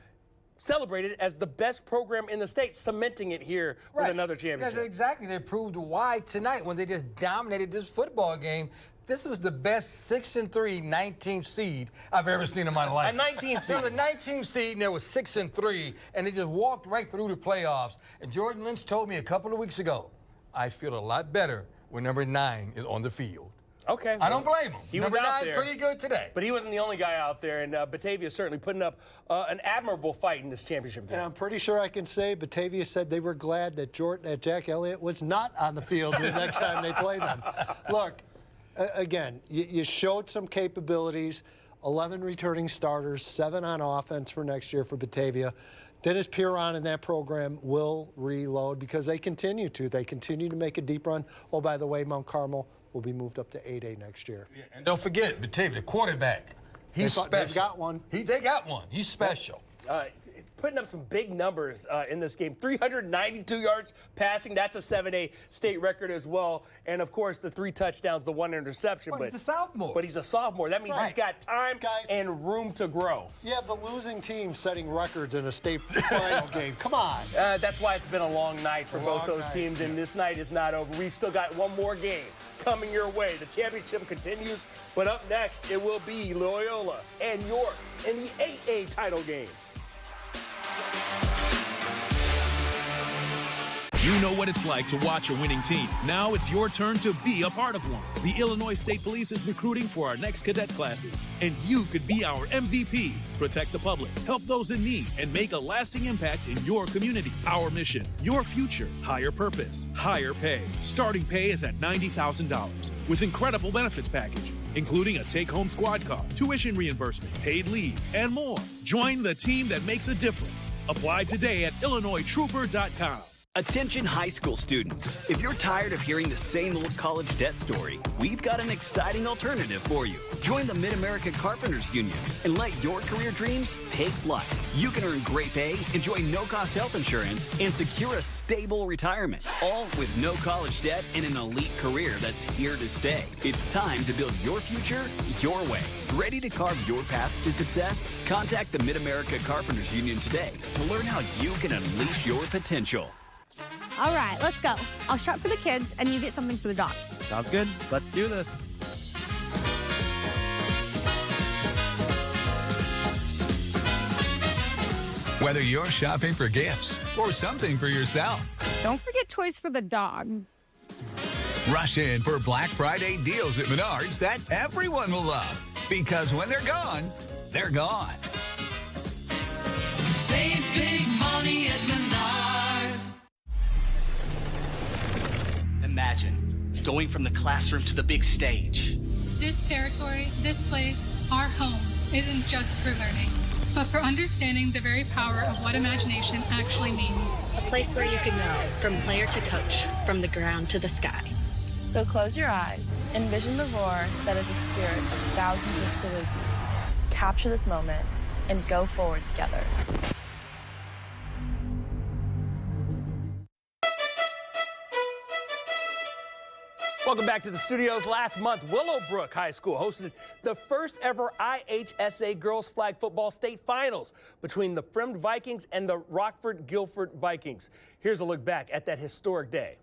celebrated as the best program in the state, cementing it here with another championship. Yeah, exactly. They proved why tonight when they just dominated this football game. This was the best 6-3 19th seed I've ever seen in my life. A 19th seed. There was a 19th seed, and there was 6-3, and they just walked right through the playoffs. And Jordan Lynch told me a couple of weeks ago, I feel a lot better when number 9 is on the field. Okay. I don't blame him. He was number out 9 there, pretty good today. But he wasn't the only guy out there, and Batavia certainly putting up an admirable fight in this championship game. And I'm pretty sure I can say Batavia said they were glad that Jack Elliott was not on the field the next time they play them. Look, again, you showed some capabilities. 11 returning starters, 7 on offense for next year for Batavia. Dennis Piron and that program will reload because they continue to. They continue to make a deep run. Oh, by the way, Mount Carmel will be moved up to 8A next year. Yeah, and don't forget, Batavia, the quarterback. He's special. They've got one. They got one. He's special. Putting up some big numbers in this game. 392 yards passing. That's a 7A state record as well. And, of course, the 3 touchdowns, the 1 interception. But he's a sophomore. But he's a sophomore. That means he's got time and room to grow. You have the losing team setting records in a state final game. Come on. That's why it's been a long night for both those teams, and this night is not over. We've still got one more game coming your way. The championship continues, but up next, it will be Loyola and York in the 8A title game. You know what it's like to watch a winning team. Now it's your turn to be a part of one. The Illinois State Police is recruiting for our next cadet classes, and you could be our MVP. Protect the public, help those in need, and make a lasting impact in your community. Our mission, your future, higher purpose, higher pay. Starting pay is at $90,000 with incredible benefits package, including a take-home squad car, tuition reimbursement, paid leave, and more. Join the team that makes a difference. Apply today at IllinoisTrooper.com. Attention high school students. If you're tired of hearing the same old college debt story, we've got an exciting alternative for you. Join the Mid-America Carpenters Union and let your career dreams take flight. You can earn great pay, enjoy no-cost health insurance, and secure a stable retirement, all with no college debt and an elite career that's here to stay. It's time to build your future your way. Ready to carve your path to success? Contact the Mid-America Carpenters Union today to learn how you can unleash your potential. All right, let's go. I'll shop for the kids, and you get something for the dog. Sounds good. Let's do this. Whether you're shopping for gifts or something for yourself, Don't forget toys for the dog. rush in for Black Friday deals at Menards that everyone will love. Because when they're gone, they're gone. Save big money at Menards. Imagine going from the classroom to the big stage. This territory, this place, our home, isn't just for learning, but for understanding the very power of what imagination actually means. A place where you can go from player to coach, from the ground to the sky. So close your eyes, envision the roar that is a spirit of thousands of Salukis. Capture this moment and go forward together. Welcome back to the studios. Last month, Willowbrook High School hosted the first ever IHSA Girls Flag Football State Finals between the Fremd Vikings and the Rockford-Guilford Vikings. Here's a look back at that historic day.